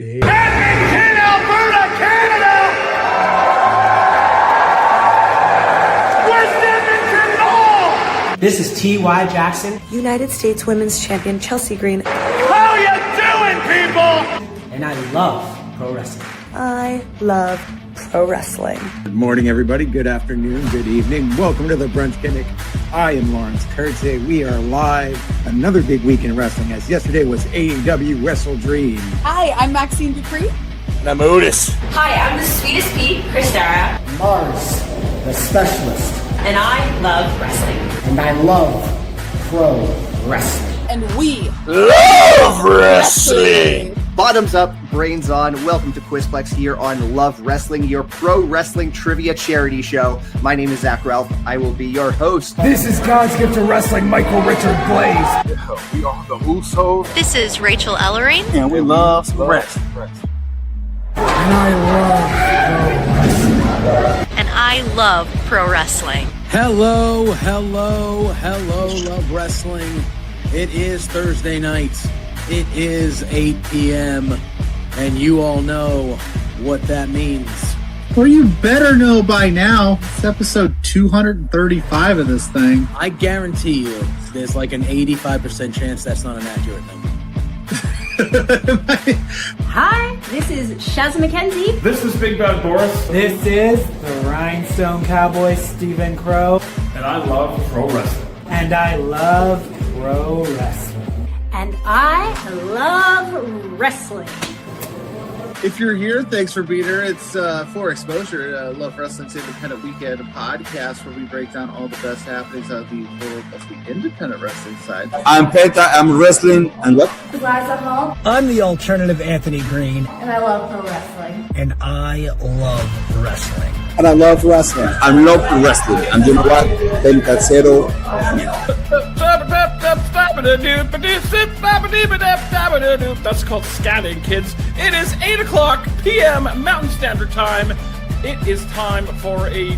Edmonton, Alberta, Canada! West Edmonton Mall! This is T.Y. Jackson. United States Women's Champion Chelsea Green. How you doing, people? And I love pro wrestling. I love pro wrestling. Good morning, everybody. Good afternoon. Good evening. Welcome to the Brunch Clinic. I am Lawrence Kurtze. We are live. Another big week in wrestling, as yesterday was AEW Wrestle Dream. Hi, I'm Maxine Dupree. And I'm Otis. Hi, I'm the Sweetest Pea, Christara. Mars, the specialist. And I love wrestling. And I love pro wrestling. And we Love wrestling! Bottoms up, brains on. Welcome to Quizplex here on Love Wrestling, your pro wrestling trivia charity show. My name is Zach Ralph. I will be your host. This is God's gift to wrestling, Michael Richard Blaze. We are the Usos. This is Rachel Ellering. And we love wrestling. And I love pro wrestling. And I love pro wrestling. Hello, Love Wrestling. It is Thursday night. It is 8 p.m. and you all know what that means. Well, you better know by now. It's episode 235 of this thing. I guarantee you there's like an 85% chance that's not an accurate number. Hi, this is Shaz McKenzie. This is Big Bad Boris. This is the Rhinestone Cowboy, Stephen Crow. And I love pro wrestling. And I love pro wrestling. And I love wrestling. If you're here, thanks for being here. It's for Exposure, Love Wrestling's Independent Weekend podcast, where we break down all the best happenings of the world of the independent wrestling side. I'm Penta. I'm wrestling. And what? Liza Hall. I'm the alternative Anthony Green. And I love pro wrestling. And I love wrestling. And I love wrestling. I love wrestling. And you know what? Pencasero. That's called scanning, kids. It is 8 o'clock p.m. Mountain Standard Time. It is time for a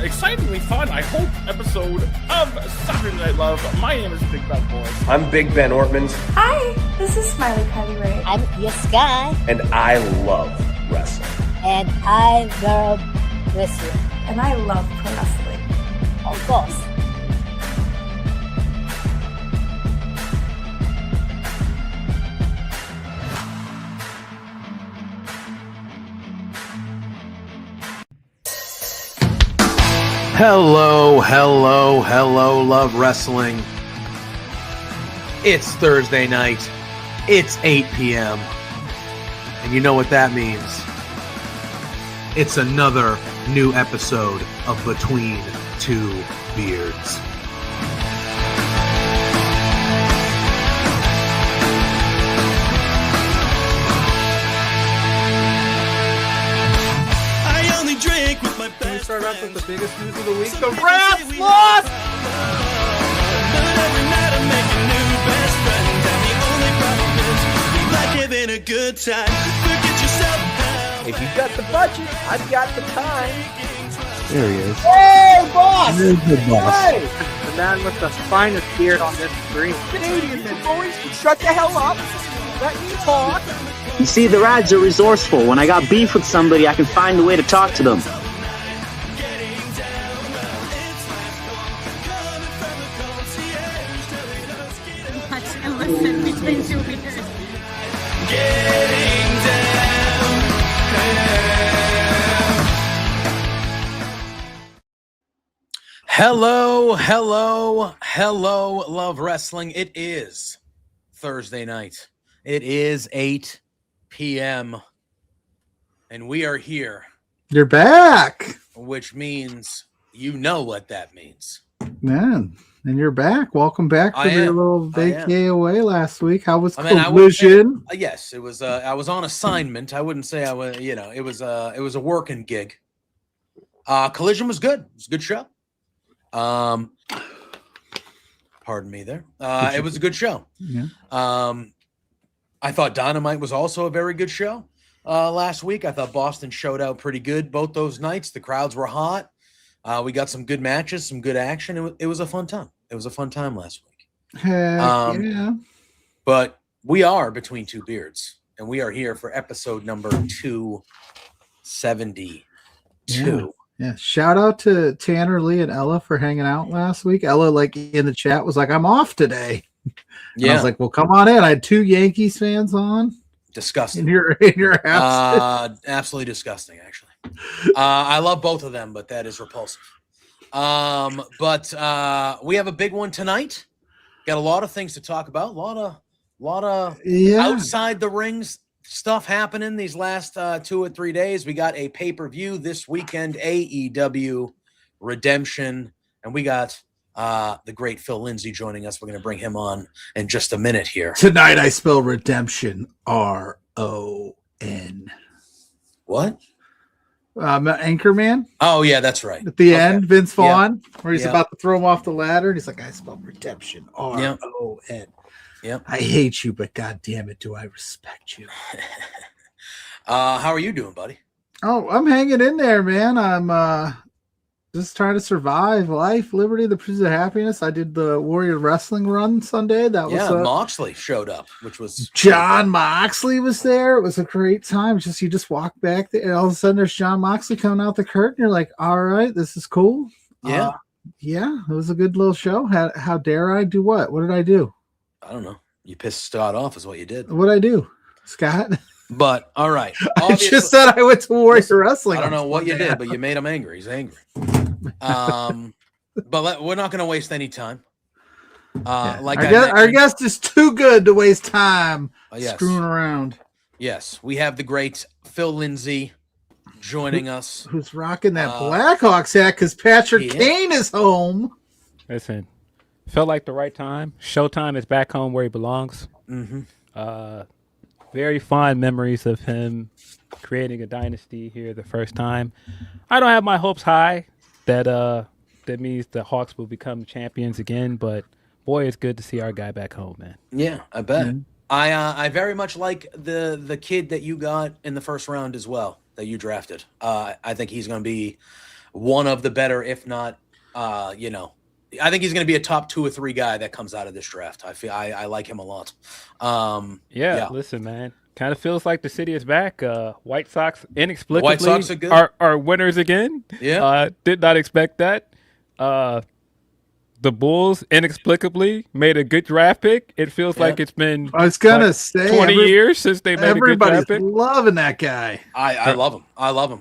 excitingly fun, I hope, episode of Saturday Night Love. My name is Big Bad Boris. I'm Big Ben Ortmans. Hi, this is Smiley Patty Ray. I'm Sky. And I love wrestling. And I love wrestling. And I love pro wrestling. Of course. Hello, Love Wrestling. It's Thursday night. It's 8 p.m. And you know what that means. It's another new episode of Between Two Beards. I only drink with my best. Can we start off with the biggest news of the week? The Rats lost! If you've got the budget, I've got the time. There he is. Hey, boss! There's the boss. Hey! The man with the finest beard on this screen. Canadian men, boys, shut the hell up. Let me talk. You see, the Rads are resourceful. When I got beef with somebody, I can find a way to talk to them. Watch and listen between two beers. Hello, Love Wrestling. It is Thursday night. It is 8 p.m. And we are here. You're back. Which means you know what that means. Man, and you're back. Welcome back from your little vacay away last week. How was Collision? Yes, it was. I was on assignment. I wouldn't say I was. It was a working gig. Collision was good. It was a good show. Pardon me there. It was a good show. Yeah. I thought Dynamite was also a very good show last week. I thought Boston showed out pretty good both those nights. The crowds were hot. We got some good matches, some good action. It was a fun time. It was a fun time last week. Yeah. But we are Between Two Beards. and we are here for episode number 272. Yeah. Shout out to Tanner, Lee, and Ella for hanging out last week. Ella, like in the chat, was like, "I'm off today." Yeah, I was like, "Well, come on in." I had 2 Yankees fans on. Disgusting. In your house. Absolutely disgusting. Actually, I love both of them, but that is repulsive. But we have a big one tonight. Got a lot of things to talk about. A lot of outside the rings stuff happening these last 2 or 3 days. We got a pay-per-view this weekend, AEW Redemption, and we got the great Phil Lindsay joining us. We're going to bring him on in just a minute here. Tonight I spell redemption RON. What? Anchorman. Oh yeah, that's right. At the end, Vince Vaughn, where he's Yeah. about to throw him off the ladder, and he's like, "I spelled redemption RON." Yep. I hate you, but god damn it, do I respect you. How are you doing, buddy? Oh, I'm hanging in there, man. I'm just trying to survive life, liberty, the pursuit of happiness. I did the Warrior Wrestling run Sunday. That was Moxley showed up, which was John Moxley was there. It was a great time. You just walk back there, and all of a sudden there's John Moxley coming out the curtain. You're like, all right, this is cool. Yeah. Yeah, it was a good little show. How dare I do what? What did I do? I don't know. You pissed Scott off is what you did. What did I do, Scott? But all right. I just said I went to Warrior Wrestling. I don't know what you did, but you made him angry. He's angry. But we're not going to waste any time. Our guest is too good to waste time screwing around. Yes, we have the great Phil Lindsay joining us. Who's rocking that Blackhawks hat because Patrick Kane is home. Listen, felt like the right time. Showtime is back home where he belongs. Mm-hmm. Very fond memories of him creating a dynasty here the first time. I don't have my hopes high that means the Hawks will become champions again, but boy, it's good to see our guy back home, man. Yeah, I bet. Mm-hmm. I very much like the kid that you got in the first round as well, that you drafted. I think he's going to be one of the better, if not, I think he's going to be a top 2 or 3 guy that comes out of this draft. I like him a lot. Listen, man, kind of feels like the city is back. White Sox inexplicably White Sox are good. Are winners again. Yeah, did not expect that. The Bulls inexplicably made a good draft pick. It feels like it's been 20 years since they made a good draft pick. Everybody's loving that guy. I love him.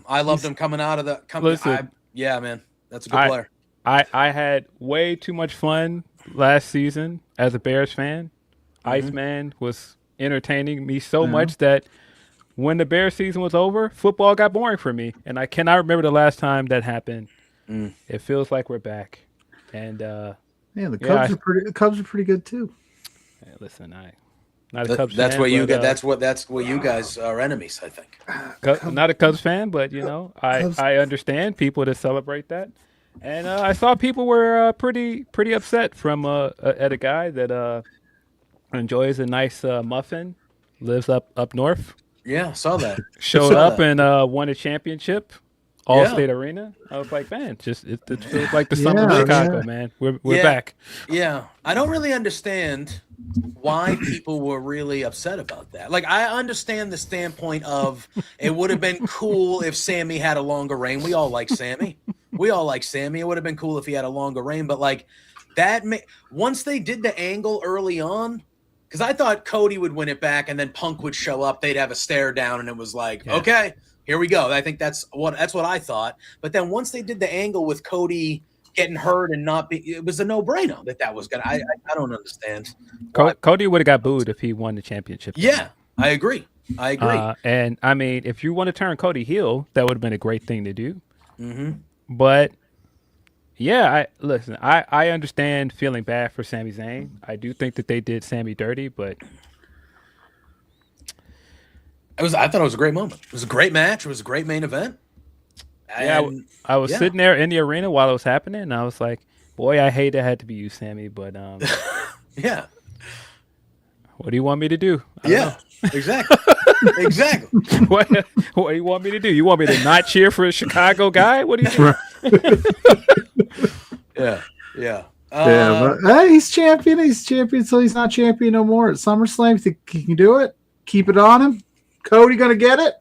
I loved him coming out of the company. Yeah, man, that's a good player. I had way too much fun last season as a Bears fan. Iceman was entertaining me so much that when the Bears season was over, football got boring for me, and I cannot remember the last time that happened. It feels like we're back. And the Cubs are pretty. The Cubs are pretty good too. Hey, listen, not a Cubs that's fan. Where you get. That's where you guys are enemies. I think. Not a Cubs fan, but I understand people that celebrate that. And I saw people were pretty upset from at a guy that enjoys a nice muffin, lives up north. Yeah, saw that. Showed up and won a championship. Allstate Arena. I was like, man, it feels like the summer of Chicago, man. We're back. Yeah, I don't really understand why people were really upset about that. Like, I understand the standpoint of it would have been cool if Sammy had a longer reign. We all like Sammy. It would have been cool if he had a longer reign. But like that, once they did the angle early on, because I thought Cody would win it back and then Punk would show up. They'd have a stare down, and it was like, okay. Here we go. I think that's what I thought. But then once they did the angle with Cody getting hurt and it was a no-brainer that was gonna. I don't understand. Cody would have got booed if he won the championship. Yeah, I agree. And I mean, if you want to turn Cody heel, that would have been a great thing to do. Mm-hmm. But yeah, I understand feeling bad for Sami Zayn. I do think that they did Sammy dirty, but. I thought it was a great moment. It was a great match. It was a great main event. And, I was sitting there in the arena while it was happening, and I was like, boy, I hate it had to be you, Sammy, but yeah. What do you want me to do? Exactly. Exactly. What do you want me to do? You want me to not cheer for a Chicago guy? What do you do? Yeah. But hey, he's champion. He's champion, so he's not champion no more at SummerSlam. You think he can do it? Keep it on him. Cody gonna get it?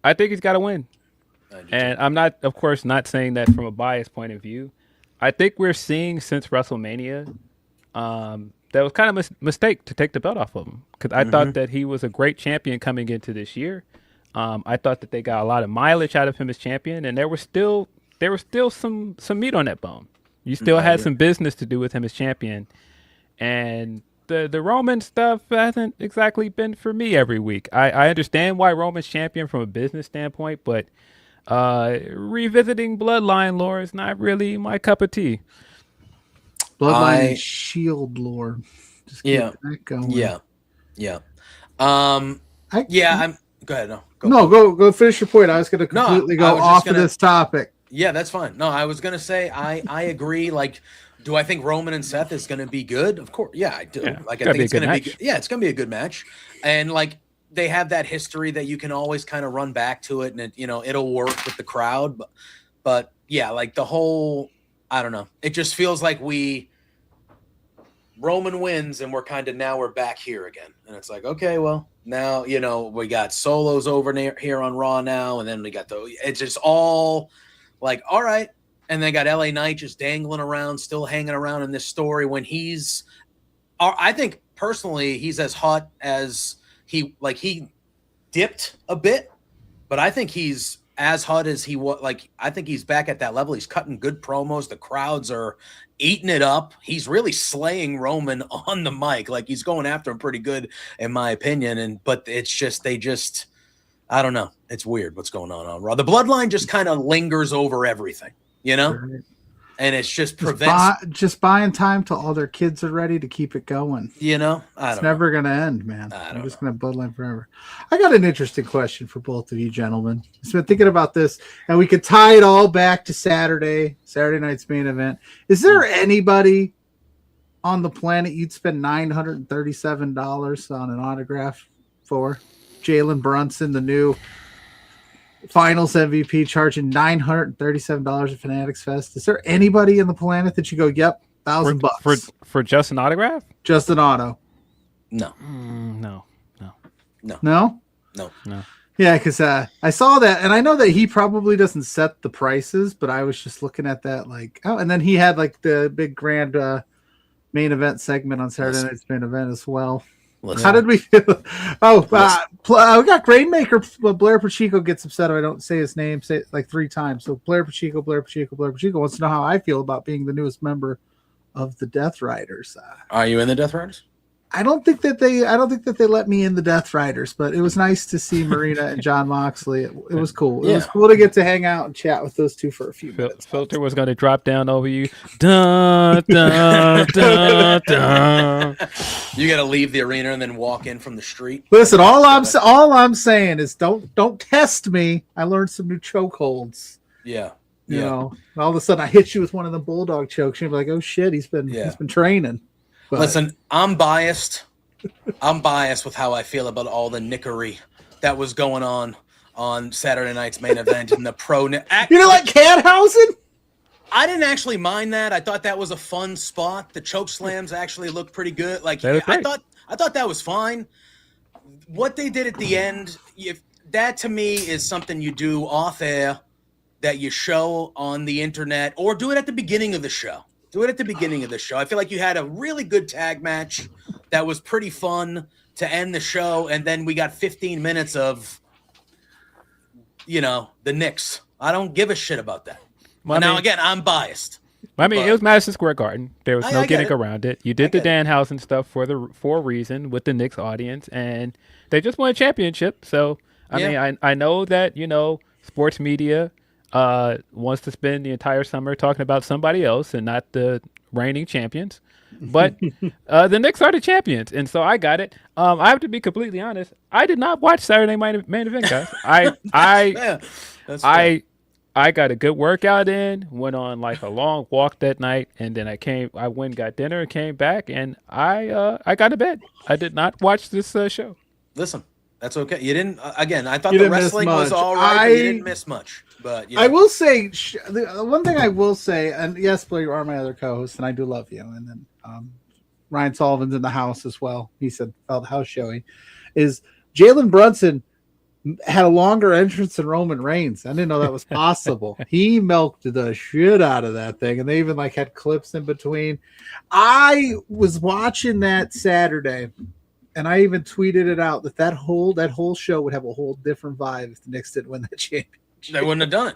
I think he's got to win. And I'm not, of course, not saying that from a biased point of view. I think we're seeing since WrestleMania that was kind of a mistake to take the belt off of him, because I thought that he was a great champion coming into this year. I thought that they got a lot of mileage out of him as champion, and there was still some meat on that bone. You still had some business to do with him as champion, and the Roman stuff hasn't exactly been for me every week. I understand why Roman's champion from a business standpoint, but revisiting bloodline lore is not really my cup of tea. Bloodline and Shield lore. Just keep that going. Yeah. I'm go ahead. Go finish your point. I was going to completely go off of this topic. Yeah, that's fine. No, I was going to say I agree. Like, do I think Roman and Seth is going to be good? Of course. Yeah, I do. Yeah, like, I think it's going to be. Yeah, it's going to be a good match. And like, they have that history that you can always kind of run back to it, and it'll work with the crowd. But yeah, like the whole, I don't know. It just feels like Roman wins, and we're back here again. And it's like, okay, well, now, we got Solos over here on Raw now, and then we got it's just all like, all right. And they got LA Knight just dangling around, still hanging around in this story when I think personally, he's as hot as he dipped a bit, but I think he's as hot as he was. Like, I think he's back at that level. He's cutting good promos. The crowds are eating it up. He's really slaying Roman on the mic. Like, he's going after him pretty good, in my opinion. But it's just, I don't know. It's weird what's going on Raw. The bloodline just kind of lingers over everything, Right. And it's just just buying time till all their kids are ready to keep it going. It's never going to end, man. I'm just going to bloodline forever. I got an interesting question for both of you gentlemen. I've been thinking about this, and we could tie it all back to Saturday night's main event. Is there anybody on the planet you'd spend $937 on an autograph for? Jalen Brunson, the new Finals MVP, charging $937 at Fanatics Fest. Is there anybody in the planet that you go, yep, $1,000 for just an autograph? Just an auto? No. No. Yeah, because I saw that, and I know that he probably doesn't set the prices, but I was just looking at that like, and then he had like the big grand main event segment on Saturday night's main event as well. How did we feel? We got Grainmaker. Blair Pacheco gets upset if I don't say his name, say it like 3 times. So Blair Pacheco wants to know how I feel about being the newest member of the Death Riders. Are you in the Death Riders? I don't think that they let me in the Death Riders, but it was nice to see Marina and John Moxley. It was cool. It was cool to get to hang out and chat with those two for a few minutes. Filter was going to drop down over you. Dun, dun, dun, dun. You got to leave the arena and then walk in from the street. Listen, all I'm saying is don't test me. I learned some new chokeholds. Yeah. You know, all of a sudden I hit you with one of the bulldog chokes. You're like, oh shit, he's been training. But listen, I'm biased. I'm biased with how I feel about all the nickery that was going on Saturday night's main event in the pro. You know, like Cadhausen? I didn't actually mind that. I thought that was a fun spot. The choke slams actually looked pretty good. Like, I thought that was fine. What they did at the end, that to me is something you do off air that you show on the internet, or do it at the beginning of the show. I feel like you had a really good tag match that was pretty fun to end the show, and then we got 15 minutes of, the Knicks. I don't give a shit about that. Well, now, again, I'm biased. It was Madison Square Garden. There was no getting around it. You did the Danhausen stuff for a reason with the Knicks audience, and they just won a championship. So, I know that, sports media wants to spend the entire summer talking about somebody else and not the reigning champions. But the Knicks are the champions, and so I got it. I have to be completely honest. I did not watch Saturday main event, guys. I got a good workout in, went on like a long walk that night, and then I went and got dinner and came back, and I got to bed. I did not watch this show. Listen, that's okay. You didn't. Again, I thought the wrestling was all right, but you didn't miss much. But I will say the one thing I will say, and yes, Blair, you are my other co-host, and I do love you. And then Ryan Sullivan's in the house as well. He said felt house showing is Jalen Brunson had a longer entrance than Roman Reigns. I didn't know that was possible. He milked the shit out of that thing, and they even like had clips in between. I was watching that Saturday, and I even tweeted it out that whole show would have a whole different vibe if the Knicks didn't win that championship. They wouldn't have done it.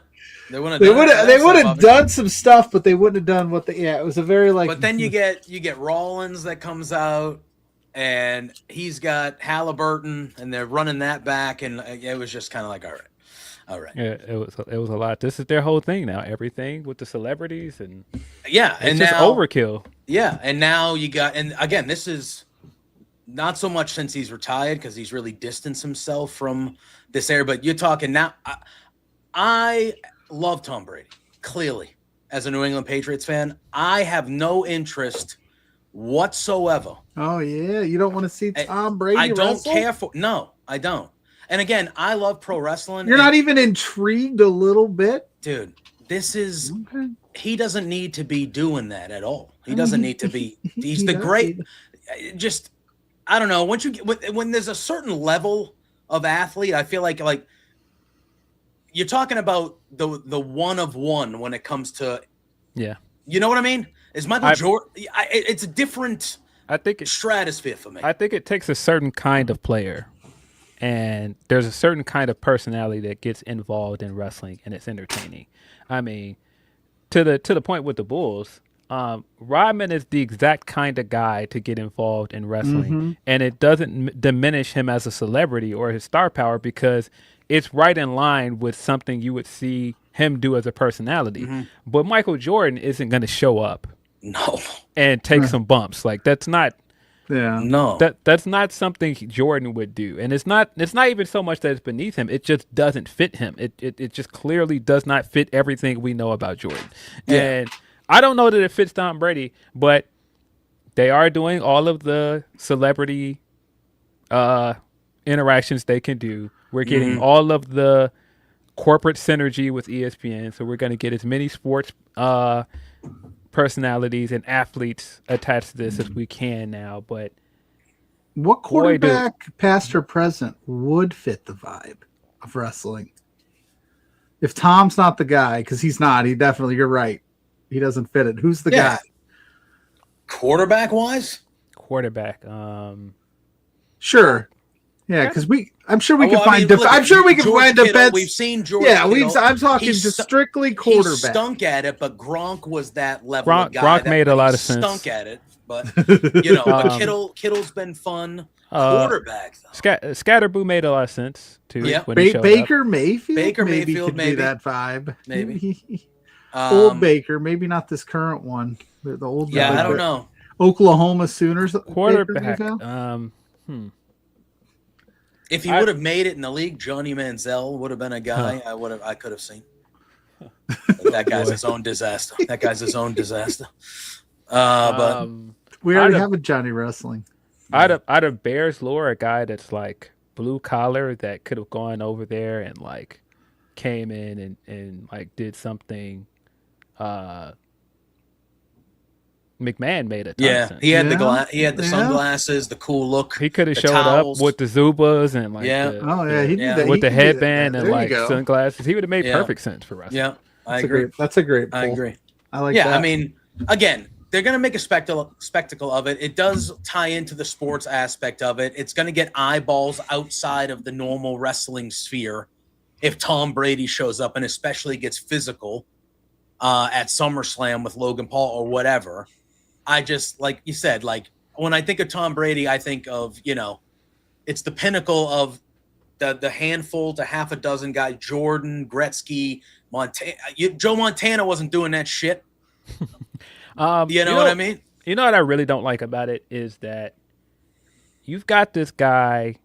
They would have done some stuff, but they wouldn't have done what they. Yeah, it was a very like. But then you get Rollins that comes out, and he's got Halliburton, and they're running that back, and it was just kind of like, all right. Yeah, it was a lot. This is their whole thing now. Everything with the celebrities and and just now, overkill. Yeah, and now you got, and again, this is not so much since he's retired because he's really distanced himself from this area. But you're talking now. I love Tom Brady, clearly, as a New England Patriots fan. I have no interest whatsoever. Oh, yeah? You don't want to see Tom Brady I don't wrestle? care for – no, I don't. And again, I love pro wrestling. You're not even intrigued a little bit? Dude, this is okay. He doesn't need to be doing that at all. He doesn't need to be – he's the great – just – I don't know. Once you get – when there's a certain level of athlete, I feel like you're talking about the one of one when it comes to, you know what I mean? Is Michael Jordan? It's a different stratosphere for me. I think it takes a certain kind of player, and there's a certain kind of personality that gets involved in wrestling, and it's entertaining. I mean, to the point with the Bulls, Rodman is the exact kind of guy to get involved in wrestling, and it doesn't diminish him as a celebrity or his star power because it's right in line with something you would see him do as a personality. But Michael Jordan isn't going to show up and take some bumps. Like that's not that's not something Jordan would do. And it's not even so much that it's beneath him. It just doesn't fit him. It just clearly does not fit everything we know about Jordan. And I don't know that it fits Tom Brady, but they are doing all of the celebrity interactions they can do. We're getting all of the corporate synergy with ESPN, so we're going to get as many sports personalities and athletes attached to this as we can now. But what quarterback, past or present, would fit the vibe of wrestling? If Tom's not the guy, because he's not, you're right. He doesn't fit it. Who's the guy? Quarterback-wise? Quarterback. Sure. Yeah, because I'm sure we can find defense. We've seen George. Yeah, I'm talking just strictly quarterback. He stunk at it, but Gronk was that level of guy. Gronk made a lot of sense. Stunk at it, but but Kittle's been fun. Quarterback though. Scatterboo made a lot of sense too. Yeah, Baker Mayfield. Baker maybe Mayfield, could do that vibe. Maybe old Baker, maybe not this current one. The old. Yeah, I don't know. Oklahoma Sooners quarterback. If he would have made it in the league, Johnny Manziel would have been a guy I could have seen. That guy's his own disaster. But we already have a Johnny Wrestling. Out of Bears lore, a guy that's like blue collar that could have gone over there and like came in and like did something. McMahon made a ton of sense. He had the sunglasses, the cool look. He could have showed up with the Zubas and like with the headband and like sunglasses. He would have made perfect sense for wrestling. Yeah, I agree. That's a great pull. I agree. I like that. I mean, again, they're going to make a spectacle of it. It does tie into the sports aspect of it. It's going to get eyeballs outside of the normal wrestling sphere if Tom Brady shows up and especially gets physical at SummerSlam with Logan Paul or whatever. I just, like you said, like when I think of Tom Brady, I think of, it's the pinnacle of the handful to half a dozen guys, Jordan, Gretzky, Montana. Joe Montana wasn't doing that shit. You know what I mean? You know what I really don't like about it is that you've got this guy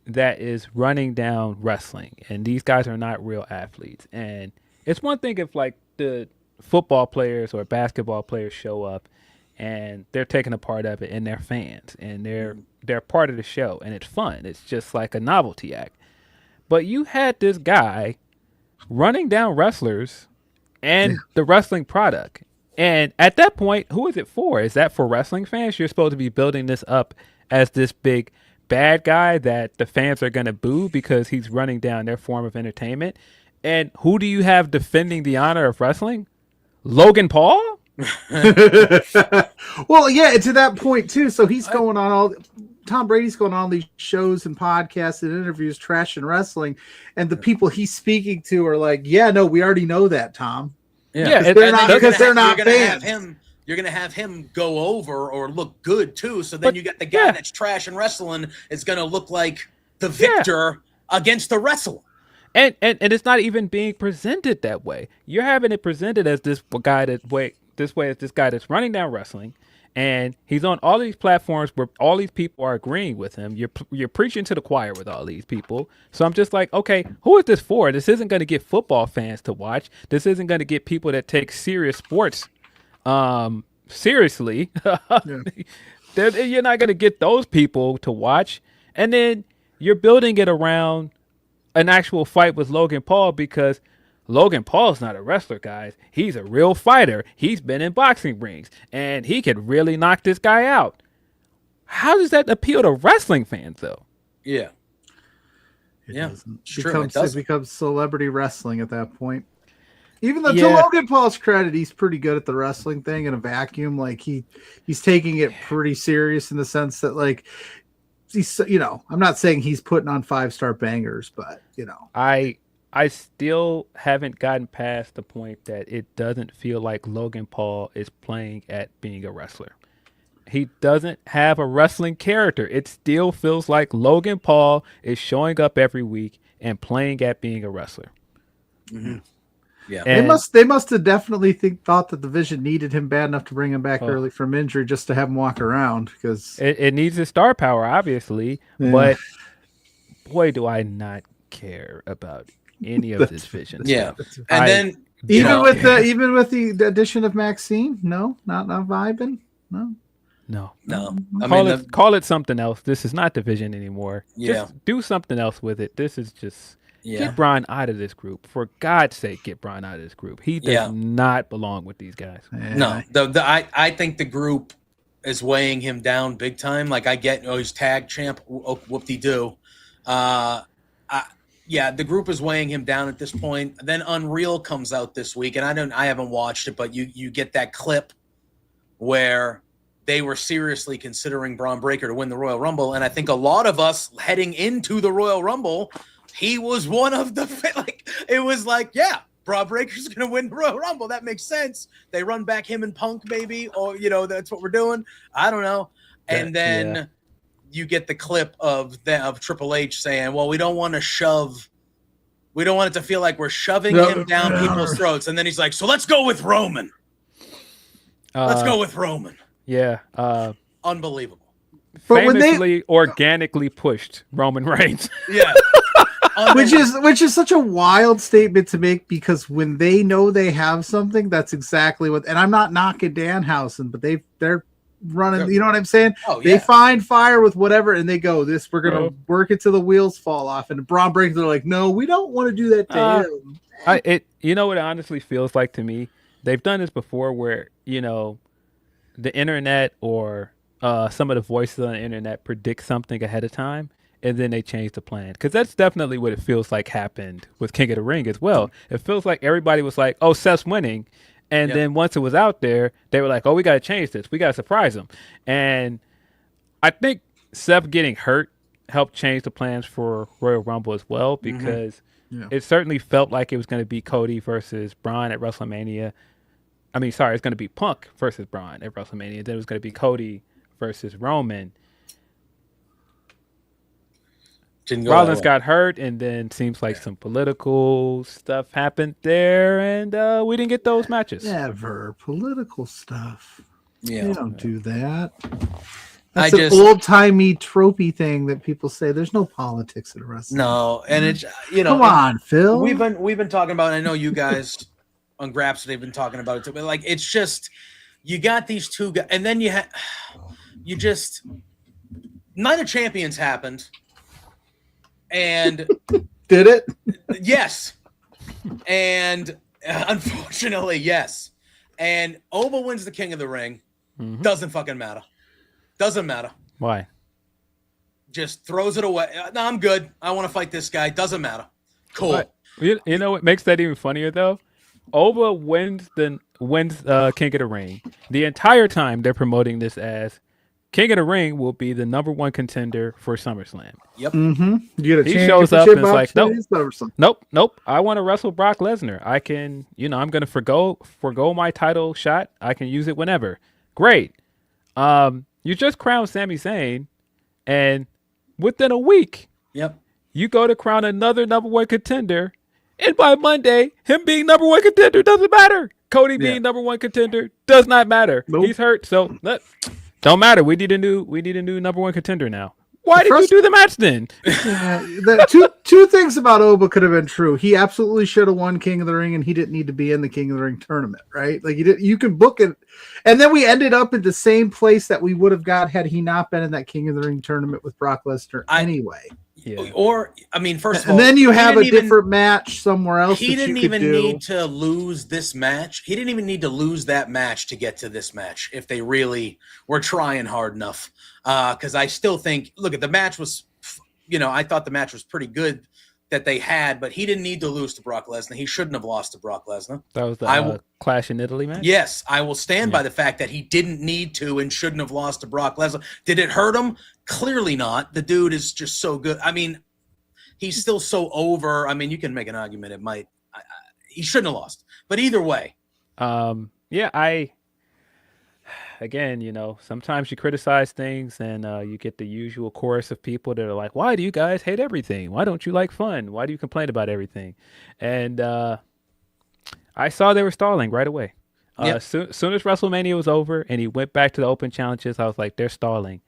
that is running down wrestling, and these guys are not real athletes. And it's one thing if like the football players or basketball players show up and they're taking a part of it and they're fans and they're part of the show and it's fun. It's just like a novelty act. But you had this guy running down wrestlers and the wrestling product. And at that point, who is it for? Is that for wrestling fans? You're supposed to be building this up as this big bad guy that the fans are going to boo because he's running down their form of entertainment. And who do you have defending the honor of wrestling? Logan Paul? Well, yeah, to that point too. So he's going on all. Tom Brady's going on these shows and podcasts and interviews, trashing wrestling, and the people he's speaking to are like, "Yeah, no, we already know that, Tom." Yeah, because they're not fans. You're gonna have him go over or look good too. So then you got the guy that's trashing wrestling is gonna look like the victor against the wrestler. And it's not even being presented that way. You're having it presented as this guy as this guy that's running down wrestling, and he's on all these platforms where all these people are agreeing with him. You're preaching to the choir with all these people. So I'm just like, okay, who is this for? This isn't going to get football fans to watch. This isn't going to get people that take serious sports seriously. You're not going to get those people to watch. And then you're building it around an actual fight with Logan Paul because Logan Paul's not a wrestler, guys. He's a real fighter. He's been in boxing rings, and he could really knock this guy out. How does that appeal to wrestling fans, though? Yeah. It becomes celebrity wrestling at that point. Even though, to Logan Paul's credit, he's pretty good at the wrestling thing in a vacuum. Like he's taking it pretty serious in the sense that, like, he's, I'm not saying he's putting on 5-star bangers, but I still haven't gotten past the point that it doesn't feel like Logan Paul is playing at being a wrestler. He doesn't have a wrestling character. It still feels like Logan Paul is showing up every week and playing at being a wrestler. Mm-hmm. Yeah, they must have definitely thought that the division needed him bad enough to bring him back early from injury just to have him walk around, because it needs his star power, obviously. Yeah. But boy, do I not care about any of this vision. Yeah, and then even with the addition of Maxine, not vibing. No. Call it something else. This is not division anymore. Yeah, just do something else with it. This is just. Get Brian out of this group. For God's sake, get Brian out of this group. He does not belong with these guys. No, I think the group is weighing him down big time. Like, I get, he's tag champ, whoop-de-doo. The group is weighing him down at this point. Then Unreal comes out this week, and I haven't watched it, but you get that clip where they were seriously considering Braun Breaker to win the Royal Rumble, and I think a lot of us heading into the Royal Rumble, he was one of the, it was like, Braun Breaker's going to win the Royal Rumble. That makes sense. They run back him and Punk, maybe, or, that's what we're doing. I don't know. And then you get the clip of Triple H saying, well, we don't want it to feel like we're shoving him down people's throats. And then he's like, so let's go with Roman. Let's go with Roman. Yeah. Unbelievable. Famously organically pushed Roman Reigns. Yeah. Which is such a wild statement to make, because when they know they have something, that's exactly what. And I'm not knocking Danhausen, but they're running. You know what I'm saying? Oh, yeah. They find fire with whatever, and they go, we're gonna work it till the wheels fall off. And Braun Breaker, they're like, no, we don't want to do that to him. You know what it honestly feels like to me? They've done this before, where the internet or some of the voices on the internet predict something ahead of time, and then they change the plan. Because that's definitely what it feels like happened with King of the Ring as well. It feels like everybody was like, oh, Seth's winning. And then once it was out there, they were like, oh, we got to change this. We got to surprise him. And I think Seth getting hurt helped change the plans for Royal Rumble as well, because it certainly felt like it was going to be Cody versus Braun at WrestleMania. It's going to be Punk versus Braun at WrestleMania. Then it was going to be Cody versus Roman. Rollins got hurt, and then seems like some political stuff happened there, and we didn't get those matches. Never political stuff. Yeah, they don't do that. That's an old-timey tropey thing that people say. There's no politics in wrestling. No, and it's come on, Phil. We've been talking about it. I know you guys on GRAPSODY have been talking about it too, but like, it's just, you got these two guys, and then you just Night of Champions happened. And did it? Yes. And unfortunately, yes. And Oba wins the King of the Ring. Doesn't fucking matter. Doesn't matter. Why? just throws it away. No, I'm good. I want to fight this guy. Doesn't matter. Cool. But you know what makes that even funnier though? Oba wins King of the Ring. The entire time they're promoting this as King of the Ring will be the #1 contender for SummerSlam. Yep. Mm-hmm. You get a he shows up and is like, nope. I want to wrestle Brock Lesnar. I can, I'm going to forgo my title shot. I can use it whenever. Great. You just crowned Sami Zayn, and within a week, you go to crown another #1 contender, and by Monday, him being #1 contender doesn't matter. Cody being #1 contender does not matter. Nope. He's hurt, so don't matter. We need a new #1 contender now. Why did you do the match then? Two things about Oba could have been true. He absolutely should have won King of the Ring, and he didn't need to be in the King of the Ring tournament, right? Like you can book it, and then we ended up at the same place that we would have got had he not been in that King of the Ring tournament with Brock Lesnar anyway. Yeah. Or first of all, and then you have a different match somewhere else. He didn't even need to lose this match. He didn't even need to lose that match to get to this match if they really were trying hard enough. Because I still think, look, the match was, I thought the match was pretty good that they had, but he didn't need to lose to Brock Lesnar. He shouldn't have lost to Brock Lesnar. That was the Clash in Italy match? Yes, I will stand by the fact that he didn't need to and shouldn't have lost to Brock Lesnar. Did it hurt him? Clearly not. The dude is just so good. He's still so over. You can make an argument it might. He shouldn't have lost. But either way. Again, sometimes you criticize things and you get the usual chorus of people that are like, why do you guys hate everything? Why don't you like fun? Why do you complain about everything? And I saw they were stalling right away. Soon as WrestleMania was over and he went back to the open challenges, I was like, they're stalling.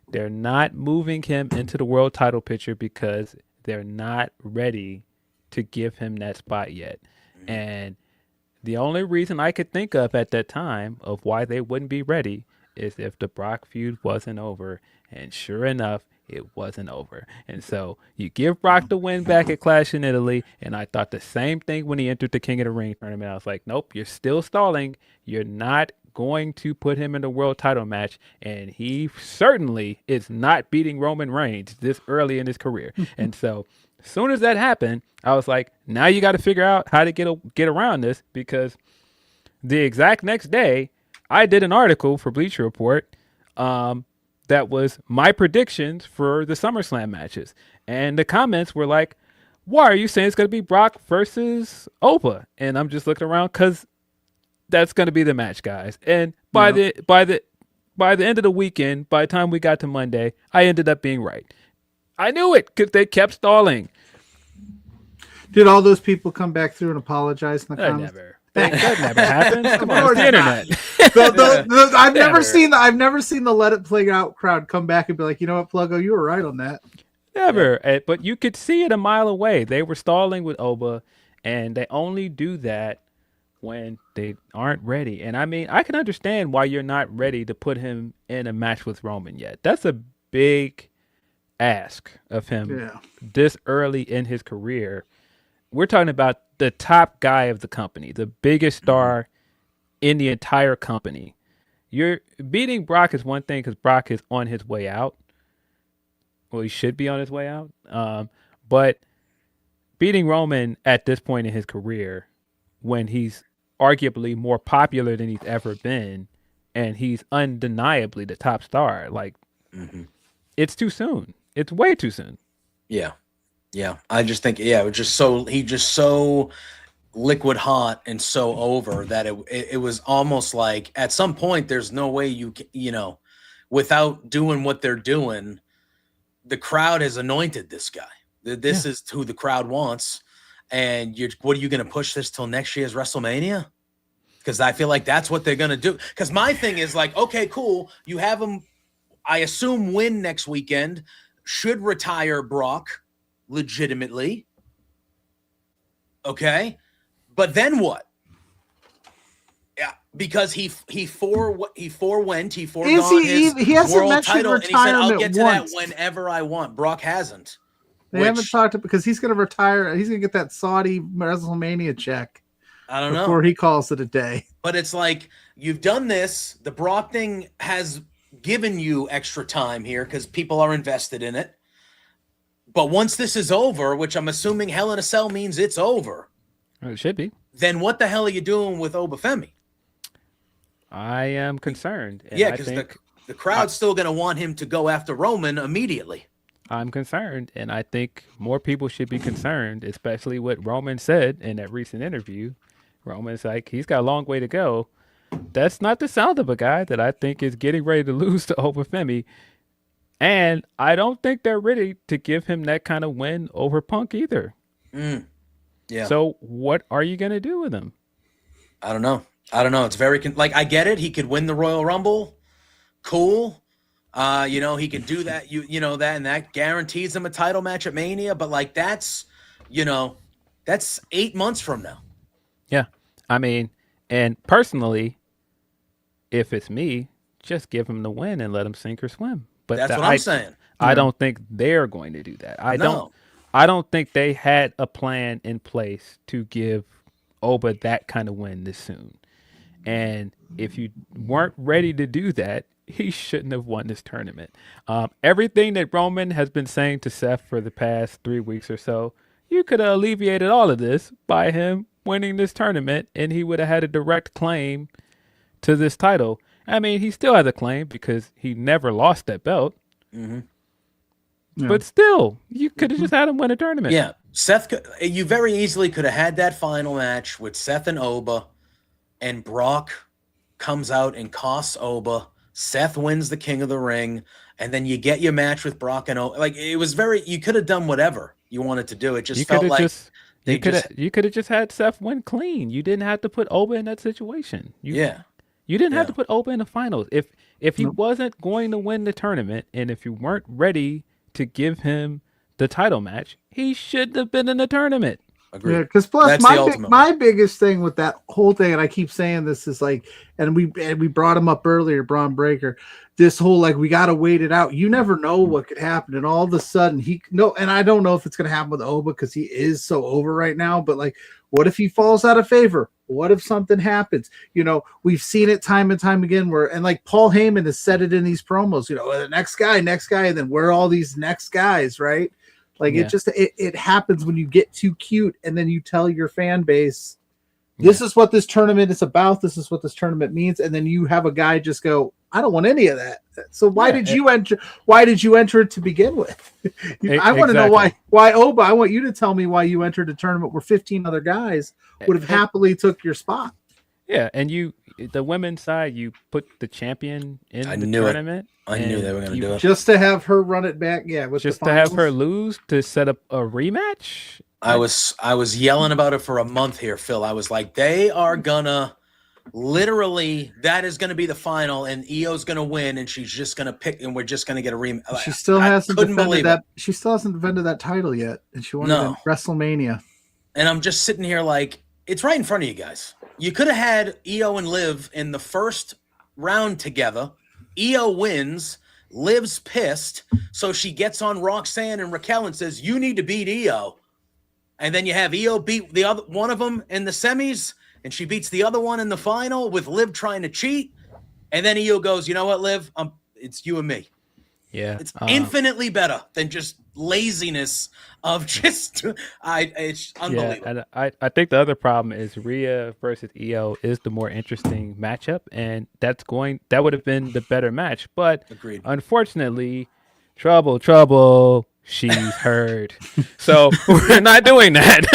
They're not moving him into the world title picture because they're not ready to give him that spot yet. Mm-hmm. And the only reason I could think of at that time of why they wouldn't be ready is if the Brock feud wasn't over. And sure enough, it wasn't over. And so you give Brock the win back at Clash in Italy. And I thought the same thing when he entered the King of the Ring tournament. I was like, nope, you're still stalling. You're not going to put him in the world title match. And he certainly is not beating Roman Reigns this early in his career. And so as soon as that happened, I was like, now you got to figure out how to get around this, because the exact next day I did an article for Bleacher Report that was my predictions for the SummerSlam matches. And the comments were like, why are you saying it's going to be Brock versus Oba? And I'm just looking around because that's going to be the match, guys. And by the end of the weekend, by the time we got to Monday, I ended up being right. I knew it because they kept stalling. Did all those people come back through and apologize in the comments? That never happens. Come on, it's the internet. I've never seen the Let It Play Out crowd come back and be like, you know what, Pluggo, you were right on that. Never. Yeah. But you could see it a mile away. They were stalling with Oba, and they only do that when they aren't ready. And I can understand why you're not ready to put him in a match with Roman yet. That's a big ask of him this early in his career. We're talking about the top guy of the company, the biggest star in the entire company. You're beating Brock is one thing because Brock is on his way out. Well, he should be on his way out. But beating Roman at this point in his career, when he's arguably more popular than he's ever been, and he's undeniably the top star, it's too soon. It's way too soon. Yeah. Yeah. I just think, it was just so liquid hot and so over that it was almost like at some point there's no way you without doing what they're doing, the crowd has anointed this guy. This is who the crowd wants. And what are you going to push this till next year's WrestleMania? Because I feel like that's what they're going to do. Because my thing is like, okay, cool. You have him, I assume, win next weekend. Should retire Brock legitimately. Okay. But then what? Yeah, because he forewent his world title, and he said, "I'll get to that whenever I want." Brock hasn't. They haven't talked to, because he's going to retire. He's going to get that Saudi WrestleMania check. I don't know before he calls it a day. But it's like you've done this. The Brock thing has given you extra time here because people are invested in it. But once this is over, which I'm assuming Hell in a Cell means it's over. It should be. Then what the hell are you doing with Obafemi? I am concerned. Yeah, because the crowd's still going to want him to go after Roman immediately. I'm concerned, and I think more people should be concerned, especially what Roman said in that recent interview. Roman's like, he's got a long way to go. That's not the sound of a guy that I think is getting ready to lose to Obafemi. And I don't think they're ready to give him that kind of win over Punk either. Yeah. So what are you going to do with him? I don't know. It's very I get it. He could win the Royal Rumble. Cool. He could do that. You know that, and that guarantees him a title match at Mania. But like that's 8 months from now. Yeah, I mean, and personally, if it's me, just give him the win and let him sink or swim. But that's what I'm saying. I don't think they're going to do that. I don't think they had a plan in place to give Oba that kind of win this soon. And if you weren't ready to do that, he shouldn't have won this tournament. Everything that Roman has been saying to Seth for the past 3 weeks or so, you could have alleviated all of this by him winning this tournament, and he would have had a direct claim to this title. I mean, he still has a claim because he never lost that belt. Mm-hmm. Yeah. But still, you could have just had him win a tournament. Yeah, you very easily could have had that final match with Seth and Oba, and Brock comes out and costs Oba. Seth wins the King of the Ring, and then you get your match with Brock and Oba. Like, it was you could have done whatever you wanted to do. It just felt like you could have just had Seth win clean. You didn't have to put Oba in that situation. You didn't have to put Oba in the finals. If he wasn't going to win the tournament, and if you weren't ready to give him the title match, he shouldn't have been in the tournament. Agreed. Yeah, because plus my biggest thing with that whole thing, and I keep saying this, is like, and we brought him up earlier, Braun Breaker, this whole like we got to wait it out. You never know what could happen, and all of a sudden and I don't know if it's gonna happen with Oba because he is so over right now. But like, what if he falls out of favor? What if something happens? We've seen it time and time again and like Paul Heyman has said it in these promos, the next guy, and then where are all these next guys, right? Like it happens when you get too cute and then you tell your fan base, this is what this tournament is about. This is what this tournament means. And then you have a guy just go, I don't want any of that. So why did you enter? Why did you enter it to begin with? I want to know why Oba. I want you to tell me why you entered a tournament where 15 other guys would have happily took your spot. Yeah, and the women's side, you put the champion in the tournament. I knew they were going to do it. Just to have her run it back, just to have her lose to set up a rematch. I was yelling about it for a month here, Phil. I was like, they are gonna literally, that is going to be the final, and Io's going to win, and she's just going to pick, and we're just going to get a rematch. She still hasn't defended that. She still hasn't defended that title yet, and she won it in WrestleMania. And I'm just sitting here like, it's right in front of you guys. You could have had Io and Liv in the first round together. Io wins. Liv's pissed, so she gets on Roxanne and Raquel and says, "You need to beat Io." And then you have Io beat the other one of them in the semis, and she beats the other one in the final with Liv trying to cheat. And then Io goes, "You know what, Liv? It's you and me." Yeah, it's infinitely better than just laziness of just. It's unbelievable. Yeah, and I think the other problem is Rhea versus Io is the more interesting matchup, and that would have been the better match. But agreed. Unfortunately, trouble. She's hurt, so we're not doing that.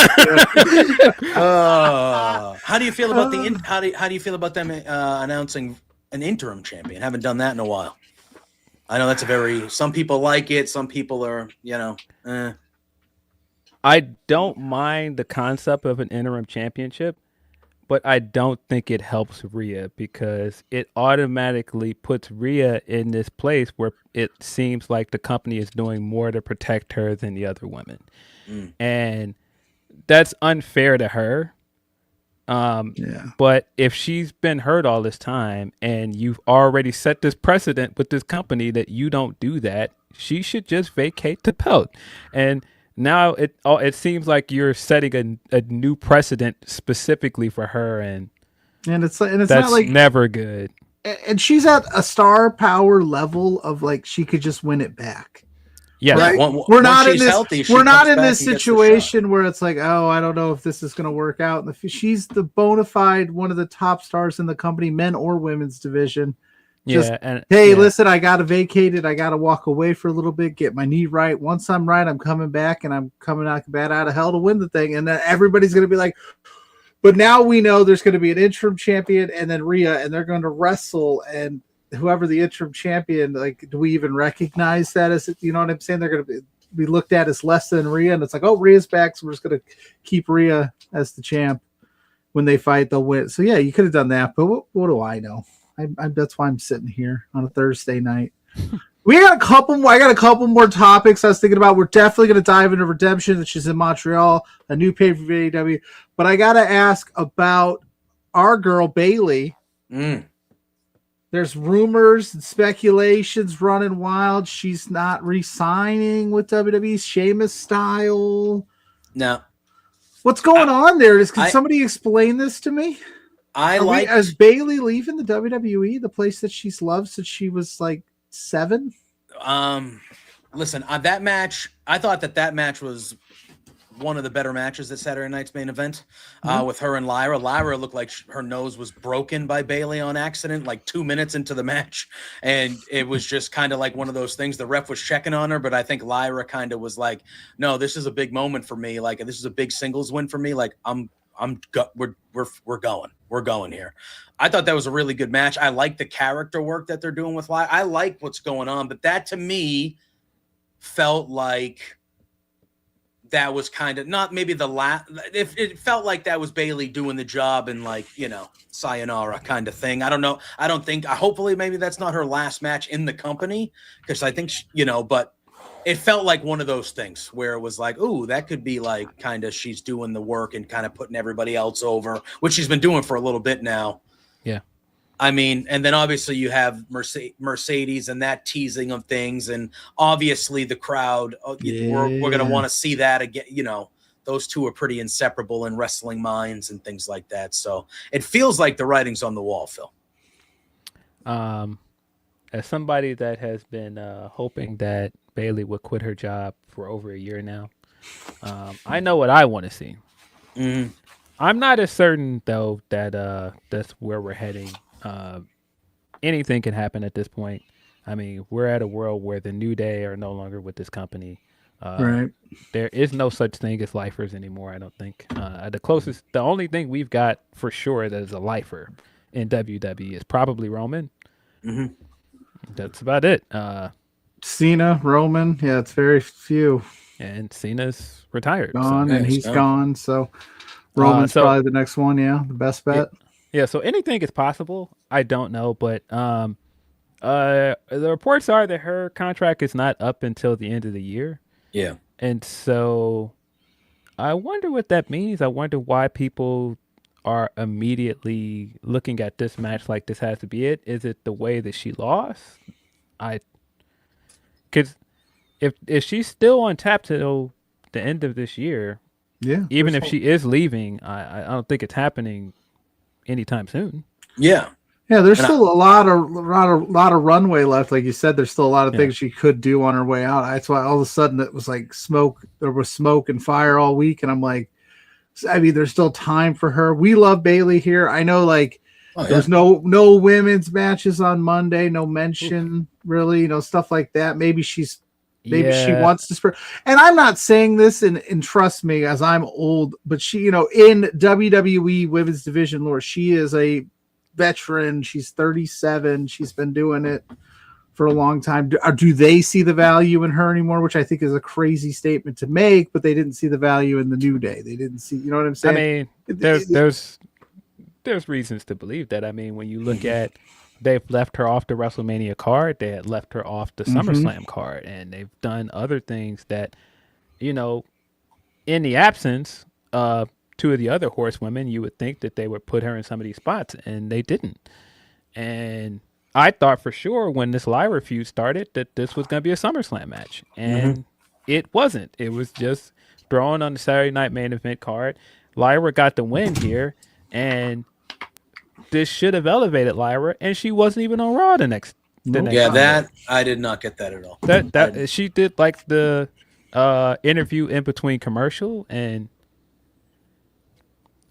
How do you feel about how do you feel about them announcing an interim champion? Haven't done that in a while. I know that's some people like it. Some people are, I don't mind the concept of an interim championship, but I don't think it helps Rhea because it automatically puts Rhea in this place where it seems like the company is doing more to protect her than the other women. And that's unfair to her. But if she's been hurt all this time and you've already set this precedent with this company that you don't do that, she should just vacate the belt. And now it seems like you're setting a new precedent specifically for her, and it's that's not like never good. And she's at a star power level of like she could just win it back. Yeah, right. We're not in this. We're not in this situation where it's like, oh, I don't know if this is going to work out. She's the bona fide one of the top stars in the company, men or women's division. Just, listen, I got to vacate it. I got to walk away for a little bit, get my knee right. Once I'm right, I'm coming back, and I'm coming out bad out of hell to win the thing. And then everybody's going to be like, but now we know there's going to be an interim champion and then Rhea, and they're going to wrestle, and whoever the interim champion, like, do we even recognize that as, you know what I'm saying? They're going to be looked at as less than Rhea, and it's like, oh, Rhea's back, so we're just going to keep Rhea as the champ. When they fight, they'll win. So yeah, you could have done that, but what do I know? That's why I'm sitting here on a Thursday night. I got a couple more topics I was thinking about. We're definitely going to dive into Redemption, which is in Montreal, a new pay-per-view AEW. But I got to ask about our girl, Bayley. There's rumors and speculations running wild. She's not re-signing with WWE, Sheamus style. No. What's going on there? Can somebody explain this to me? Is Bayley leaving the WWE, the place that she's loved since she was like 7? Listen, that match, I thought that match was one of the better matches at Saturday night's main event with her and Lyra. Lyra looked like her nose was broken by Bayley on accident, like 2 minutes into the match. And it was just kind of like one of those things. The ref was checking on her, but I think Lyra kind of was like, no, this is a big moment for me. Like, this is a big singles win for me. Like, we're going here. I thought that was a really good match. I like the character work that they're doing with Lyra. I like what's going on, but that to me felt like that was kind of not maybe the last. It felt like that was Bayley doing the job and, like, you know, sayonara kind of thing. I don't know. I don't think. Hopefully, maybe that's not her last match in the company, because I think but it felt like one of those things where it was like, ooh, that could be like kind of she's doing the work and kind of putting everybody else over, which she's been doing for a little bit now. Yeah. I mean, and then obviously you have Mercedes and that teasing of things, and obviously the crowd, we're going to want to see that again. You know, those two are pretty inseparable in wrestling minds and things like that. So it feels like the writing's on the wall, Phil. As somebody that has been hoping that Bayley would quit her job for over a year now, I know what I want to see. Mm-hmm. I'm not as certain, though, that that's where we're heading. Anything can happen at this point. I mean, we're at a world where the New Day are no longer with this company. Right. There is no such thing as lifers anymore, I don't think. The only thing we've got for sure that is a lifer in WWE is probably Roman. Mm-hmm. That's about it. Cena, Roman, yeah, it's very few. And Cena's retired. Gone, and he's gone, so Roman's probably the next one, the best bet. Yeah, so anything is possible. I don't know, but the reports are that her contract is not up until the end of the year. Yeah. And so I wonder what that means. I wonder why people are immediately looking at this match like this has to be it. Is it the way that she lost? Because if she's still on tap till the end of this year, even if she is leaving, I don't think it's happening anytime soon. Yeah. Yeah, there's still a lot of runway left. Like you said, there's still a lot of things she could do on her way out. That's why all of a sudden it was like smoke. There was smoke and fire all week, and I'm like, I mean, there's still time for her. We love Bayley here. I know, like, there's no women's matches on Monday, no mention really, stuff like that. Maybe she wants to spur. And I'm not saying this, and trust me, as I'm old, but she, in WWE women's division lore, she is a veteran. She's 37. She's been doing it for a long time. Do they see the value in her anymore? Which I think is a crazy statement to make, but they didn't see the value in the New Day. They didn't see, you know what I'm saying? I mean, there's reasons to believe that. I mean, when you look at, they've left her off the WrestleMania card, they had left her off the SummerSlam card, and they've done other things that, in the absence of two of the other horsewomen, you would think that they would put her in some of these spots, and they didn't. And I thought for sure when this Lyra feud started that this was going to be a SummerSlam match, and it wasn't. It was just thrown on the Saturday night main event card. Lyra got the win here, and this should have elevated Lyra, and she wasn't even on Raw the next Yeah, that I did not get that at all. That she did like the interview in between commercial, and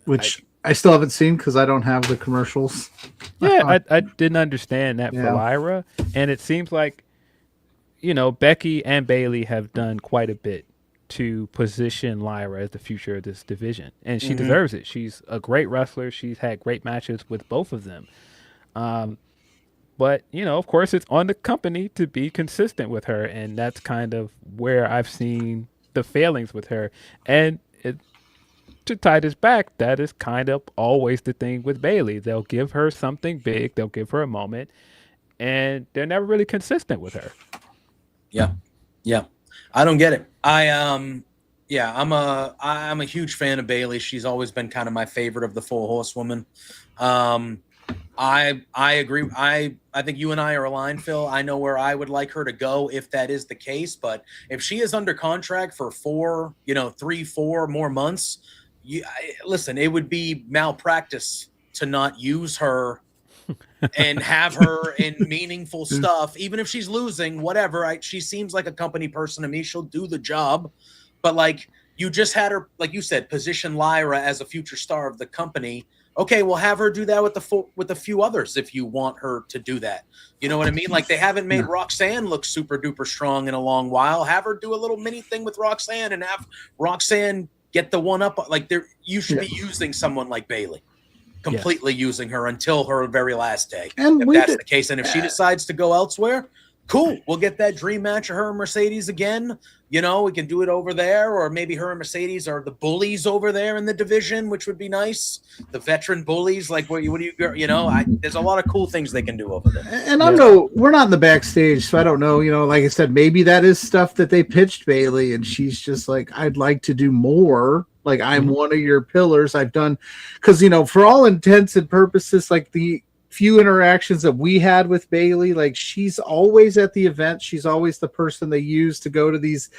which I still haven't seen because I don't have the commercials. Yeah, I didn't understand that for Lyra, and it seems like Becky and Bayley have done quite a bit to position Lyra as the future of this division, and she deserves it. She's a great wrestler. She's had great matches with both of them. But, of course, it's on the company to be consistent with her, and that's kind of where I've seen the failings with her. And to tie this back, that is kind of always the thing with Bayley. They'll give her something big, they'll give her a moment, and they're never really consistent with her. Yeah. I don't get it. I'm a huge fan of Bayley. She's always been kind of my favorite of the Four Horsewomen. I agree. I think you and I are aligned, Phil. I know where I would like her to go if that is the case. But if she is under contract for 4 more months, listen, it would be malpractice to not use her and have her in meaningful stuff, even if she's losing, whatever. She seems like a company person to me. She'll do the job. But you just had her, like you said, position Lyra as a future star of the company. Okay, well, have her do that with a few others if you want her to do that. You know what I mean? They haven't made Roxanne look super duper strong in a long while. Have her do a little mini thing with Roxanne and have Roxanne get the one up. You should be using someone like Bayley, completely using her until her very last day. And if that's the case, and if she decides to go elsewhere, cool. We'll get that dream match of her and Mercedes again. We can do it over there, or maybe her and Mercedes are the bullies over there in the division, which would be nice. The veteran bullies, there's a lot of cool things they can do over there. And we're not in the backstage, so I don't know. Like I said, maybe that is stuff that they pitched Bayley, and she's just like, I'd like to do more. I'm one of your pillars. I've done, because for all intents and purposes, the few interactions that we had with Bayley, she's always at the event. She's always the person they use to go to these,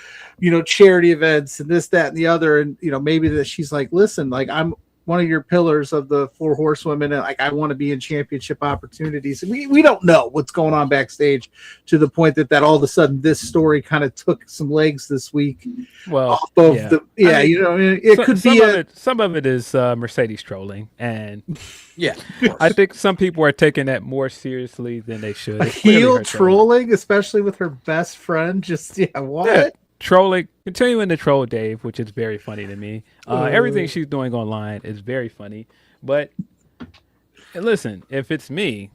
charity events and this, that, and the other. And, maybe that she's like, listen, I'm one of your pillars of the Four Horsewomen, and I want to be in championship opportunities. And we don't know what's going on backstage to the point that all of a sudden this story kind of took some legs this week. Well, it could be some of it is Mercedes trolling, and I think some people are taking that more seriously than they should. Heel trolling, especially with her best friend. What? Yeah. Trolling, continuing to troll Dave, which is very funny to me. Everything she's doing online is very funny. But listen, if it's me,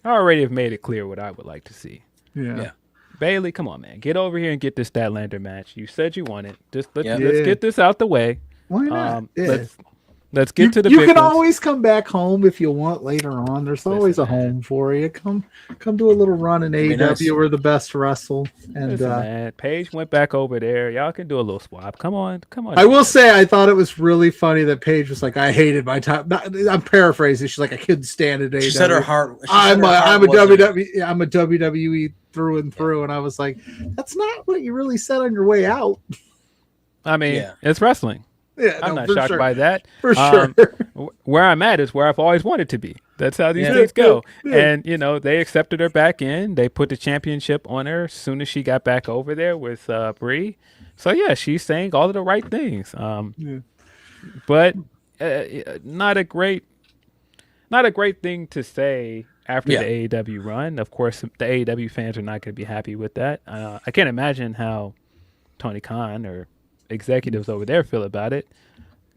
I already have made it clear what I would like to see. Yeah. Bayley, come on, man. Get over here and get this Statlander match. You said you want it. Just let's get this out the way. Why not? Let's get to the You big can ones. always come back home if you want later on. There's always a home for you. Come do a little run in AEW. We're the best wrestle. And listen, man, Paige went back over there. Y'all can do a little swap. Come on. I will say I thought it was really funny that Paige was like, I hated my time. I'm paraphrasing. She's like, I couldn't stand it. She said her heart. I'm a WWE through and through. And I was like, that's not what you really said on your way out. I mean, it's wrestling. Yeah, I'm not shocked by that. For sure. Where I'm at is where I've always wanted to be. That's how these things go. And, they accepted her back in. They put the championship on her as soon as she got back over there with Brie. So, she's saying all of the right things. But not a great thing to say after the AEW run. Of course, the AEW fans are not going to be happy with that. I can't imagine how Tony Khan or executives over there feel about it,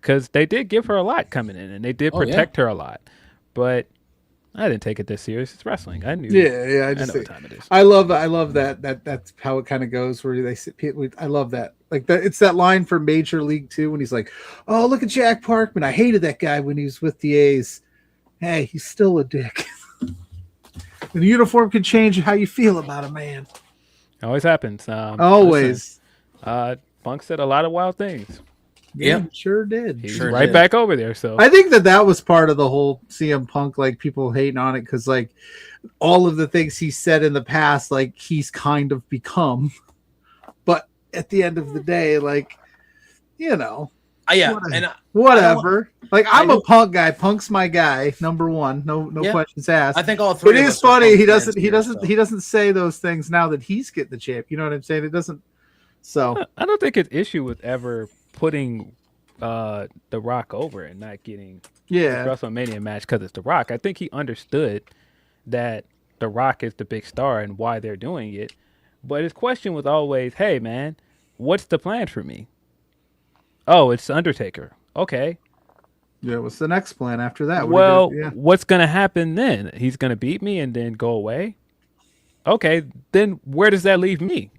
because they did give her a lot coming in and they did protect her a lot, but I didn't take it this serious. It's wrestling. I knew. I know what time it is. I love that. That's how it kind of goes. Where they sit. I love that. It's that line from Major League 2 when he's like, "Oh, look at Jack Parkman. I hated that guy when he was with the A's. Hey, he's still a dick." The uniform can change how you feel about a man. Always happens. Always. Punk said a lot of wild things. Yeah, sure did. He's right back over there. So I think that was part of the whole CM Punk, people hating on it, because all of the things he said in the past, he's kind of become. But at the end of the day, Yeah, whatever. I'm a Punk guy. Punk's my guy, number one. No questions asked. I think all three. It is funny. He doesn't say those things now that he's getting the champ. You know what I'm saying? It doesn't. So I don't think his issue was ever putting The Rock over and not getting the WrestleMania match because it's The Rock. I think he understood that The Rock is the big star and why they're doing it. But his question was always, "Hey man, what's the plan for me?" Oh, it's Undertaker. Okay. Yeah, what's the next plan after that? What's going to happen then? He's going to beat me and then go away? Okay, then where does that leave me?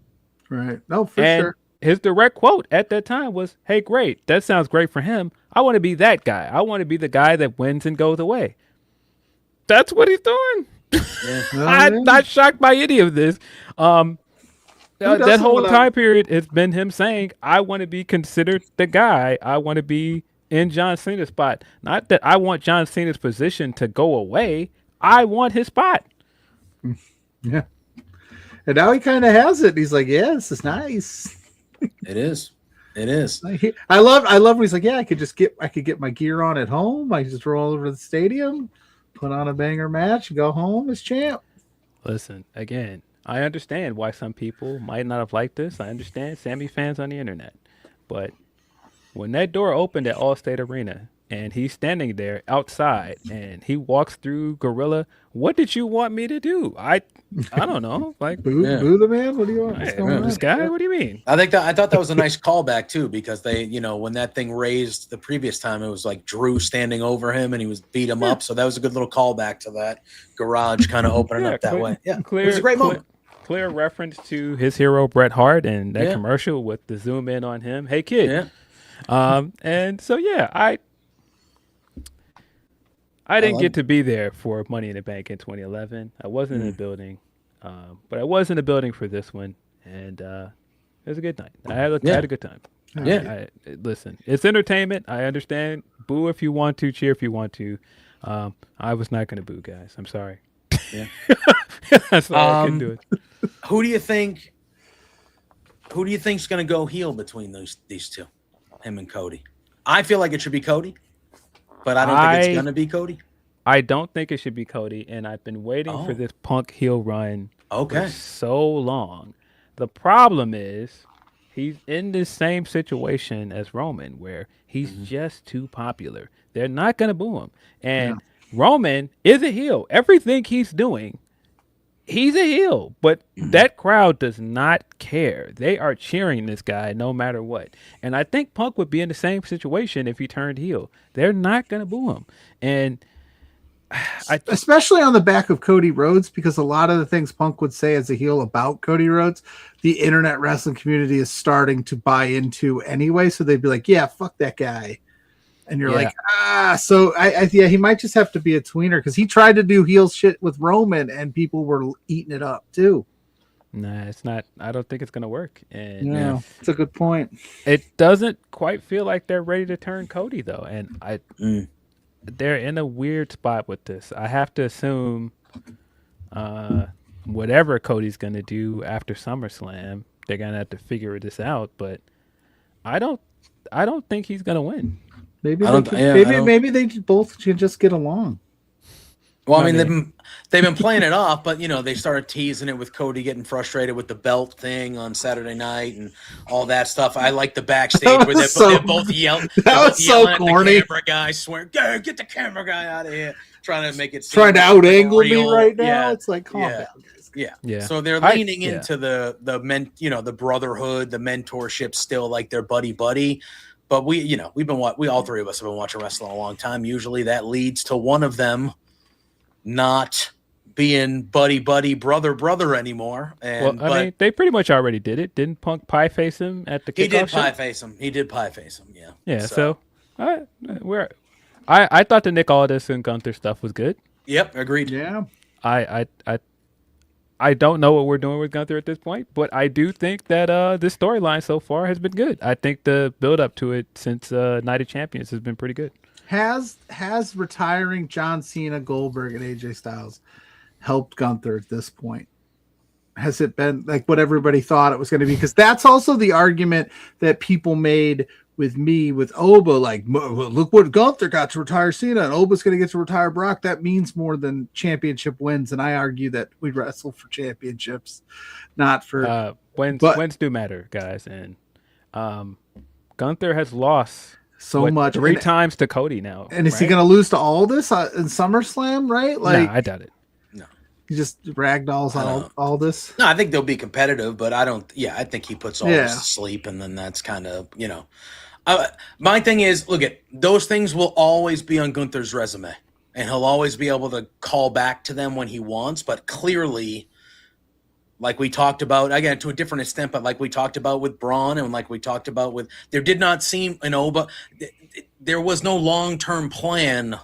Right. No, for sure. His direct quote at that time was, "Hey, great. That sounds great for him. I want to be that guy. I want to be the guy that wins and goes away." That's what he's doing. Yeah. I'm not shocked by any of this. That whole time period has been him saying, "I want to be considered the guy. I want to be in John Cena's spot. Not that I want John Cena's position to go away. I want his spot." Yeah. And now he kind of has it. He's like, "Yeah, this is nice." It is. It is. I love when he's like, "Yeah, I could get my gear on at home. I just roll over to the stadium, put on a banger match, and go home as champ." Listen, again, I understand why some people might not have liked this. I understand Sammy fans on the internet. But when that door opened at Allstate Arena and he's standing there outside and he walks through Gorilla, what did you want me to do? I don't know. Like boo the man? What do you want? This guy? What do you mean? I thought that was a nice callback too, because they, when that thing raised the previous time, it was like Drew standing over him and he was beat him up. So that was a good little callback to that garage kind of opening up that way. Yeah, it was a great moment. Clear reference to his hero Bret Hart and that commercial with the zoom in on him. Hey kid. Yeah. And so I didn't get to be there for Money in the Bank in 2011. I wasn't in the building, but I was in the building for this one, and it was a good night. I had a good time. Yeah. Listen, it's entertainment. I understand. Boo if you want to, cheer if you want to. I was not going to boo, guys. I'm sorry. Yeah. That's why I couldn't do it. Who do you think's going to go heel between these two, him and Cody? I feel like it should be Cody, but I don't think it's going to be Cody. I don't think it should be Cody, and I've been waiting for this Punk heel run for so long. The problem is he's in this same situation as Roman, where he's just too popular. They're not going to boo him. And Roman is a heel. Everything he's doing, he's a heel, but that crowd does not care. They are cheering this guy no matter what. And I think Punk would be in the same situation if he turned heel. They're not going to boo him. And especially on the back of Cody Rhodes, because a lot of the things Punk would say as a heel about Cody Rhodes, the internet wrestling community is starting to buy into anyway. So they'd be like, "Yeah, fuck that guy." And you're like, so he might just have to be a tweener, because he tried to do heel shit with Roman and people were eating it up too. Nah, it's not. I don't think it's going to work. And it's a good point. It doesn't quite feel like they're ready to turn Cody though. And they're in a weird spot with this. I have to assume whatever Cody's going to do after SummerSlam, they're going to have to figure this out, but I don't think he's going to win. Maybe they both should just get along. Well, I mean, they've been playing it off, but they started teasing it with Cody getting frustrated with the belt thing on Saturday night and all that stuff. I like the backstage where they're both yelling. That was so corny. The camera guy swearing, "Get the camera guy out of here!" Trying to make it trying to out-angle me right now. Yeah. It's like, calm down, guys. Yeah. So they're leaning into the the brotherhood, the mentorship, still like they're buddy. But we all three of us have been watching wrestling a long time. Usually that leads to one of them not being buddy, brother anymore. And I mean, they pretty much already did it. Didn't Punk pie face him at the kickoff? He did pie face him. Yeah. Yeah. So I thought the Nick Aldis and Gunther stuff was good. Yep. Agreed. Yeah. I don't know what we're doing with Gunther at this point, but I do think that this storyline so far has been good. I think the build up to it since Night of Champions has been pretty good. Has retiring John Cena, Goldberg, and AJ Styles helped Gunther at this point? Has it been like what everybody thought it was going to be? Because that's also the argument that people made with Oba, like, look what Gunther got to retire Cena, and Oba's going to get to retire Brock. That means more than championship wins, and I argue that we wrestle for championships, not for wins do matter, guys. And Gunther has lost so much 3 times to Cody now. And is he going to lose to Aldis in SummerSlam? Right? Like, no, I doubt it. He just ragdolls on Aldis. No, I think they'll be competitive, but I don't. Yeah, I think he puts Aldis to sleep, and then that's kind of my thing is, look at those things will always be on Gunther's resume, and he'll always be able to call back to them when he wants. But clearly, like we talked about again to a different extent, but like we talked about with Braun, and like we talked about with, there did not seem there was no long-term plan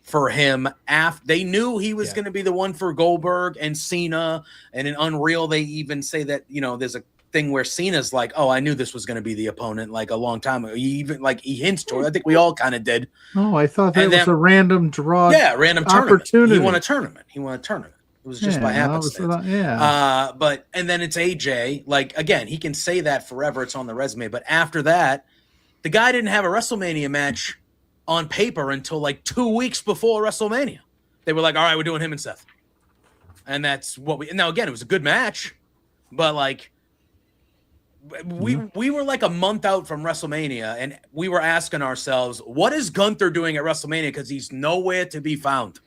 for him. They knew he was going to be the one for Goldberg and Cena, and in Unreal they even say that there's a thing where Cena's like, oh, I knew this was going to be the opponent like a long time ago. He hints toward. I think we all kind of did. Oh, I thought that was a random draw. Yeah, random opportunity. Tournament. He won a tournament. It was just by happenstance. But and then it's AJ. Like again, he can say that forever. It's on the resume. But after that, the guy didn't have a WrestleMania match on paper until like 2 weeks before WrestleMania. They were like, all right, we're doing him and Seth. And that's what now again, it was a good match, but like we were like a month out from WrestleMania, and we were asking ourselves, what is Gunther doing at WrestleMania? Because he's nowhere to be found.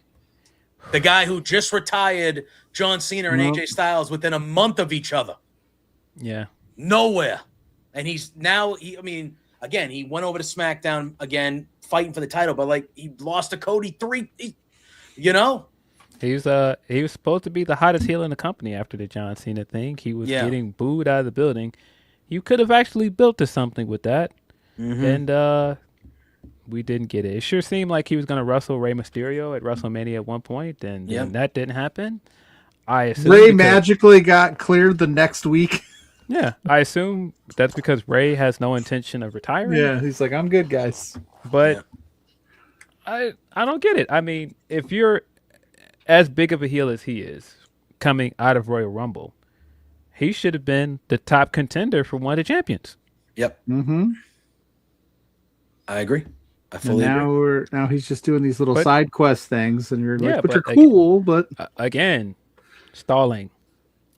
The guy who just retired John Cena and AJ Styles within a month of each other. Yeah. Nowhere. And he's now, again, he went over to SmackDown again, fighting for the title, but like he lost to Cody He was supposed to be the hottest heel in the company after the John Cena thing. He was getting booed out of the building. You could have actually built to something with that, and we didn't get it. It sure seemed like he was going to wrestle Rey Mysterio at WrestleMania at one point, and that didn't happen. I assume Rey magically got cleared the next week. Yeah, I assume that's because Rey has no intention of retiring. Yeah, he's like, I'm good, guys. But I don't get it. I mean, if you're as big of a heel as he is coming out of Royal Rumble, he should have been the top contender for one of the champions. Yep. Mm-hmm. I agree. I fully agree. Now he's just doing these little side quest things, and you're like, but you're cool, but again, stalling.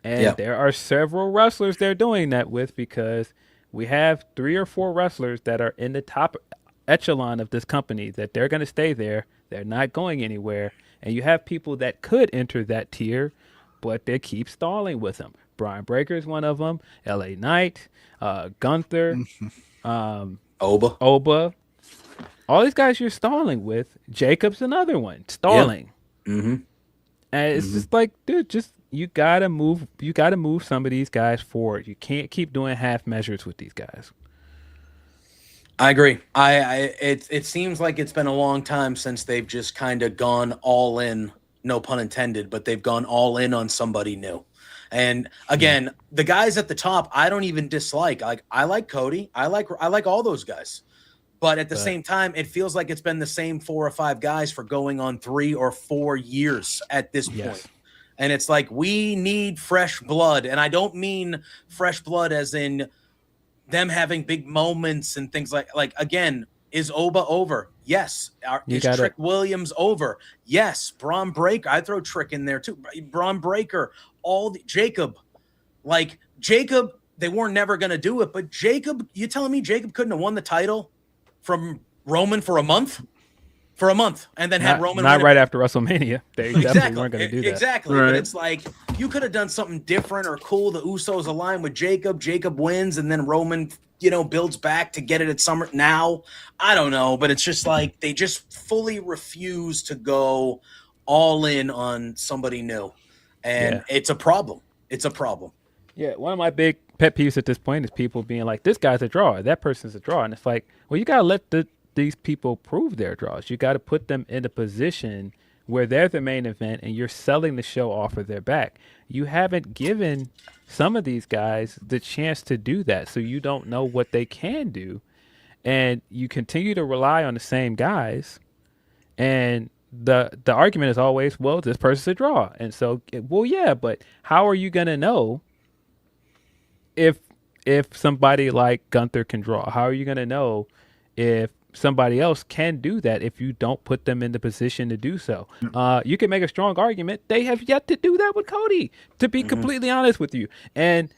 And there are several wrestlers they're doing that with, because we have 3 or 4 wrestlers that are in the top echelon of this company that they're going to stay there. They're not going anywhere. And you have people that could enter that tier, but they keep stalling with them. Brian Breaker is one of them. LA Knight, Gunther, Oba. All these guys you're stalling with. Jacob's another one. Stalling. Yep. Mm-hmm. And it's just like, dude, you gotta move some of these guys forward. You can't keep doing half measures with these guys. I agree. It seems like it's been a long time since they've just kind of gone all in, no pun intended, but they've gone all in on somebody new. And again, the guys at the top, I don't even dislike. Like I like Cody. I like all those guys. But at the same time, it feels like it's been the same 4 or 5 guys for going on 3 or 4 years at this point. And it's like, we need fresh blood. And I don't mean fresh blood as in them having big moments and things like again, is Oba over? Yes. Is Trick Williams over? Yes. Braun Breaker. I throw Trick in there too. Braun Breaker, Jacob. Like Jacob, they weren't never going to do it. But Jacob, you telling me Jacob couldn't have won the title from Roman for a month? For a month, and then had Roman not right after WrestleMania. They definitely weren't going to do that. Exactly, right. But it's like you could have done something different or cool. The Usos align with Jacob. Jacob wins, and then Roman, builds back to get it at Summer. Now, I don't know, but it's just like they just fully refuse to go all in on somebody new, and it's a problem. It's a problem. Yeah, one of my big pet peeves at this point is people being like, "This guy's a draw. That person's a draw," and it's like, well, you got to let these people prove their draws. You got to put them in a position where they're the main event and you're selling the show off of their back. You haven't given some of these guys the chance to do that, so you don't know what they can do. And you continue to rely on the same guys. And the argument is always, well, this person's a draw. And so, well, yeah, but how are you going to know if if somebody like Gunther can draw? How are you going to know if somebody else can do that if you don't put them in the position to do so? You can make a strong argument. They have yet to do that with Cody, to be completely honest with you. And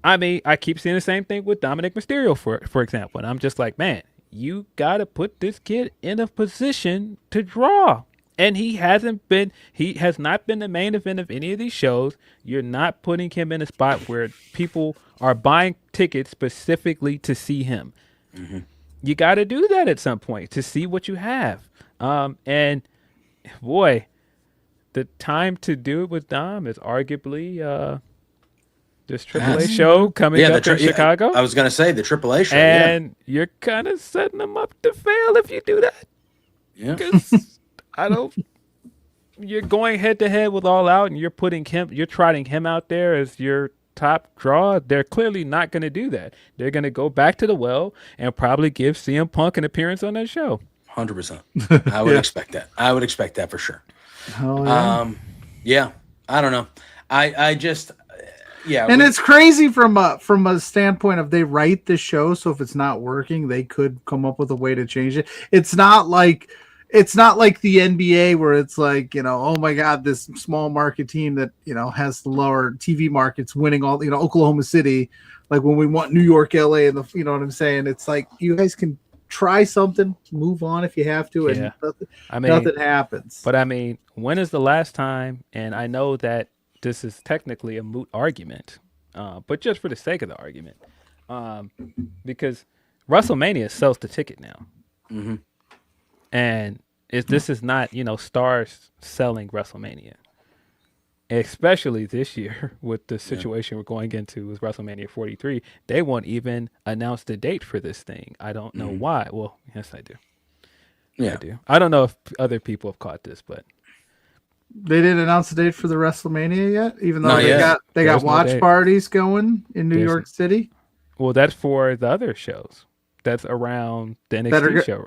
I mean, I keep seeing the same thing with Dominic Mysterio, for example. And I'm just like, man, you got to put this kid in a position to draw. And he has not been the main event of any of these shows. You're not putting him in a spot where people are buying tickets specifically to see him. You got to do that at some point to see what you have. And boy, the time to do it with Dom is arguably this AAA show coming up in Chicago. I was going to say the AAA show. And you're kind of setting them up to fail if you do that. Yeah. Because you're going head to head with All Out and you're trotting him out there as your top draw. They're clearly not going to do that. They're going to go back to the well and probably give CM Punk an appearance on that show. 100%. I would expect that. I would expect that for sure. Oh, yeah. Yeah. I don't know. I just, yeah. And it's crazy from a standpoint of they write the show, so if it's not working, they could come up with a way to change it. It's not like the NBA where it's like, oh my God, this small market team that, has the lower TV markets winning all, Oklahoma City, like when we want New York, LA, and you know what I'm saying? It's like, you guys can try something, move on if you have to, and nothing happens. But I mean, when is the last time, and I know that this is technically a moot argument, but just for the sake of the argument, because WrestleMania sells the ticket now. Mm-hmm. And this is not, stars selling WrestleMania, especially this year with the situation we're going into with WrestleMania 43. They won't even announce the date for this thing. I don't know why. Well, yes, I do. Yeah, I do. I don't know if other people have caught this, but they didn't announce the date for the WrestleMania yet, even though they got watch parties going in New York City. Well, that's for the other shows. That's around the NXT show.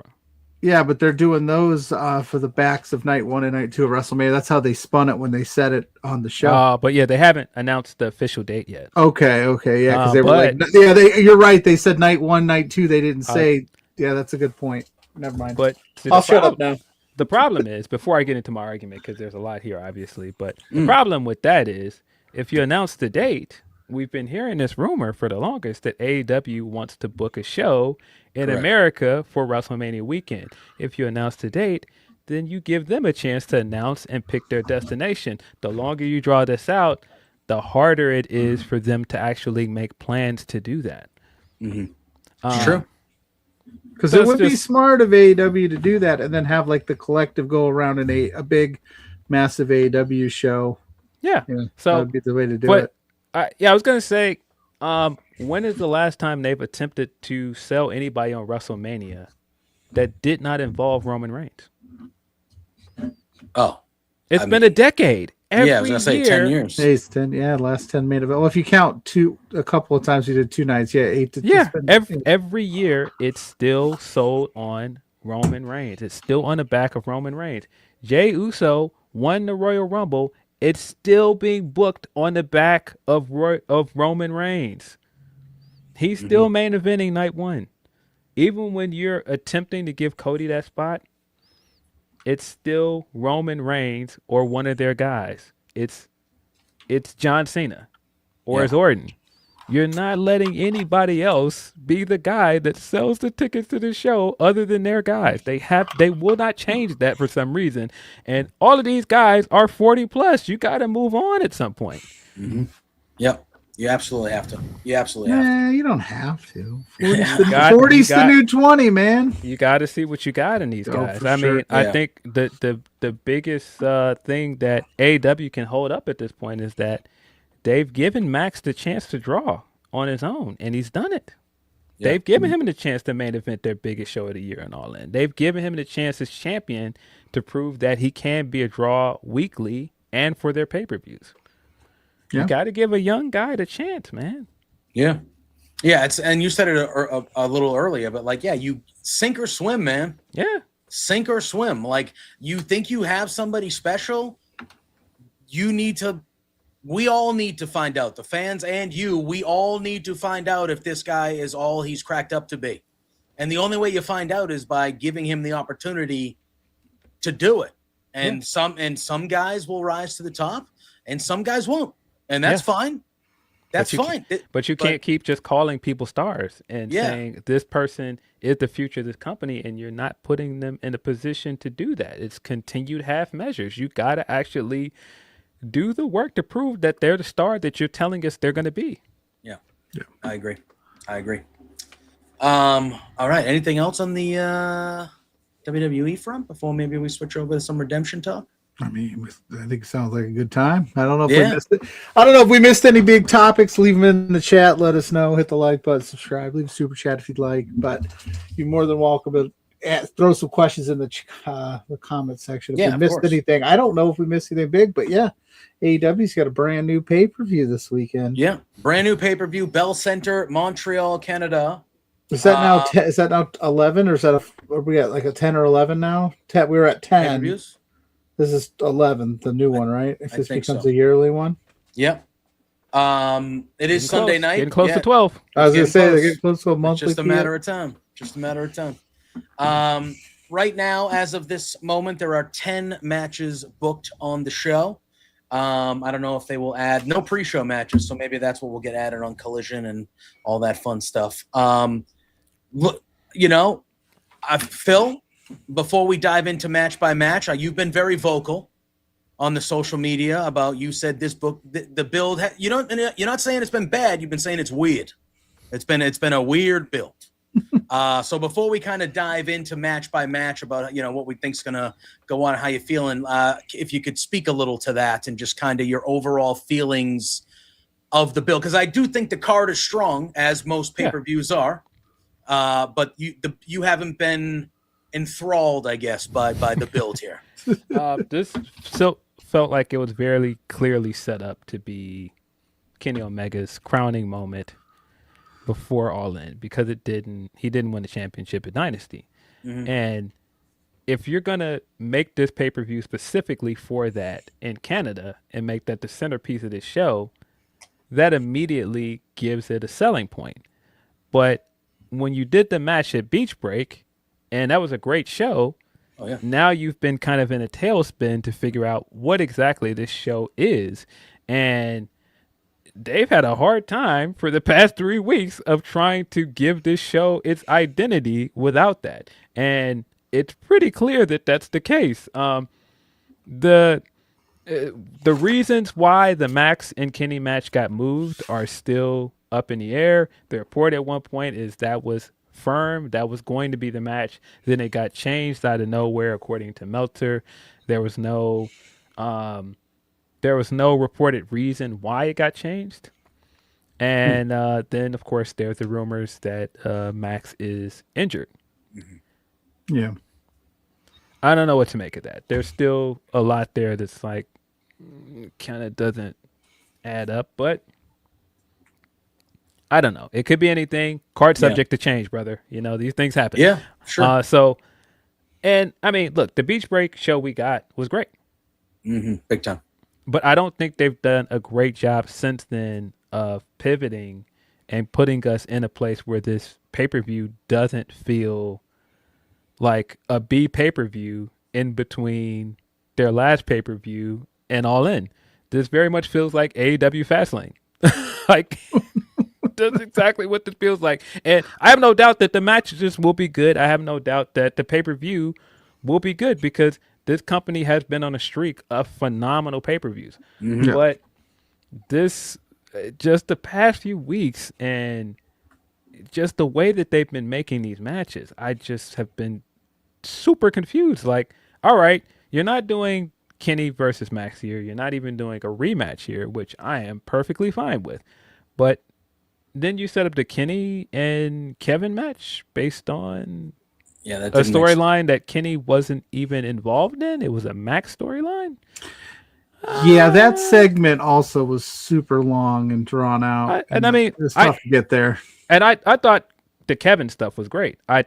Yeah, but they're doing those for the backs of night 1 and night 2 of WrestleMania. That's how they spun it when they said it on the show. But yeah, they haven't announced the official date yet. Okay, yeah, because they were you're right. They said night 1, night 2. They didn't say. Yeah, that's a good point. Never mind. But I'll shut up now. The problem is, before I get into my argument, because there's a lot here, obviously, but the problem with that is, if you announce the date, we've been hearing this rumor for the longest that AEW wants to book a show in America for WrestleMania weekend. If you announce the date, then you give them a chance to announce and pick their destination. The longer you draw this out, the harder it is for them to actually make plans to do that. It's true. Because it would be smart of AEW to do that and then have like the collective go around in a big, massive AEW show. Yeah. So that would be the way to do it. I was going to say, when is the last time they've attempted to sell anybody on WrestleMania that did not involve Roman Reigns? Oh. It's been a decade. Every I was going to say 10 years. It's 10, last 10 made of it. Well, if you count a couple of times we did 2 nights, 8 to 10. Every year it's still sold on Roman Reigns. It's still on the back of Roman Reigns. Jey Uso won the Royal Rumble. It's still being booked on the back of Roman Reigns. He's still main eventing night 1. Even when you're attempting to give Cody that spot, it's still Roman Reigns or one of their guys. It's John Cena or it's Orton. You're not letting anybody else be the guy that sells the tickets to the show other than their guys. They will not change that for some reason. And all of these guys are 40 plus. You got to move on at some point. Yep. You absolutely have to. You don't have to. 40's the new 20, man. You got to see what you got in these guys. I mean, I think the biggest thing that AEW can hold up at this point is that they've given Max the chance to draw on his own, and he's done it. Yeah. They've given him the chance to main event their biggest show of the year and All In. They've given him the chance as champion to prove that he can be a draw weekly and for their pay-per-views. You got to give a young guy the chance, man. Yeah. And you said it a little earlier, but you sink or swim, man. Yeah. Sink or swim. Like, you think you have somebody special, you need to we all need to find out, the fans and you, we all need to find out if this guy is all he's cracked up to be. And the only way you find out is by giving him the opportunity to do it. And some guys will rise to the top and some guys won't. And that's fine. That's fine. But you can't keep just calling people stars and saying this person is the future of this company, and you're not putting them in a position to do that. It's continued half measures. You got to actually do the work to prove that they're the star that you're telling us they're going to be. Yeah, I agree. All right. Anything else on the WWE front before maybe we switch over to some redemption talk? I mean, I think it sounds like a good time. I don't know if we missed it. I don't know if we missed any big topics. Leave them in the chat. Let us know. Hit the like button, subscribe, leave a super chat if you'd like. But you're more than welcome to throw some questions in the comment section if we missed anything. I don't know if we missed anything big, but AEW's got a brand new pay-per-view this weekend. Yeah, brand new pay-per-view, Bell Center, Montreal, Canada. Is that now? Is that now 11, or is that are we at like a 10 or 11 now? 10. We were at 10. Pay-per-views? This is 11, the new one, right? If this becomes so. a yearly one. Yep. It is Sunday night. Getting close to 12. I was going to say they're getting close to a monthly. It's just a matter of time. Right now, as of this moment, there are 10 matches booked on the show. I don't know if they will add no pre-show matches, so maybe that's what will get added on Collision and all that fun stuff. Look, Phil, before we dive into match by match, you've been very vocal on the social media about, you said this book, the build, you're not saying it's been bad. You've been saying it's weird. It's been a weird build. So before we kind of dive into match by match about, what we think's going to go on and how you're feeling, if you could speak a little to that and just kind of your overall feelings of the build. Because I do think the card is strong, as most pay-per-views are. But you haven't been enthralled, I guess, by the build here. This felt like it was very clearly set up to be Kenny Omega's crowning moment before All In, because he didn't win the championship at Dynasty. Mm-hmm. And if you're gonna make this pay-per-view specifically for that in Canada and make that the centerpiece of this show, that immediately gives it a selling point. But when you did the match at Beach Break, and that was a great show, now you've been kind of in a tailspin to figure out what exactly this show is. And they've had a hard time for the past 3 weeks of trying to give this show its identity without that. And it's pretty clear that that's the case. The reasons why the Max and Kenny match got moved are still up in the air. The report at one point is that was firm, that was going to be the match. Then it got changed out of nowhere, according to Meltzer. There was no reported reason why it got changed. And then, of course, there's the rumors that Max is injured. Yeah. I don't know what to make of that. There's still a lot there that's like kind of doesn't add up, but I don't know. It could be anything. Card subject to change, brother. These things happen. Yeah, sure. And I mean, look, the Beach Break show we got was great. Mm-hmm. Big time. But I don't think they've done a great job since then of pivoting and putting us in a place where this pay-per-view doesn't feel like a B pay-per-view in between their last pay-per-view and All In. This very much feels like AEW Fastlane. Like, that's exactly what this feels like. And I have no doubt that the matches will be good. I have no doubt that the pay-per-view will be good, because this company has been on a streak of phenomenal pay-per-views. Mm-hmm. But this, just the past few weeks and just the way that they've been making these matches, I just have been super confused. Like, all right, you're not doing Kenny versus Max here. You're not even doing a rematch here, which I am perfectly fine with. But then you set up the Kenny and Kevin match based on a storyline that Kenny wasn't even involved in. It was a Max storyline. Yeah, that segment also was super long and drawn out. I mean, it's tough to get there. And I thought the Kevin stuff was great. I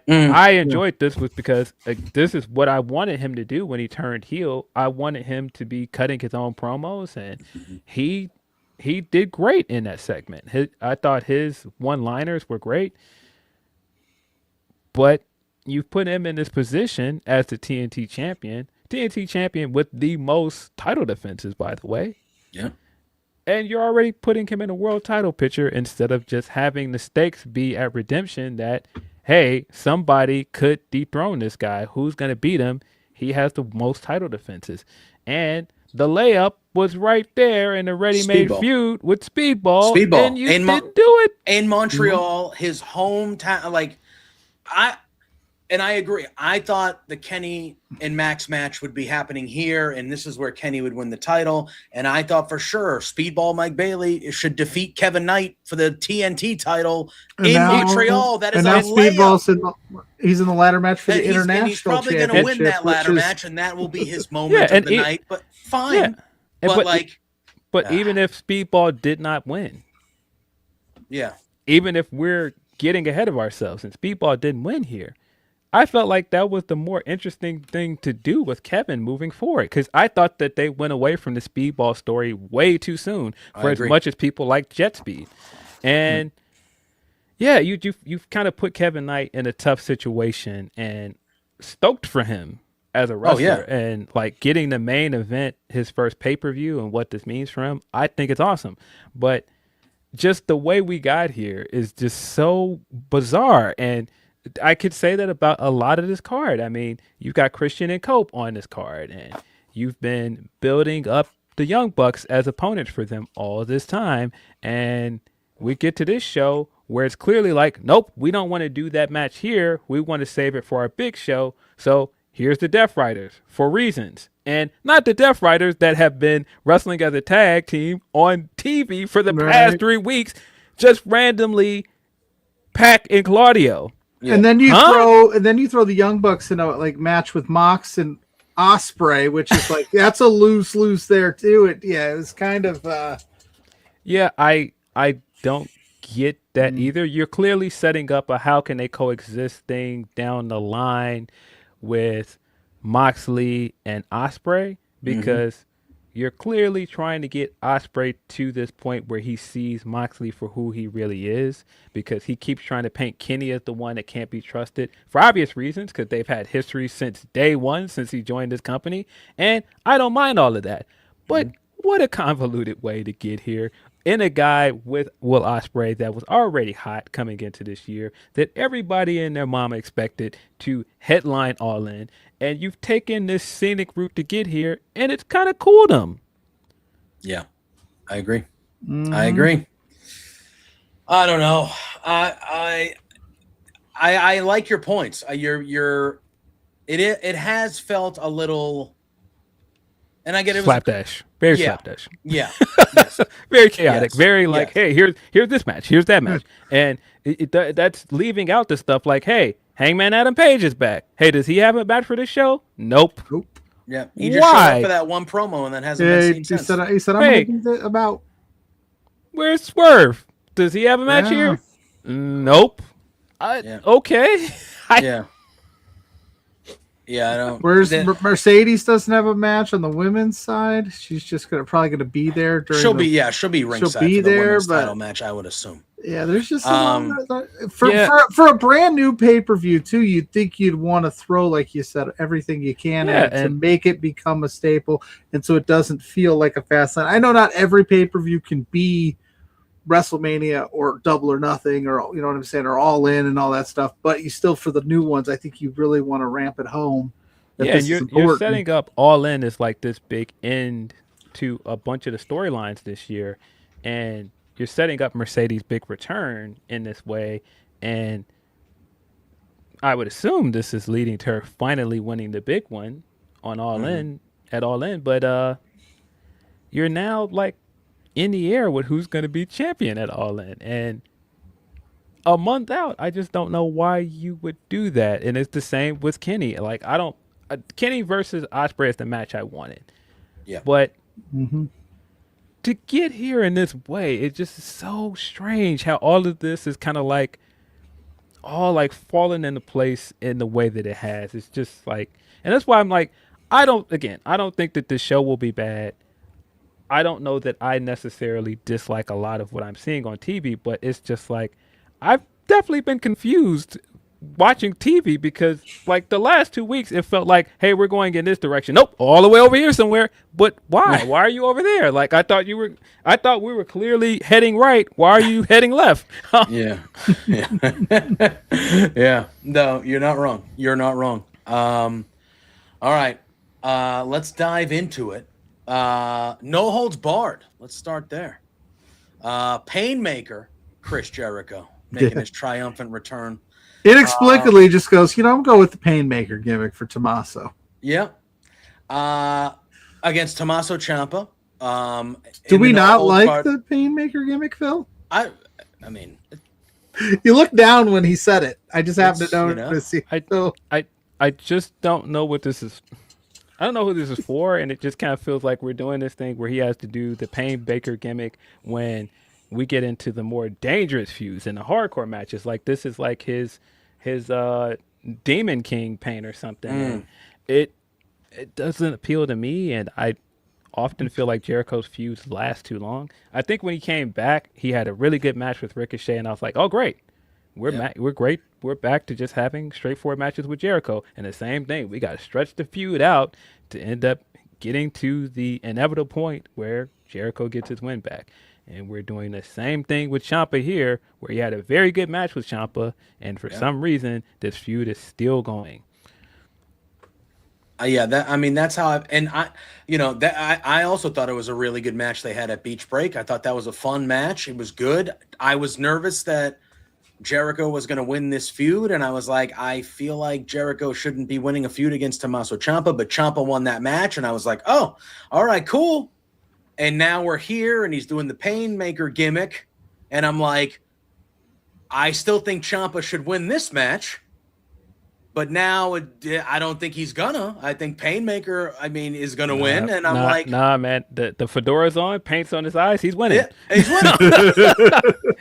enjoyed this because this is what I wanted him to do when he turned heel. I wanted him to be cutting his own promos, and he he did great in that segment. I thought his one-liners were great, but you put him in this position as the TNT champion with the most title defenses, by the way. Yeah. And you're already putting him in a world title picture instead of just having the stakes be at Redemption that, hey, somebody could dethrone this guy. Who's going to beat him? He has the most title defenses. And the layup was right there in the ready-made feud with Speedball. And you didn't do it. In Montreal, his hometown, and I agree. I thought the Kenny and Max match would be happening here, and this is where Kenny would win the title. And I thought for sure Speedball Mike Bailey should defeat Kevin Knight for the TNT title Montreal. That is a layup. He's in the ladder match for the international championship. He's probably going to win that ladder match, and that will be his moment of the night. But fine. Yeah. But even if Speedball did not win, even if we're getting ahead of ourselves and Speedball didn't win here, I felt like that was the more interesting thing to do with Kevin moving forward, because I thought that they went away from the Speedball story way too soon for as much as people like Jet Speed. And you've kind of put Kevin Knight in a tough situation and stoked for him as a wrestler and like getting the main event, his first pay-per-view, and what this means for him. I think it's awesome. But just the way we got here is just so bizarre. And I could say that about a lot of this card. I mean, you've got Christian and Cope on this card, and you've been building up the Young Bucks as opponents for them all this time. And we get to this show where it's clearly like, nope, we don't want to do that match here. We want to save it for our big show. So here's the Death Riders for reasons. And not the Death Riders that have been wrestling as a tag team on TV for the past 3 weeks, just randomly Pac and Claudio. Yeah. And then you throw the Young Bucks in a match with Mox and Osprey, which is like that's a lose there too. It was kind of I don't get that either. You're clearly setting up a how can they coexist thing down the line with Moxley and Osprey, because you're clearly trying to get Osprey to this point where he sees Moxley for who he really is, because he keeps trying to paint Kenny as the one that can't be trusted for obvious reasons, because they've had history since day one, since he joined this company. And I don't mind all of that. But what a convoluted way to get here in a guy with Will Ospreay that was already hot coming into this year, that everybody and their mama expected to headline All In. And you've taken this scenic route to get here, and it's kind of cooled him. Yeah, I agree. I agree. I don't know. I like your points. It has felt a little, and I get it. Slapdash. Very slapdash. Yeah. Yes. Very chaotic. Yes. Very like, hey, here's this match. Here's that match. And that's leaving out the stuff like, hey, Hangman Adam Page is back. Hey, does he have a match for this show? Nope. Yeah. He just showed up for that one promo and then hasn't been seen since. He said, I'm going to about. Where's Swerve? Does he have a match here? Nope. Okay. Yeah, I don't. Where's Mercedes doesn't have a match on the women's side. She's just probably gonna be there during. She'll be ringside. She'll be for the there, women's but title match, I would assume. Yeah, there's just for a brand new pay-per-view too. You'd think you'd want to throw, like you said, everything you can at it to make it become a staple, and so it doesn't feel like a fast line. I know not every pay-per-view can be WrestleMania or Double or Nothing, or you know what I'm saying, or All In and all that stuff. But you still, for the new ones, I think you really want to ramp it home. Yeah, you're setting up All In as like this big end to a bunch of the storylines this year, and you're setting up Mercedes' big return in this way, and I would assume this is leading to her finally winning the big one on All In at All In. But you're now like in the air with who's going to be champion at All In, and a month out, I just don't know why you would do that. And it's the same with Kenny. Like Kenny versus Ospreay is the match I wanted. Yeah, but to get here in this way, it just is so strange how all of this is kind of like all like falling into place in the way that it has. It's just like, and that's why I'm like, I don't think that this show will be bad. I don't know that I necessarily dislike a lot of what I'm seeing on TV, but it's just like I've definitely been confused watching TV because like the last 2 weeks it felt like, hey, we're going in this direction. Nope, all the way over here somewhere. But why? Why are you over there? Like I thought we were clearly heading right. Why are you heading left? Yeah. Yeah. No, you're not wrong. You're not wrong. All right. Let's dive into it. No holds barred. Let's start there. Painmaker Chris Jericho making his triumphant return. Inexplicably just goes, I'm going with the Painmaker gimmick for Tommaso. Yeah. Against Tommaso Ciampa. Do we not like the Painmaker gimmick, Phil? I mean, you look down when he said it. I just happened to notice. I just don't know what this is. I don't know who this is for, and it just kind of feels like we're doing this thing where he has to do the Painmaker gimmick when we get into the more dangerous feuds and the hardcore matches. Like this is like his Demon King pain or something. And it doesn't appeal to me, and I often feel like Jericho's feuds last too long. I think when he came back, he had a really good match with Ricochet, and I was like, oh great, we're great. We're back to just having straightforward matches with Jericho. And the same thing, we got to stretch the feud out to end up getting to the inevitable point where Jericho gets his win back. And we're doing the same thing with Ciampa here, where he had a very good match with Ciampa, and for some reason, this feud is still going. That's how I also thought it was a really good match they had at Beach Break. I thought that was a fun match. It was good. I was nervous that Jericho was going to win this feud, and I was like, I feel like Jericho shouldn't be winning a feud against Tommaso Ciampa, but Ciampa won that match, and I was like, oh, all right, cool. And now we're here, and he's doing the Painmaker gimmick, and I'm like, I still think Ciampa should win this match, but now I don't think he's gonna. I think Painmaker, is gonna win, and I'm like, nah, man, the fedora's on, paint's on his eyes, he's winning. Yeah, he's winning.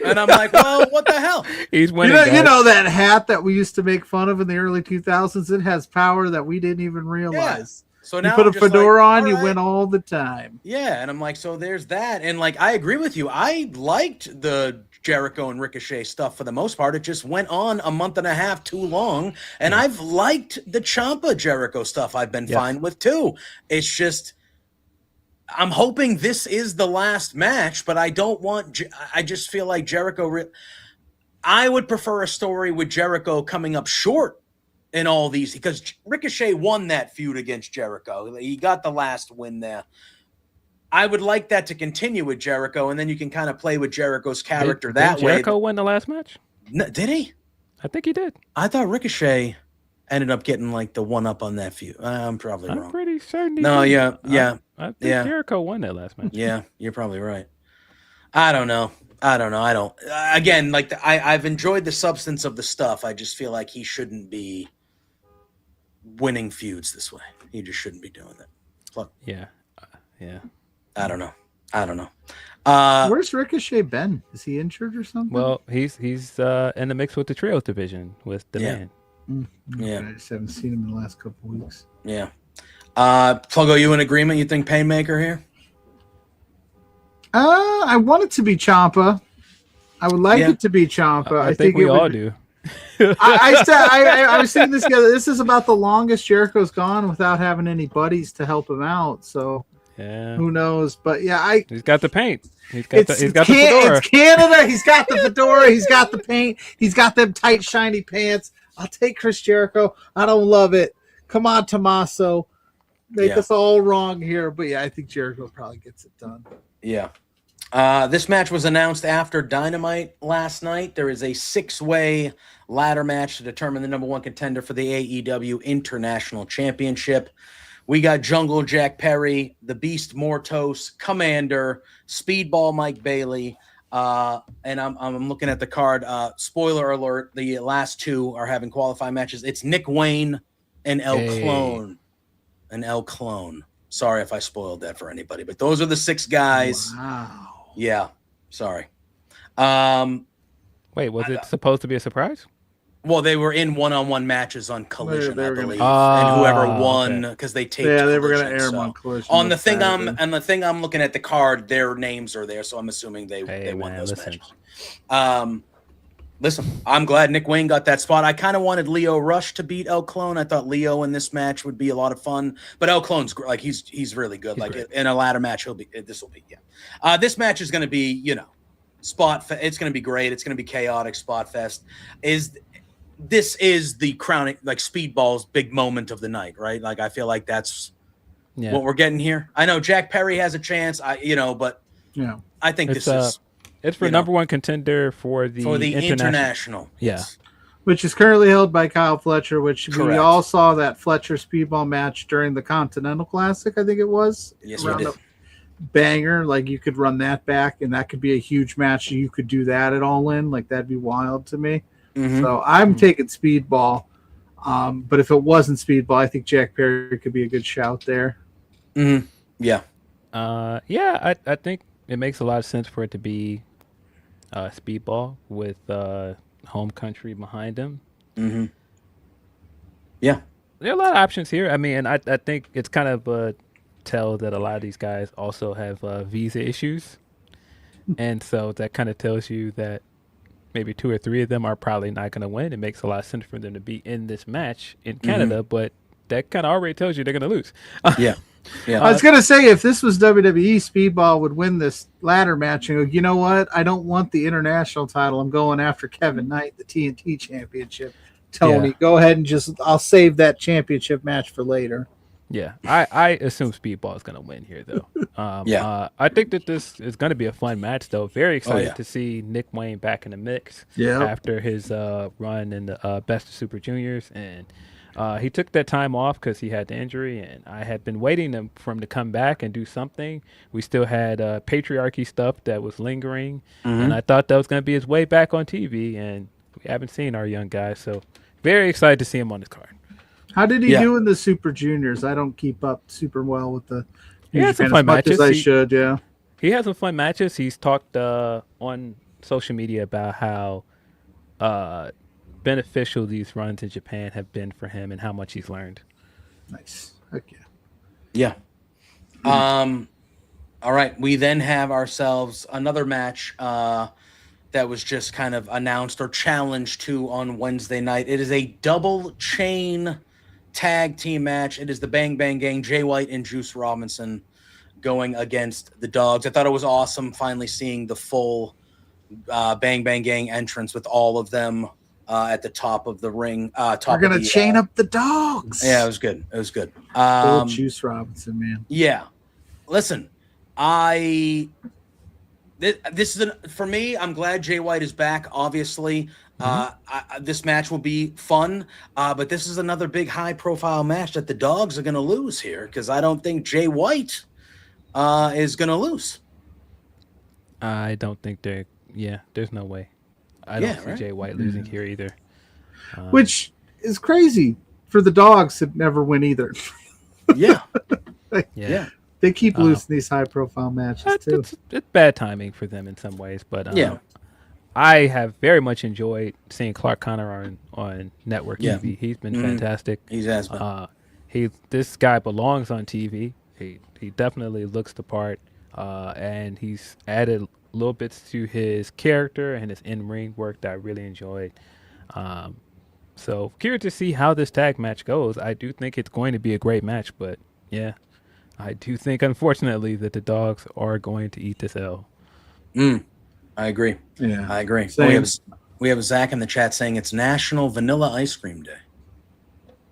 And I'm like, well, what the hell? He's winning. You know that hat that we used to make fun of in the early 2000s? It has power that we didn't even realize. Yeah. So now you put a fedora on, you win all the time. Yeah, and I'm like, so there's that. And like, I agree with you. I liked the Jericho and Ricochet stuff for the most part. It just went on a month and a half too long. And I've liked the Ciampa Jericho stuff. I've been fine with too. It's just, I'm hoping this is the last match, but I just feel like Jericho, I would prefer a story with Jericho coming up short in all these, because Ricochet won that feud against Jericho. He got the last win there. I would like that to continue with Jericho, and then you can kind of play with Jericho's character that way. Did Jericho win the last match? No, did he? I think he did. I thought Ricochet ended up getting like the one up on that feud. I'm probably wrong. I'm pretty certain. No, yeah. I think Jericho won that last match. Yeah, you're probably right. I don't know. Again, like I've enjoyed the substance of the stuff. I just feel like he shouldn't be winning feuds this way. He just shouldn't be doing that. Yeah. I don't know. Where's Ricochet been? Is he injured or something? Well, he's in the mix with the trios division with the man. Yeah, I just haven't seen him in the last couple of weeks. Yeah. Pluggo, you in agreement? You think Painmaker here? I want it to be Ciampa. I would like it to be Ciampa. I think we all do. I was saying this together. This is about the longest Jericho's gone without having any buddies to help him out. So who knows? But yeah, he's got the paint. He's got the fedora. It's Canada. He's got the fedora. He's got the paint. He's got them tight, shiny pants. I'll take Chris Jericho. I don't love it. Come on, Tommaso. Make us all wrong here. But yeah, I think Jericho probably gets it done. Yeah. This match was announced after Dynamite last night. There is a 6-way ladder match to determine the number one contender for the AEW International Championship. We got Jungle Jack Perry, the Beast Mortos, Commander, Speedball Mike Bailey, and I'm looking at the card. Spoiler alert: the last two are having qualifying matches. It's Nick Wayne and El Clone. Sorry if I spoiled that for anybody, but those are the 6 guys. Wow. Yeah. Sorry. Wait, was it supposed to be a surprise? Well, they were in one-on-one matches on Collision, I believe, gonna... and whoever won because they taped. Yeah, they Collision, were going to air them on Collision. On the thing I'm looking at the card, their names are there, so I'm assuming they won those matches. Listen, I'm glad Nick Wayne got that spot. I kind of wanted Leo Rush to beat El Clone. I thought Leo in this match would be a lot of fun, but El Clone's like he's really good. He's great. In a ladder match, this will be. This match is going to be it's going to be great. It's going to be chaotic. Spot fest this is the crowning, like Speedball's big moment of the night, right? Like I feel like that's what we're getting here. I know Jack Perry has a chance, but I think this is it's for number one contender for the international. Yeah. Which is currently held by Kyle Fletcher, which we all saw that Fletcher Speedball match during the Continental Classic, I think it was. Yes, we did. Banger, like you could run that back and that could be a huge match. You could do that at All In, like that'd be wild to me. So I'm taking Speedball, but if it wasn't Speedball, I think Jack Perry could be a good shout there. Yeah, I think it makes a lot of sense for it to be Speedball with home country behind him. Yeah, there are a lot of options here. I mean, and I think it's kind of a tell that a lot of these guys also have visa issues, and so that kind of tells you that maybe 2 or 3 of them are probably not going to win. It makes a lot of sense for them to be in this match in Canada, but that kind of already tells you they're going to lose. Yeah. I was going to say, if this was WWE, Speedball would win this ladder match and go, you know what? I don't want the international title. I'm going after Kevin Knight, the TNT championship. Tony, go ahead and I'll save that championship match for later. Yeah, I assume Speedball is going to win here, though. I think that this is going to be a fun match, though. Very excited to see Nick Wayne back in the mix after his run in the Best of Super Juniors. And he took that time off because he had the injury, and I had been waiting for him to come back and do something. We still had patriarchy stuff that was lingering, and I thought that was going to be his way back on TV, and we haven't seen our young guy. So very excited to see him on this card. How did he do in the Super Juniors? I don't keep up super well with the. He had some fun matches. I should, He had some fun matches. He's talked on social media about how beneficial these runs in Japan have been for him and how much he's learned. Nice. Okay. Yeah. All right. We then have ourselves another match that was just kind of announced or challenged to on Wednesday night. It is a double chain tag team match. It is the Bang Bang Gang, Jay White and Juice Robinson going against the Dogs. I thought it was awesome finally seeing the full Bang Bang Gang entrance with all of them at the top of the ring. We're going to chain up the Dogs. Yeah, it was good. It was good. Juice Robinson, man. Yeah. Listen, this is for me. I'm glad Jay White is back. Obviously, this match will be fun, but this is another big, high-profile match that the Dogs are going to lose here because I don't think Jay White is going to lose. I don't think they're. Yeah, there's no way. I don't see Jay White losing here either. Which is crazy for the Dogs to never win either. Yeah. Yeah. They keep losing these high-profile matches, too. It's bad timing for them in some ways, but I have very much enjoyed seeing Clark Connor on network TV. He's been fantastic. He has been. This guy belongs on TV. He definitely looks the part, and he's added little bits to his character and his in-ring work that I really enjoyed. So curious to see how this tag match goes. I do think it's going to be a great match, but yeah. I do think, unfortunately, that the Dogs are going to eat this L. I agree. Yeah, I agree. We have Zach in the chat saying it's National Vanilla Ice Cream Day.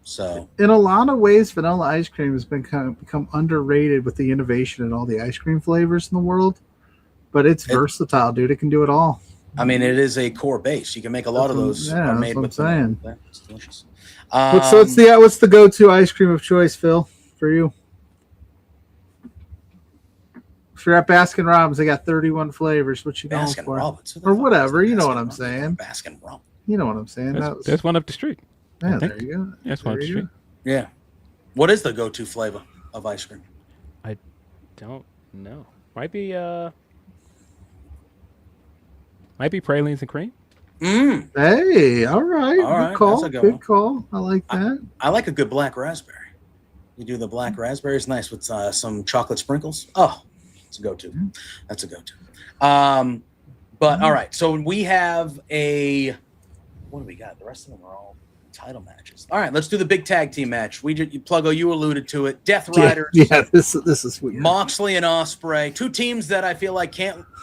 So, in a lot of ways, vanilla ice cream has become underrated with the innovation and all the ice cream flavors in the world. But it's versatile, dude. It can do it all. I mean, it is a core base. You can make a lot of those. Yeah, are made that's what I'm saying. It's delicious. What's the go-to ice cream of choice, Phil, for you? If you're at Baskin Robbins, they got 31 flavors. What you going for? Robbins. Or whatever. You know what I'm saying. Baskin Robbins. You know what I'm saying. There's one up the street. Yeah, there you go. That's one up the street. Yeah. What is the go-to flavor of ice cream? I don't know. Might be pralines and cream. Hey, all right. All Good call. that's a good Good one. call. I like that. I like a good black raspberry. You do the black raspberry. It's nice with some chocolate sprinkles. Oh, it's a go-to. That's a go-to. But all right. So we have what do we got? The rest of them are all title matches. All right, let's do the big tag team match. Pluggo, you alluded to it. Death Riders. Yeah, this is weird. Moxley and Ospreay, two teams that I feel like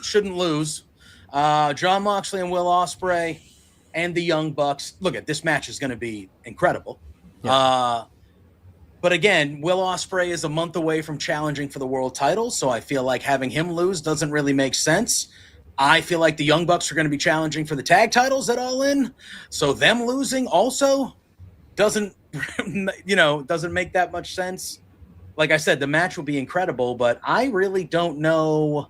shouldn't lose. John Moxley and Will Ospreay and the Young Bucks. Look at this match is going to be incredible. Yeah. But again, Will Ospreay is a month away from challenging for the world title, so I feel like having him lose doesn't really make sense. I feel like the Young Bucks are going to be challenging for the tag titles at All In, so them losing also doesn't make that much sense. Like I said, the match will be incredible, but I really don't know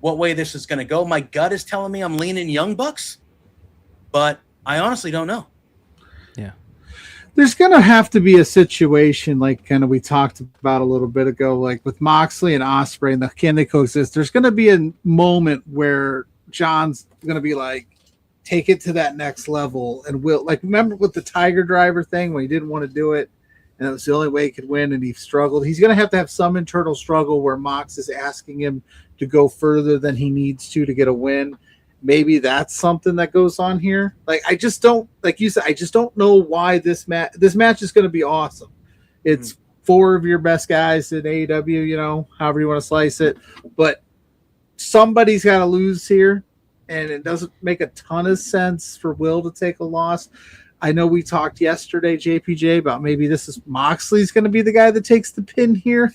what way this is going to go. My gut is telling me I'm leaning Young Bucks, but I honestly don't know. Yeah. There's going to have to be a situation like kind of we talked about a little bit ago, like with Moxley and Ospreay and can they coexist? There's going to be a moment where John's going to be like, take it to that next level. And Will, like, remember with the Tiger Driver thing when he didn't want to do it and it was the only way he could win and he struggled. He's going to have some internal struggle where Mox is asking him to go further than he needs to get a win. Maybe that's something that goes on here. Like, I just don't, like you said, I just don't know why this match is going to be awesome. It's four of your best guys in AEW, however you want to slice it, but somebody's got to lose here. And it doesn't make a ton of sense for Will to take a loss. I know we talked yesterday, JPJ, about maybe this is Moxley's going to be the guy that takes the pin here,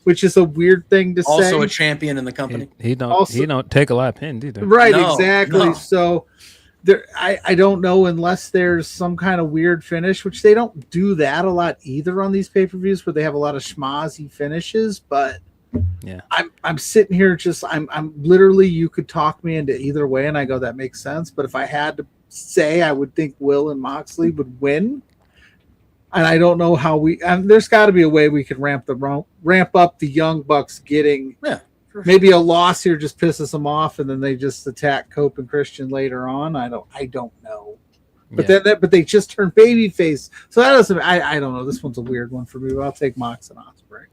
which is a weird thing to say. Also a champion in the company. He don't take a lot of pins either. Right, exactly. No. So I don't know unless there's some kind of weird finish, which they don't do that a lot either on these pay-per-views where they have a lot of schmozzy finishes, but yeah, I'm sitting here I'm literally, you could talk me into either way and I go, that makes sense. But if I had to say, I would think Will and Moxley would win. And I don't know how there's got to be a way we could ramp up the Young Bucks getting maybe a loss here just pisses them off and then they just attack Cope and Christian later on. I don't know. But but they just turned babyface. So that doesn't, I don't know. This one's a weird one for me, but I'll take Mox and Ospreay.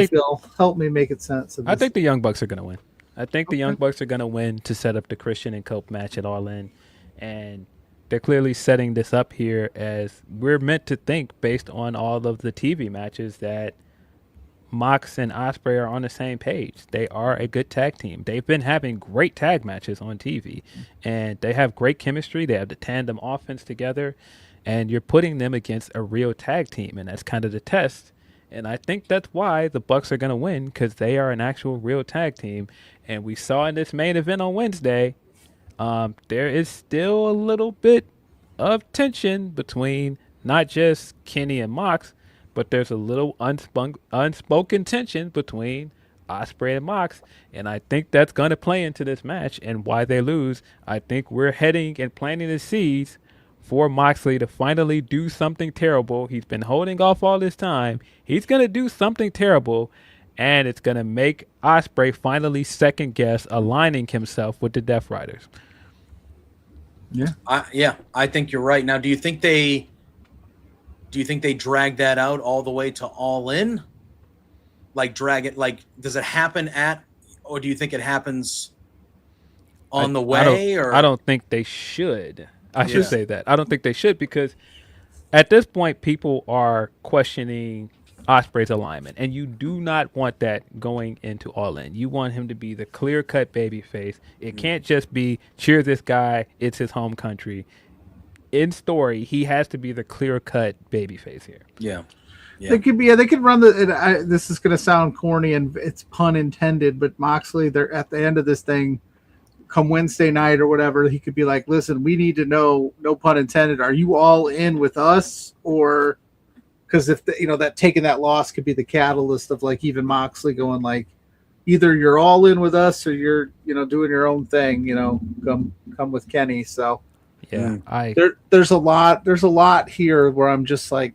Phil. Help me make it sense. I think the Young Bucks are going to win. I think the Young Bucks are going to win to set up the Christian and Cope match at All In. And they're clearly setting this up here as we're meant to think based on all of the TV matches that Mox and Ospreay are on the same page. They are a good tag team. They've been having great tag matches on TV. And they have great chemistry. They have the tandem offense together. And you're putting them against a real tag team. And that's kind of the test. And I think that's why the Bucks are going to win, because they are an actual real tag team. And we saw in this main event on Wednesday, there is still a little bit of tension between not just Kenny and Mox, but there's a little unspoken tension between Ospreay and Mox. And I think that's going to play into this match and why they lose. I think we're heading and planting the seeds for Moxley to finally do something terrible. He's been holding off all this time. He's going to do something terrible, and it's going to make Ospreay finally second guess aligning himself with the Death Riders. Yeah. I think you're right. Now, do you think they drag that out all the way to All In? Like drag it, does it happen or do you think it happens on the way? I don't think they should. I should say that. I don't think they should, because at this point, people are questioning Ospreay's alignment, and you do not want that going into All In. You want him to be the clear-cut babyface. It can't just be, cheer this guy, it's his home country. In story, he has to be the clear-cut babyface here. Yeah. They could run this is going to sound corny, and it's pun intended, but Moxley, they're at the end of this thing, come Wednesday night or whatever, he could be like, listen, we need to know, no pun intended, are you all in with us? Or because if that taking that loss could be the catalyst of even Moxley going either you're all in with us or you're doing your own thing, come with Kenny. So there's a lot here where I'm just I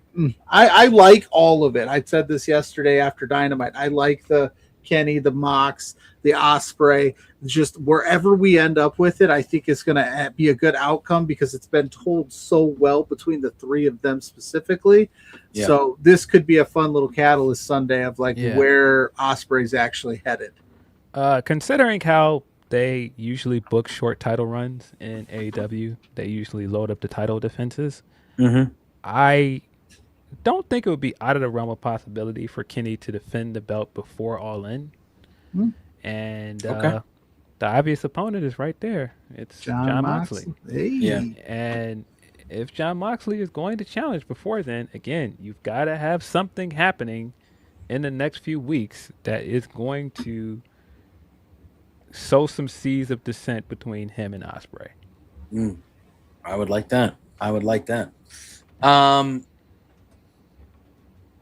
like all of it. I said this yesterday after Dynamite. I like the Kenny, the Mox, the Osprey, just wherever we end up with it, I think it's going to be a good outcome because it's been told so well between the three of them specifically. Yeah. So this could be a fun little catalyst Sunday of where Osprey's actually headed. Considering how they usually book short title runs in AEW, they usually load up the title defenses. I don't think it would be out of the realm of possibility for Kenny to defend the belt before All In. And the obvious opponent is right there. It's John Moxley. Hey. Yeah. And if John Moxley is going to challenge before then, again, you've got to have something happening in the next few weeks that is going to sow some seeds of dissent between him and Osprey. I would like that.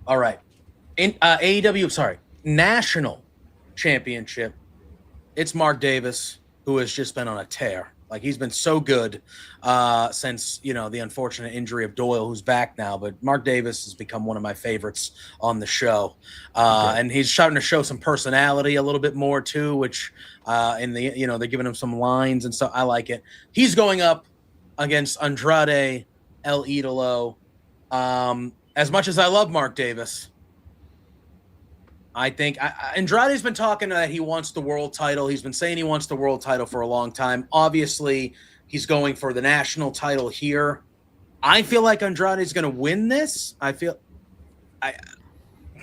All right. In AEW, National Championship. It's Mark Davis, who has just been on a tear. Like, he's been so good since, the unfortunate injury of Doyle, who's back now. But Mark Davis has become one of my favorites on the show. And he's starting to show some personality a little bit more, too, which they're giving him some lines and stuff. I like it. He's going up against Andrade El Idolo. As much as I love Mark Davis, I think Andrade's been talking that he wants the world title. He's been saying he wants the world title for a long time. Obviously, he's going for the national title here. I feel like Andrade's going to win this.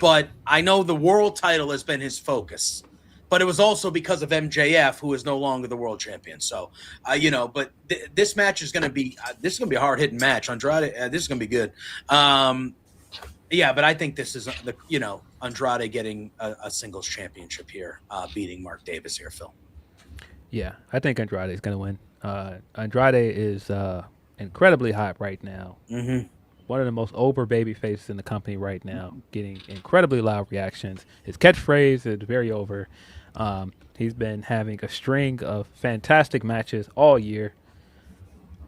But I know the world title has been his focus. But it was also because of MJF, who is no longer the world champion. So, but this match is going to be a hard-hitting match. Andrade, this is going to be good. But I think this is Andrade getting a singles championship here, beating Mark Davis here, Phil. Yeah, I think Andrade is going to win. Andrade is incredibly hot right now. One of the most over baby faces in the company right now, getting incredibly loud reactions. His catchphrase is very over. He's been having a string of fantastic matches all year.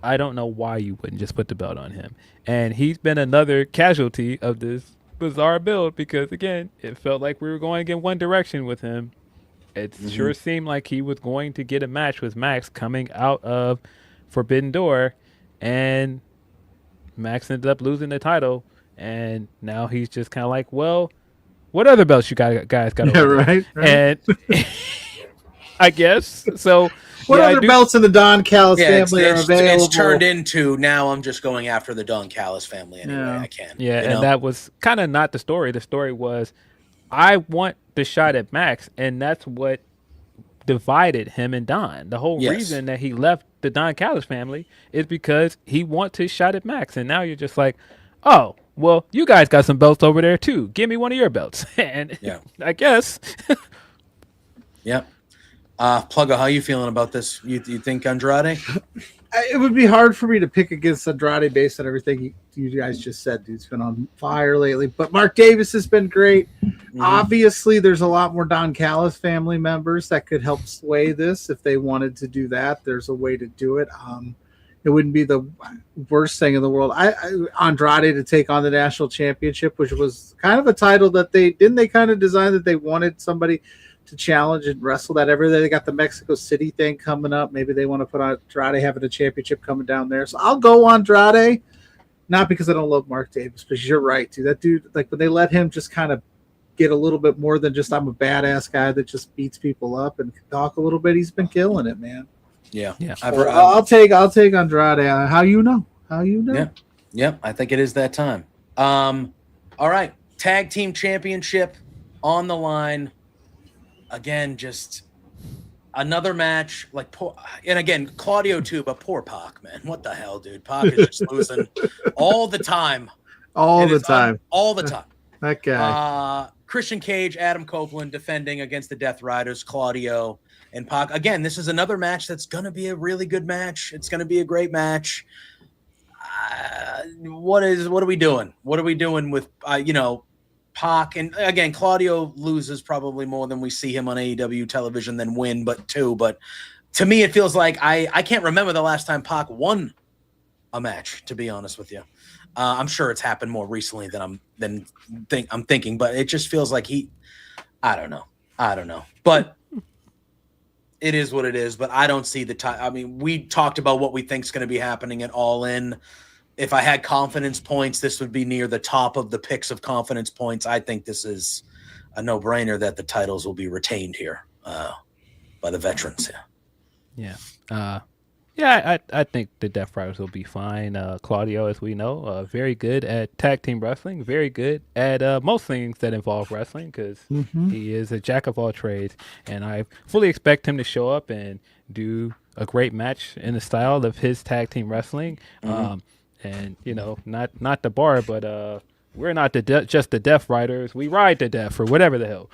I don't know why you wouldn't just put the belt on him. And he's been another casualty of this bizarre build because, again, it felt like we were going in one direction with him. It sure seemed like he was going to get a match with Max coming out of Forbidden Door, and Max ended up losing the title, and now he's just kind of like, well, what other belts you guys got over? Right. And I guess so. What other belts in the Don Callis family are available? It's turned into now I'm just going after the Don Callis family any way I can. Yeah, and that was kind of not the story. The story was I want the shot at Max, and that's what divided him and Don. The whole reason that he left the Don Callis family is because he wants his shot at Max. And now you're just like, oh, well, you guys got some belts over there too. Give me one of your belts. And I guess. Yep. Pluggo, how you feeling about this? You think Andrade? It would be hard for me to pick against Andrade based on everything you guys just said. Dude's been on fire lately. But Mark Davis has been great. Obviously, there's a lot more Don Callis family members that could help sway this if they wanted to do that. There's a way to do it. It wouldn't be the worst thing in the world. Andrade to take on the national championship, which was kind of a title that they kind of design that they wanted somebody to challenge and wrestle that every day. They got the Mexico City thing coming up. Maybe they want to put on Andrade having a championship coming down there. So I'll go Andrade, not because I don't love Mark Davis, but you're right, dude. That dude, like when they let him just kind of get a little bit more than just I'm a badass guy that just beats people up and can talk a little bit, he's been killing it, man. Yeah. I'll take Andrade. How you know? Yeah. I think it is that time. All right. Tag team championship on the line. Again, just another match. And again, Claudio too, but poor Pac, man. What the hell, dude? Pac is just losing all the time. All the time. That guy. Christian Cage, Adam Copeland defending against the Death Riders, Claudio and Pac. Again, this is another match that's going to be a really good match. It's going to be a great match. What are we doing? What are we doing with, Pac? And again, Claudio loses probably more than we see him on AEW television than win, but to me, it feels like I can't remember the last time Pac won a match, to be honest with you. I'm sure it's happened more recently than I'm thinking, but it just feels like I don't know. I don't know, but it is what it is. But I don't see the time. I mean, we talked about what we think is going to be happening at All In. If I had confidence points, this would be near the top of the picks of confidence points. I think this is a no-brainer that the titles will be retained here by the veterans. I think the Death Riders will be fine. Claudio, as we know, very good at tag team wrestling, very good at most things that involve wrestling because he is a jack of all trades. And I fully expect him to show up and do a great match in the style of his tag team wrestling. And, not the bar, but we're not just the Death Riders. We ride to death or whatever the hell.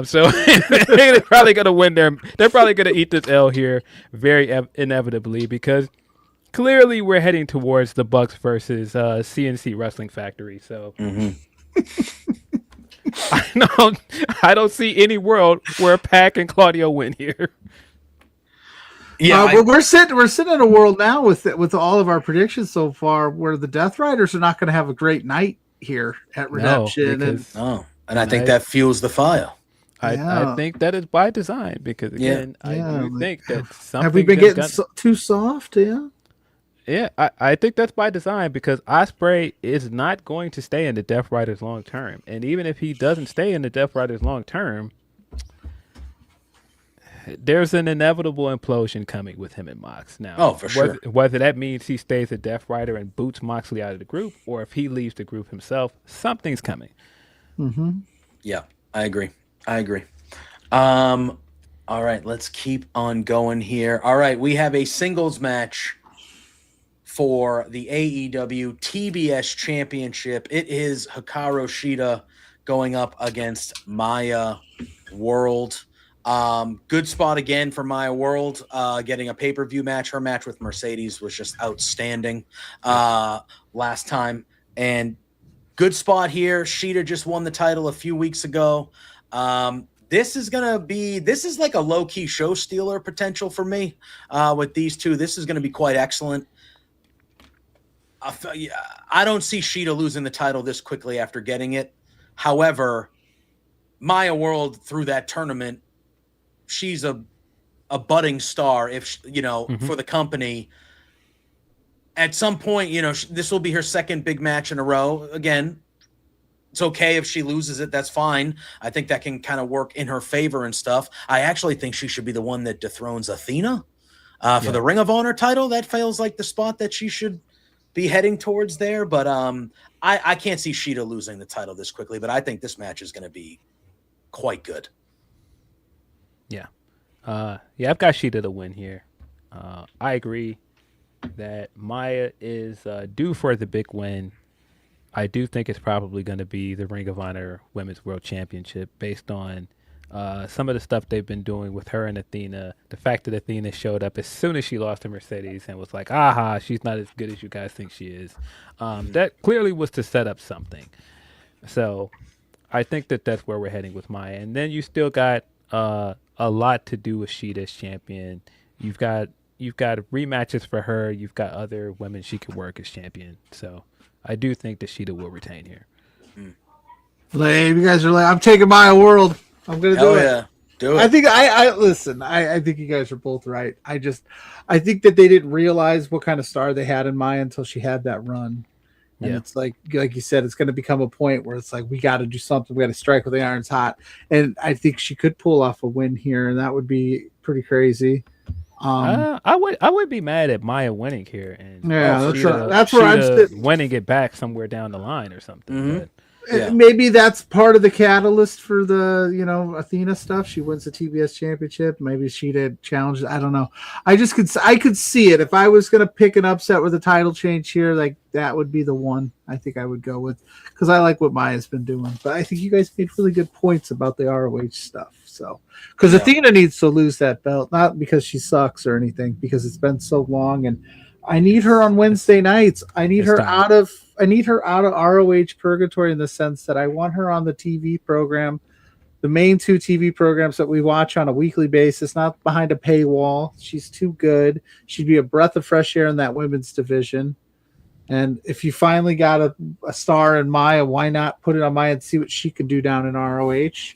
So they're probably going to win they're probably going to eat this L here very inevitably because clearly we're heading towards the Bucks versus CNC Wrestling Factory. So I don't see any world where Pac and Claudio win here. Yeah, we're sitting in a world now with all of our predictions so far where the Death Riders are not going to have a great night here at Redemption. And I think that fuels the fire. I think that is by design because again, I do think that something have we been getting too soft? Yeah, I think that's by design because Ospreay is not going to stay in the Death Riders long term, and even if he doesn't stay in the Death Riders long term, there's an inevitable implosion coming with him and Mox. Now, for sure. Whether that means he stays a Death Rider and boots Moxley out of the group, or if he leaves the group himself, something's coming. Yeah, I agree. All right, let's keep on going here. All right, we have a singles match for the AEW TBS Championship. It is Hikaru Shida going up against Maya World. Good spot again for Maya World, getting a pay-per-view match. Her match with Mercedes was just outstanding last time. And good spot here. Shida just won the title a few weeks ago. This is like a low-key show stealer potential for me with these two. This is going to be quite excellent. I don't see Shida losing the title this quickly after getting it. However, Maya World through that tournament, she's a budding star for the company. At some point, this will be her second big match in a row. Again, it's okay if she loses it. That's fine. I think that can kind of work in her favor and stuff. I actually think she should be the one that dethrones Athena for the Ring of Honor title. That feels like the spot that she should be heading towards there. But I can't see Shida losing the title this quickly, but I think this match is going to be quite good. I've got Shida to win here. I agree that Maya is due for the big win. I do think it's probably going to be the Ring of Honor Women's World Championship based on some of the stuff they've been doing with her and Athena. The fact that Athena showed up as soon as she lost to Mercedes and was like, aha, she's not as good as you guys think she is. That clearly was to set up something. So I think that's where we're heading with Maya. And then you still got a lot to do with Shida as champion. You've got rematches for her. You've got other women she could work as champion. So I do think that Shida will retain here. Like, you guys are like, I'm taking Maya World. I'm gonna do it. Do it. I think I listen. I think you guys are both right. I think that they didn't realize what kind of star they had in Maya until she had that run. And it's like you said, it's going to become a point where it's like, we got to do something. We got to strike with the irons hot. And I think she could pull off a win here, and that would be pretty crazy. I would be mad at Maya winning here, and that's where I'm sitting. Winning it back somewhere down the line or something. But, maybe that's part of the catalyst for the Athena stuff. She wins the TBS championship. Maybe she did challenge. I don't know. I could see it. If I was going to pick an upset with a title change here, like that would be the one I think I would go with, because I like what Maya's been doing. But I think you guys made really good points about the ROH stuff. So, because Athena needs to lose that belt, not because she sucks or anything, because it's been so long, and I need her on Wednesday nights. I need her out of ROH purgatory, in the sense that I want her on the TV program, the main two TV programs that we watch on a weekly basis, not behind a paywall. She's too good. She'd be a breath of fresh air in that women's division. And if you finally got a star in Maya, why not put it on Maya and see what she can do down in ROH?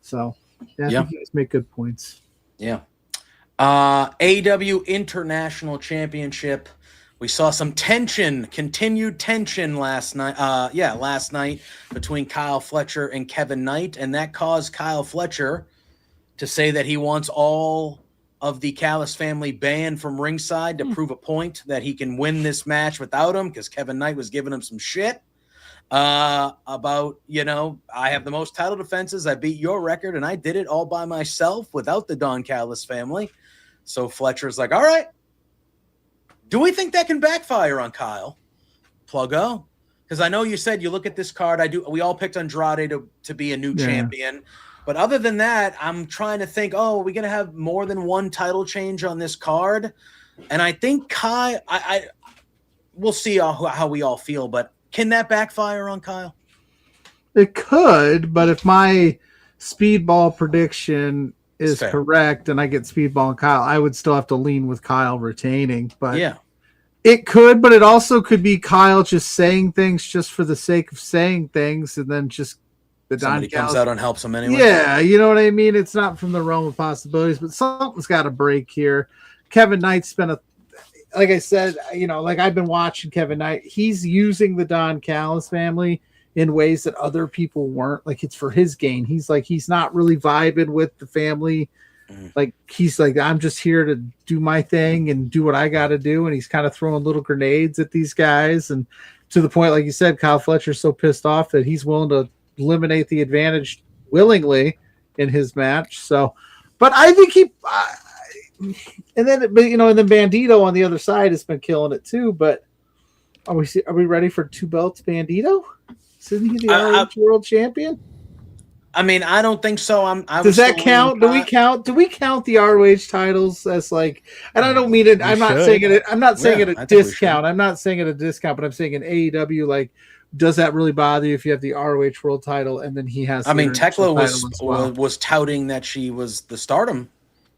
So Yeah, I think you guys make good points. Yeah. AEW International Championship. We saw some tension, continued tension last night. Last night between Kyle Fletcher and Kevin Knight, and that caused Kyle Fletcher to say that he wants all of the Callis family banned from ringside to prove a point that he can win this match without him, because Kevin Knight was giving him some shit about, I have the most title defenses. I beat your record, and I did it all by myself without the Don Callis family. So Fletcher's like, all right. Do we think that can backfire on Kyle? Pluggo? Because I know you said you look at this card. We all picked Andrade to be a new champion. But other than that, I'm trying to think, are we going to have more than one title change on this card? And I think Kyle, we'll see how we all feel, but can that backfire on Kyle? It could, but if my speedball prediction is correct and I get speedball and Kyle, I would still have to lean with Kyle retaining. But yeah, it could, but it also could be Kyle just saying things just for the sake of saying things, and then just somebody comes out and helps him anyway. Yeah, you know what I mean? It's not from the realm of possibilities, but something's got to break here. Kevin Knight's been like I said, like I've been watching Kevin Knight. He's using the Don Callis family in ways that other people weren't. Like, it's for his gain. He's not really vibing with the family. Like, he's like, I'm just here to do my thing and do what I got to do. And he's kind of throwing little grenades at these guys. And to the point, like you said, Kyle Fletcher's so pissed off that he's willing to eliminate the advantage willingly in his match. So, but I think and then Bandito on the other side has been killing it too. But are we ready for 2 belts, Bandito? Isn't he the ROH World Champion? I mean, I don't think so. Does that count? Do we count the ROH titles as like? And I don't mean it. I'm not saying it. I'm not saying it a discount. I'm not saying it a discount. But I'm saying in AEW, like, does that really bother you if you have the ROH World title and then he has? I mean, Tekla was touting that she was the Stardom,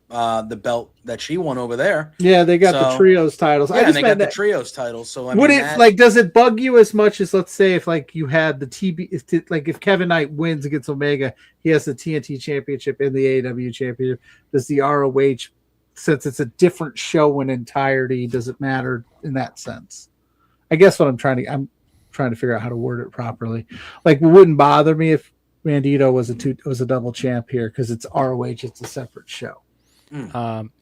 the belt that she won over there. Yeah, they got the trios titles. Yeah, and they got the trios titles. So does it bug you as much as, let's say, if like you had the if Kevin Knight wins against Omega, he has the TNT Championship and the AEW Championship. Does the ROH, since it's a different show in entirety, does it matter in that sense? I guess what I'm trying to figure out how to word it properly. Like, it wouldn't bother me if Bandito was a double champ here because it's ROH. It's a separate show.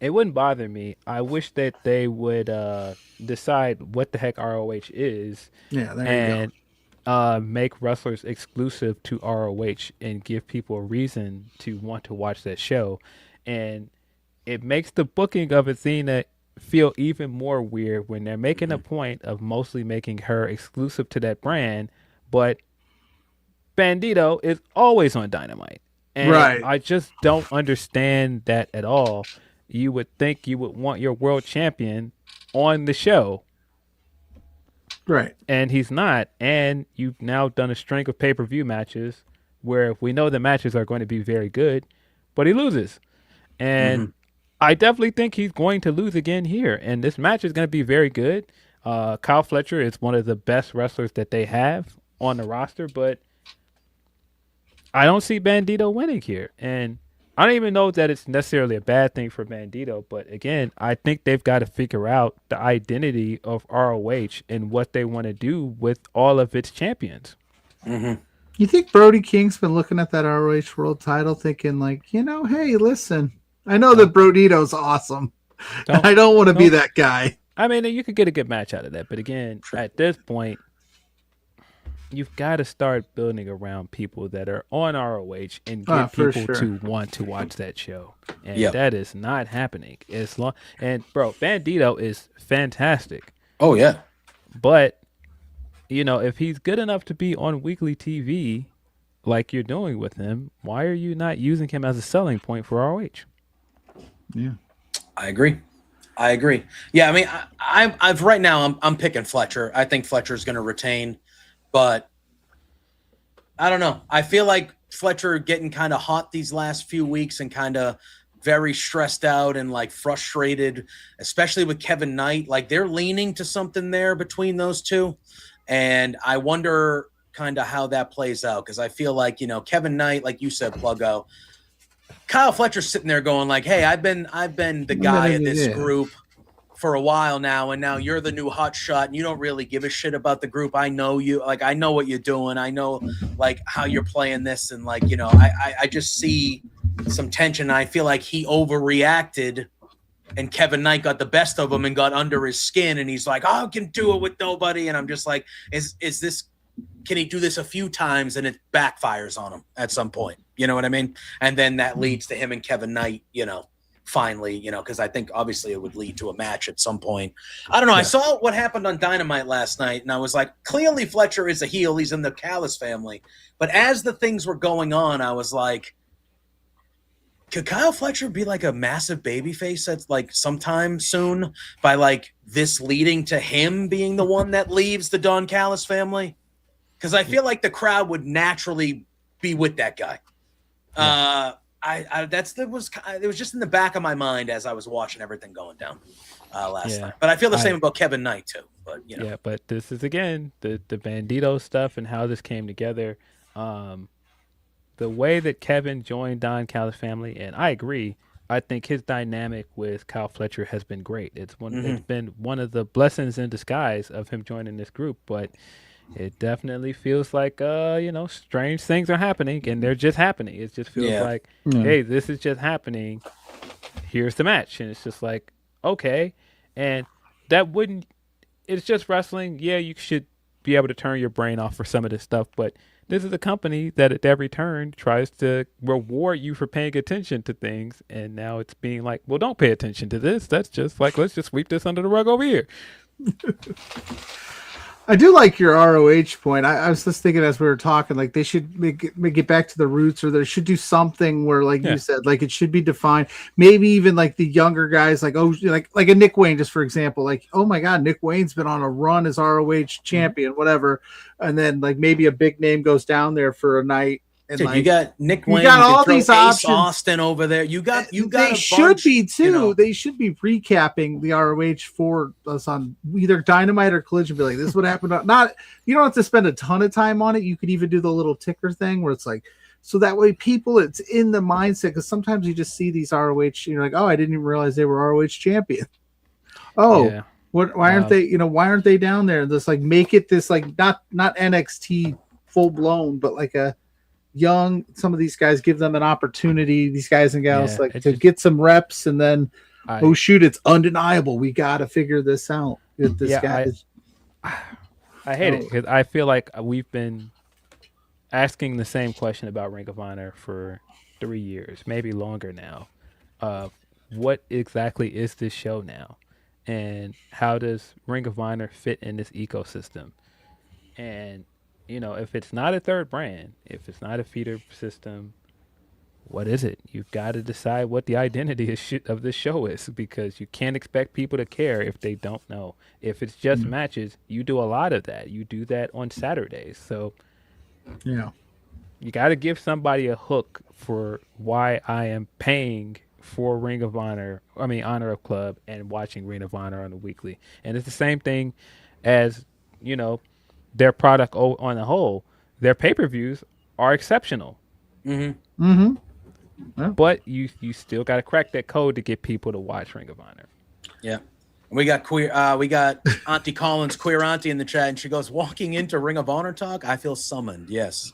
It wouldn't bother me. I wish that they would decide what the heck ROH is. Yeah, there you go. Make wrestlers exclusive to ROH and give people a reason to want to watch that show. And it makes the booking of Athena feel even more weird when they're making a point of mostly making her exclusive to that brand, but Bandito is always on Dynamite. And I just don't understand that at all. You would think you would want your world champion on the show. Right. And he's not. And you've now done a string of pay-per-view matches where we know the matches are going to be very good, but he loses. And I definitely think he's going to lose again here. And this match is going to be very good. Kyle Fletcher is one of the best wrestlers that they have on the roster, but I don't see Bandito winning here. And I don't even know that it's necessarily a bad thing for Bandito. But again, I think they've got to figure out the identity of ROH and what they want to do with all of its champions. You think Brody King's been looking at that ROH World title thinking like, hey, listen, I know that Brodito's awesome. I don't want to be that guy. I mean, you could get a good match out of that. But again, at this point, you've got to start building around people that are on ROH and get people to want to watch that show. And that is not happening. And bro, Bandito is fantastic. Oh yeah. But if he's good enough to be on weekly TV like you're doing with him, why are you not using him as a selling point for ROH? Yeah. I agree. Yeah, I mean, I've right now I'm picking Fletcher. I think Fletcher's going to retain. But I don't know. I feel like Fletcher getting kind of hot these last few weeks and kind of very stressed out and like frustrated, especially with Kevin Knight. Like, they're leaning to something there between those two. And I wonder kind of how that plays out, because I feel like, Kevin Knight, like you said, Pluggo, Kyle Fletcher's sitting there going like, "Hey, I've been the guy of this group for a while now, and now you're the new hot shot, and you don't really give a shit about the group. I know you, like I know what you're doing. I know like how you're playing this, and like I just see some tension. I feel like he overreacted, and Kevin Knight got the best of him and got under his skin, and he's like, I can do it with nobody, and I'm just like, is this? Can he do this a few times and it backfires on him at some point? You know what I mean? And then that leads to him and Kevin Knight, finally, because I think obviously it would lead to a match at some point. I don't know. Yeah. I saw what happened on Dynamite last night, and I was like, clearly Fletcher is a heel. He's in the Callis family. But as the things were going on, I was like, could Kyle Fletcher be like a massive babyface that's like sometime soon by like this leading to him being the one that leaves the Don Callis family? Because I feel like the crowd would naturally be with that guy. Yeah. It was just in the back of my mind as I was watching everything going down last night. But I feel the same about Kevin Knight too. But yeah, but this is again the Bandito stuff and how this came together. The way that Kevin joined Don Callis family, and I agree. I think his dynamic with Kyle Fletcher has been great. It's been one of the blessings in disguise of him joining this group, but it definitely feels like strange things are happening, and they're just happening. It just feels like, hey, this is just happening. Here's the match, and it's just like, okay, and it's just wrestling. Yeah, you should be able to turn your brain off for some of this stuff, but this is a company that at every turn tries to reward you for paying attention to things, and now it's being like, well, don't pay attention to this. That's just like, let's just sweep this under the rug over here. I do like your ROH point. I was just thinking as we were talking, like they should make it back to the roots, or they should do something where, like you said, like it should be defined. Maybe even like the younger guys, like like a Nick Wayne, just for example, like, oh my God, Nick Wayne's been on a run as ROH champion, whatever, and then like maybe a big name goes down there for a night. And dude, like, you got Nick Wayne, you got all these options. Austin over there. You got. They should be too. They should be recapping the ROH for us on either Dynamite or Collision. Be like, this would happen. Not you don't have to spend a ton of time on it. You could even do the little ticker thing where it's like, so that way people, it's in the mindset, because sometimes you just see these ROH. You're like, oh, I didn't even realize they were ROH champion. Oh. Yeah. Why aren't they? Why aren't they down there? Just like make it this like not NXT full blown, but like a young, some of these guys, give them an opportunity, these guys and gals, to get some reps, and then shoot, it's undeniable, we got to figure this out with this guy. I hate it, because I feel like we've been asking the same question about Ring of Honor for 3 years, maybe longer now. What exactly is this show now, and how does Ring of Honor fit in this ecosystem? And if it's not a third brand, if it's not a feeder system, what is it? You've got to decide what the identity of this show is, because you can't expect people to care if they don't know. If it's just matches, you do a lot of that. You do that on Saturdays. So, you got to give somebody a hook for why I am paying for Ring of Honor, Honor of Club, and watching Ring of Honor on the weekly. And it's the same thing as, their product on the whole. Their pay-per-views are exceptional. But you still got to crack that code to get people to watch Ring of Honor. Yeah. We got Auntie Collins, Queer Auntie in the chat, and she goes, walking into Ring of Honor talk, I feel summoned. Yes.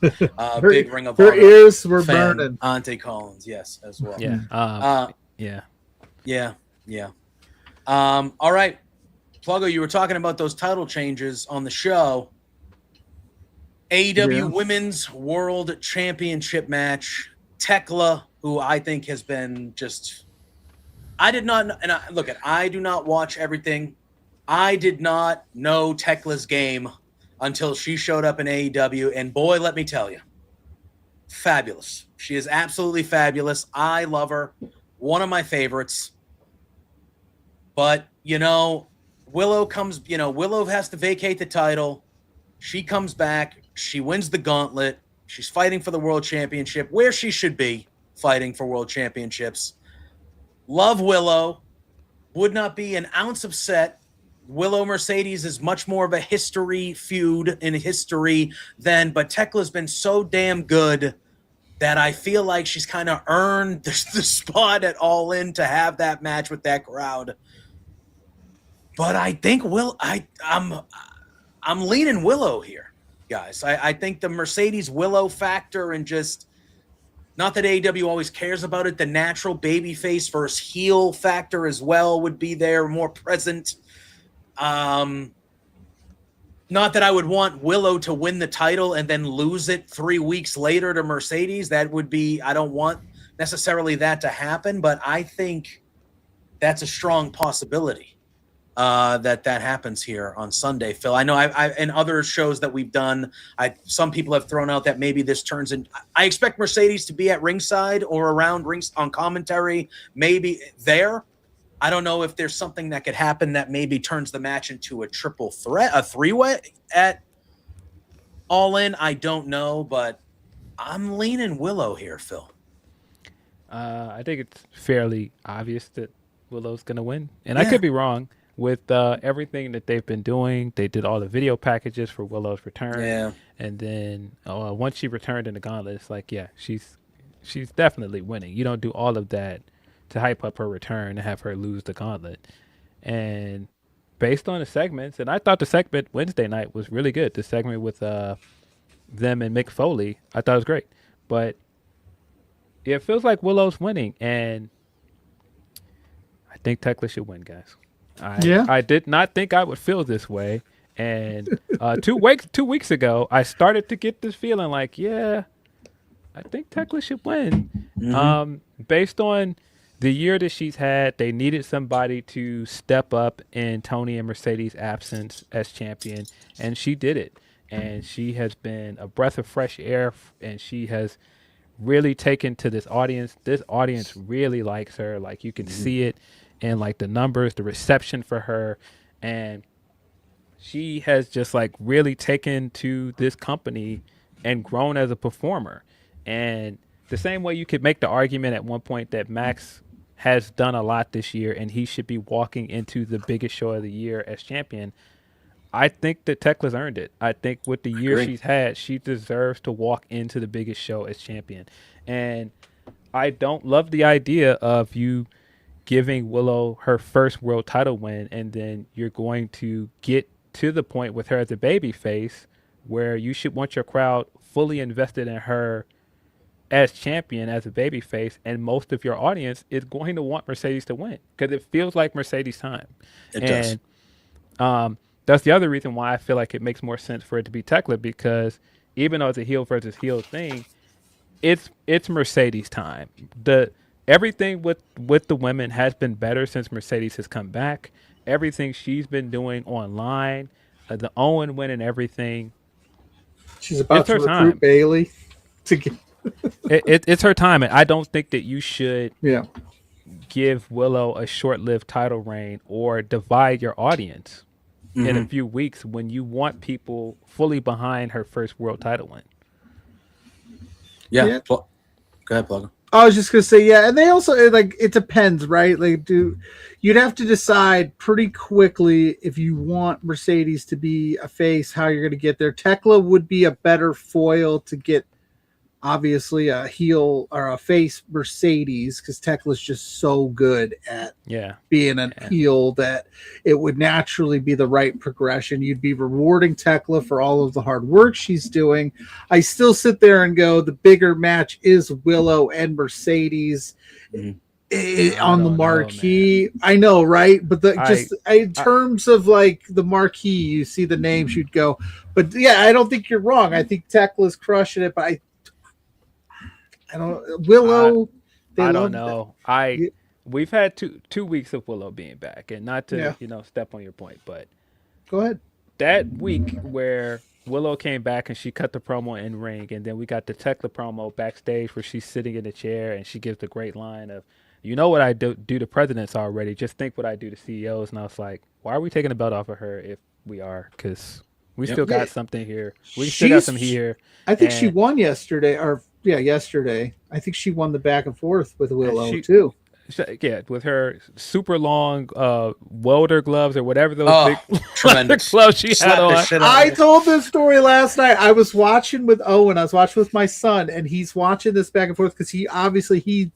Big Ring of Honor. Her ears were burning. Auntie Collins, yes, as well. Yeah. Yeah. All right. Pluggo, you were talking about those title changes on the show. AEW Women's World Championship match. Tekla, who I think has been just... I do not watch everything. I did not know Tekla's game until she showed up in AEW, and boy, let me tell you, fabulous. She is absolutely fabulous. I love her. One of my favorites. But, Willow has to vacate the title. She comes back. She wins the gauntlet. She's fighting for the world championship, where she should be fighting for world championships. Love Willow. Would not be an ounce upset. Willow Mercedes is much more of a history feud in history but Tekla's been so damn good that I feel like she's kind of earned the spot at All In to have that match with that crowd. But I think I'm leaning Willow here, guys. I think the Mercedes Willow factor, and just not that AEW always cares about it, the natural babyface versus heel factor as well would be there, more present. Not that I would want Willow to win the title and then lose it 3 weeks later to Mercedes. That would be, I don't want necessarily that to happen, but I think that's a strong possibility that happens here on Sunday, Phil. I know I in other shows that we've done, some people have thrown out that maybe this turns in. I expect Mercedes to be at ringside or around rings on commentary, maybe there. I don't know if there's something that could happen that maybe turns the match into a triple threat, a three-way at All In. I don't know, but I'm leaning Willow here, Phil. I think it's fairly obvious that Willow's going to win. And I could be wrong with everything that they've been doing. They did all the video packages for Willow's return. Yeah. And then once she returned in the gauntlet, it's like, yeah, she's definitely winning. You don't do all of that to hype up her return and have her lose the gauntlet. And based on the segments, and I thought the segment Wednesday night was really good. The segment with them and Mick Foley, I thought it was great. But it feels like Willow's winning, and I think Tekla should win, guys. I did not think I would feel this way. And 2 weeks ago, I started to get this feeling like, yeah, I think Tekla should win. Based on the year that she's had, they needed somebody to step up in Tony and Mercedes' absence as champion, and she did it. And she has been a breath of fresh air, and she has really taken to this audience. This audience really likes her. Like, you can see it in like the numbers, the reception for her, and she has just like really taken to this company and grown as a performer. And the same way you could make the argument at one point that Max has done a lot this year and he should be walking into the biggest show of the year as champion, I think that Tekla's earned it. I think with the year she's had, she deserves to walk into the biggest show as champion. And I don't love the idea of you giving Willow her first world title win and then you're going to get to the point with her as a baby face where you should want your crowd fully invested in her as champion, as a babyface, and most of your audience is going to want Mercedes to win because it feels like Mercedes' time. It does. That's the other reason why I feel like it makes more sense for it to be Tekla, because even though it's a heel versus heel thing, it's Mercedes' time. Everything with the women has been better since Mercedes has come back. Everything she's been doing online, the Owen win and everything. She's about to recruit Bailey to get. It's her time, and I don't think that you should give Willow a short-lived title reign or divide your audience in a few weeks when you want people fully behind her first world title win. Yeah. Go ahead, Pluggo. I was just gonna say, and they also it depends, right? Like, you'd have to decide pretty quickly if you want Mercedes to be a face, how you're gonna get there. Tekla would be a better foil to get, obviously, a heel or a face Mercedes, because Tekla's just so good at being an heel that it would naturally be the right progression. You'd be rewarding Tekla for all of the hard work she's doing. I still sit there and go, the bigger match is Willow and Mercedes on the marquee. I know, right? But in terms of like the marquee, you see the names, you'd go. But yeah, I don't think you're wrong. I think Tekla's crushing it, but I don't. Willow. I don't know. We've had two weeks of Willow being back, and not to step on your point, but go ahead. That week where Willow came back and she cut the promo in ring, and then we got the Tekla promo backstage where she's sitting in a chair and she gives the great line of, "You know what I do to presidents already. Just think what I do to CEOs." And I was like, why are we taking the belt off of her if we are? Because we still got something here. We still got some here. I think she won yesterday, yesterday. I think she won the back and forth with Willow too. with her super long welder gloves or whatever those big tremendous gloves she had on. I told this story last night. I was watching with Owen. I was watching with my son, and he's watching this back and forth because he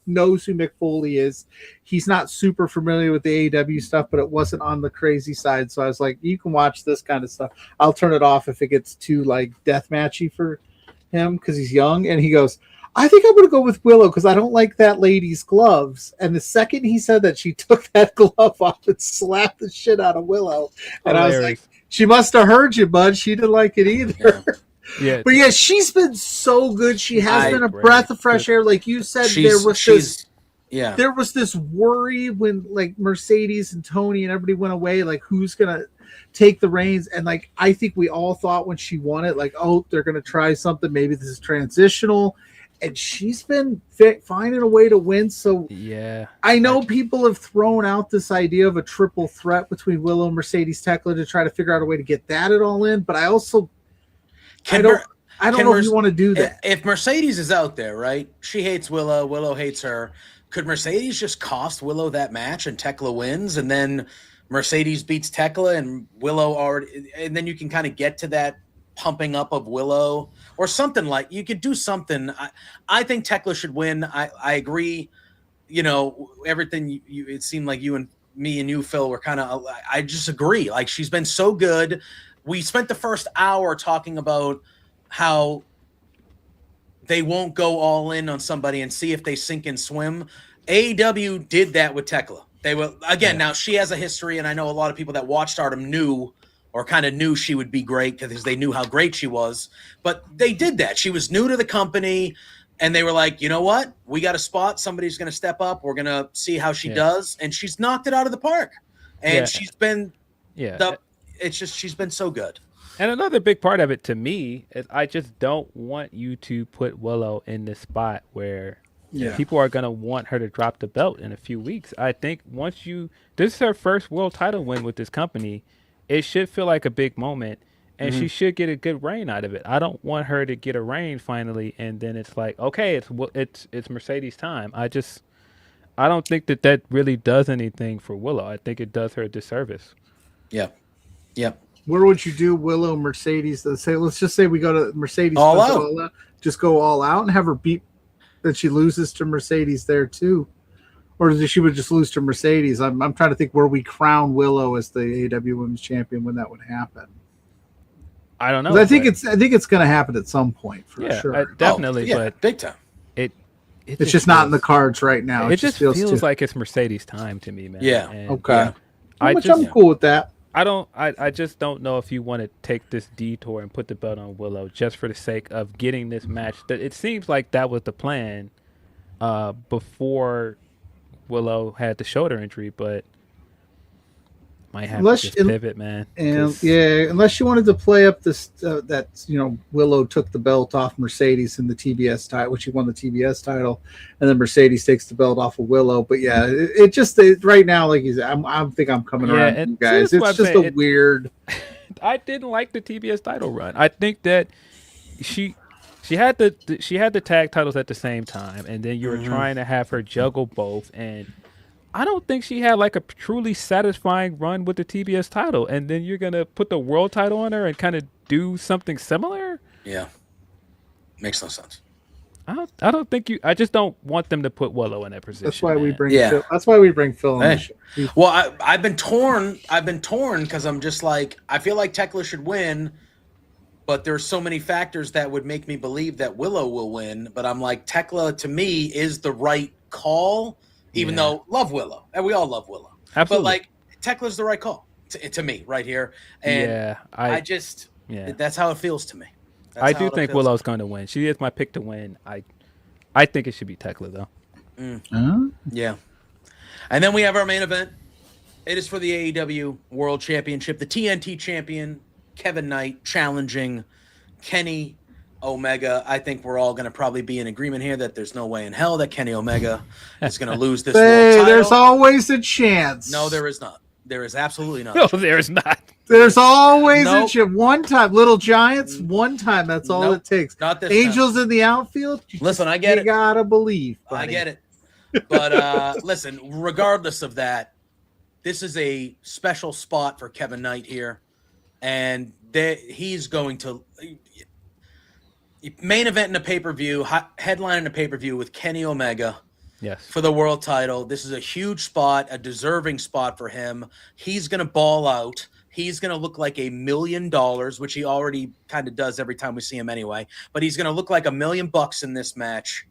knows who Mick Foley is. He's not super familiar with the AEW stuff, but it wasn't on the crazy side. So I was like, you can watch this kind of stuff. I'll turn it off if it gets too like deathmatchy for him because he's young. And he goes, I think I'm going to go with Willow because I don't like that lady's gloves. And the second he said that, she took that glove off and slapped the shit out of Willow. And I was like, she must have heard you, bud. She didn't like it either. Yeah. But yeah, she's been so good. She has been a breath of fresh air. Like you said, there was this worry when like Mercedes and Tony and everybody went away, like who's going to take the reins. And like, I think we all thought when she won it, like, oh, they're going to try something. Maybe this is transitional. And she's been finding a way to win. So yeah, I know people have thrown out this idea of a triple threat between Willow and Mercedes Tekla to try to figure out a way to get that it all in. But I also, I don't know if you want to do that. If Mercedes is out there, right? She hates Willow. Willow hates her. Could Mercedes just cost Willow that match and Tekla wins, and then Mercedes beats Tekla and Willow already, and then you can kind of get to that pumping up of Willow or something like you could do something. I think Tekla should win. I agree. You know, everything you it seemed like you and me and you, Phil, were kind of, I just agree. Like she's been so good. We spent the first hour talking about how they won't go all in on somebody and see if they sink and swim. AEW did that with Tekla. They were, again, now she has a history, and I know a lot of people that watched Stardom knew she would be great because they knew how great she was. But they did that. She was new to the company, and they were like, you know what? We got a spot. Somebody's going to step up. We're going to see how she does. And she's knocked it out of the park. And she's been she's been so good. And another big part of it to me is I just don't want you to put Willow in this spot where people are going to want her to drop the belt in a few weeks. I think this is her first world title win with this company. It should feel like a big moment, and she should get a good reign out of it. I don't want her to get a reign finally, and then it's like, okay, it's Mercedes time. I don't think that really does anything for Willow. I think it does her a disservice. Yeah. Where would you do Willow Mercedes? Let's just say we go to Mercedes all out. Just go all out and have her beat that she loses to Mercedes there too. Or she would just lose to Mercedes. I'm trying to think where we crown Willow as the AEW Women's Champion when that would happen. I don't know. I think it's going to happen at some point for sure. Definitely, but big time. It's just not in the cards right now. It just feels like it's Mercedes time to me, man. Yeah. And okay. I'm cool with that. I just don't know if you want to take this detour and put the belt on Willow just for the sake of getting this match. It seems like that was the plan before Willow had the shoulder injury, but might have to just pivot, man. And unless you wanted to play up this that Willow took the belt off Mercedes in the TBS title, which she won the TBS title, and then Mercedes takes the belt off of Willow. But yeah, it just right now, like you said, I think I'm coming around, you guys. It's just a weird. I didn't like the TBS title run. I think that she had the tag titles at the same time, and then you were trying to have her juggle both, and I don't think she had like a truly satisfying run with the TBS title, and then you're gonna put the world title on her and kind of do something similar. Yeah, makes no sense. I don't think you. I just don't want them to put Willow in that position. That's why we bring. Phil, that's why we bring Phil on the show. Well, I've been torn because I'm just like, I feel like Tekla should win, but there's so many factors that would make me believe that Willow will win. But I'm like, Tekla to me is the right call. Even though love Willow, and we all love Willow, absolutely. But like Tekla's the right call to me right here, and I just that's how it feels to me. I do think Willow's going to win. She is my pick to win. I think it should be Tekla though. Yeah, and then we have our main event. It is for the AEW World Championship. The TNT champion Kevin Knight challenging Kenny Omega. I think we're all going to probably be in agreement here that there's no way in hell that Kenny Omega is going to lose this world title. There's always a chance. No, there is not. There is absolutely not. No, there is not. There's always a chance. One time, Little Giants, one time. That's all it takes. Not this Angels in the outfield. Listen, I get it. You got to believe. Buddy. I get it. But listen, regardless of that, this is a special spot for Kevin Knight here, and he's going to main event in a pay-per-view, headline in a pay-per-view with Kenny Omega. Yes. For the world title. This is a huge spot, a deserving spot for him. He's going to ball out. He's going to look like $1 million, which he already kind of does every time we see him anyway. But he's going to look like $1 million in this match.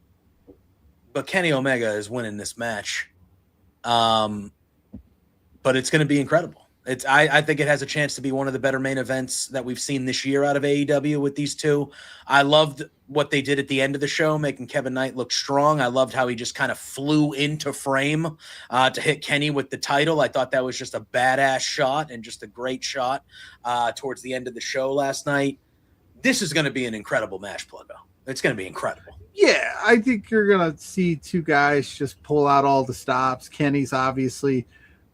But Kenny Omega is winning this match. But it's going to be incredible. I think it has a chance to be one of the better main events that we've seen this year out of AEW with these two. I loved what they did at the end of the show, making Kevin Knight look strong. I loved how he just kind of flew into frame to hit Kenny with the title. I thought that was just a badass shot and just a great shot towards the end of the show last night. This is going to be an incredible match, Pluggo. It's going to be incredible. Yeah, I think you're going to see two guys just pull out all the stops. Kenny's obviously...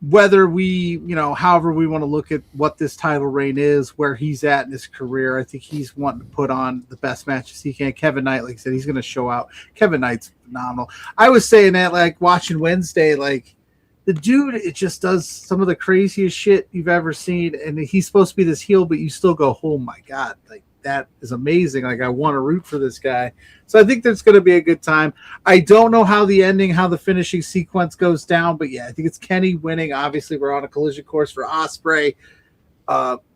Whether we, however we want to look at what this title reign is, where he's at in his career, I think he's wanting to put on the best matches he can. Kevin Knight, like I said, he's going to show out. Kevin Knight's phenomenal. I was saying that, like, watching Wednesday, like, the dude, it just does some of the craziest shit you've ever seen, and he's supposed to be this heel, but you still go, oh, my God, like, that is amazing. Like, I want to root for this guy. So I think that's going to be a good time. I don't know how the finishing sequence goes down, but yeah, I think it's Kenny winning. Obviously, we're on a collision course for Ospreay,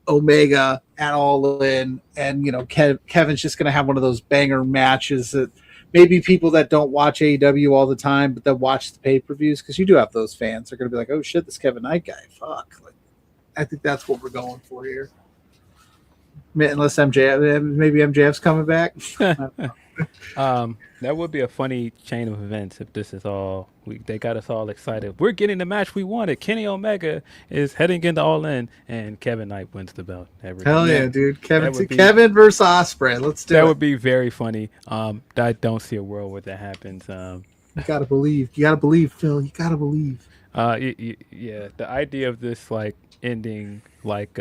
Omega at All In, and Kevin's just going to have one of those banger matches that maybe people that don't watch AEW all the time, but that watch the pay-per-views, because you do have those fans, are going to be like, oh shit, this Kevin Knight guy, fuck. Like, I think that's what we're going for here. Unless maybe MJF's coming back. That would be a funny chain of events if this is all they got us all excited. We're getting the match we wanted. Kenny Omega is heading into All In, and Kevin Knight wins the belt. Hell yeah, dude! Kevin versus Ospreay. Let's do it. That would be very funny. I don't see a world where that happens. You gotta believe. You gotta believe, Phil. You gotta believe. Yeah, the idea of this like ending like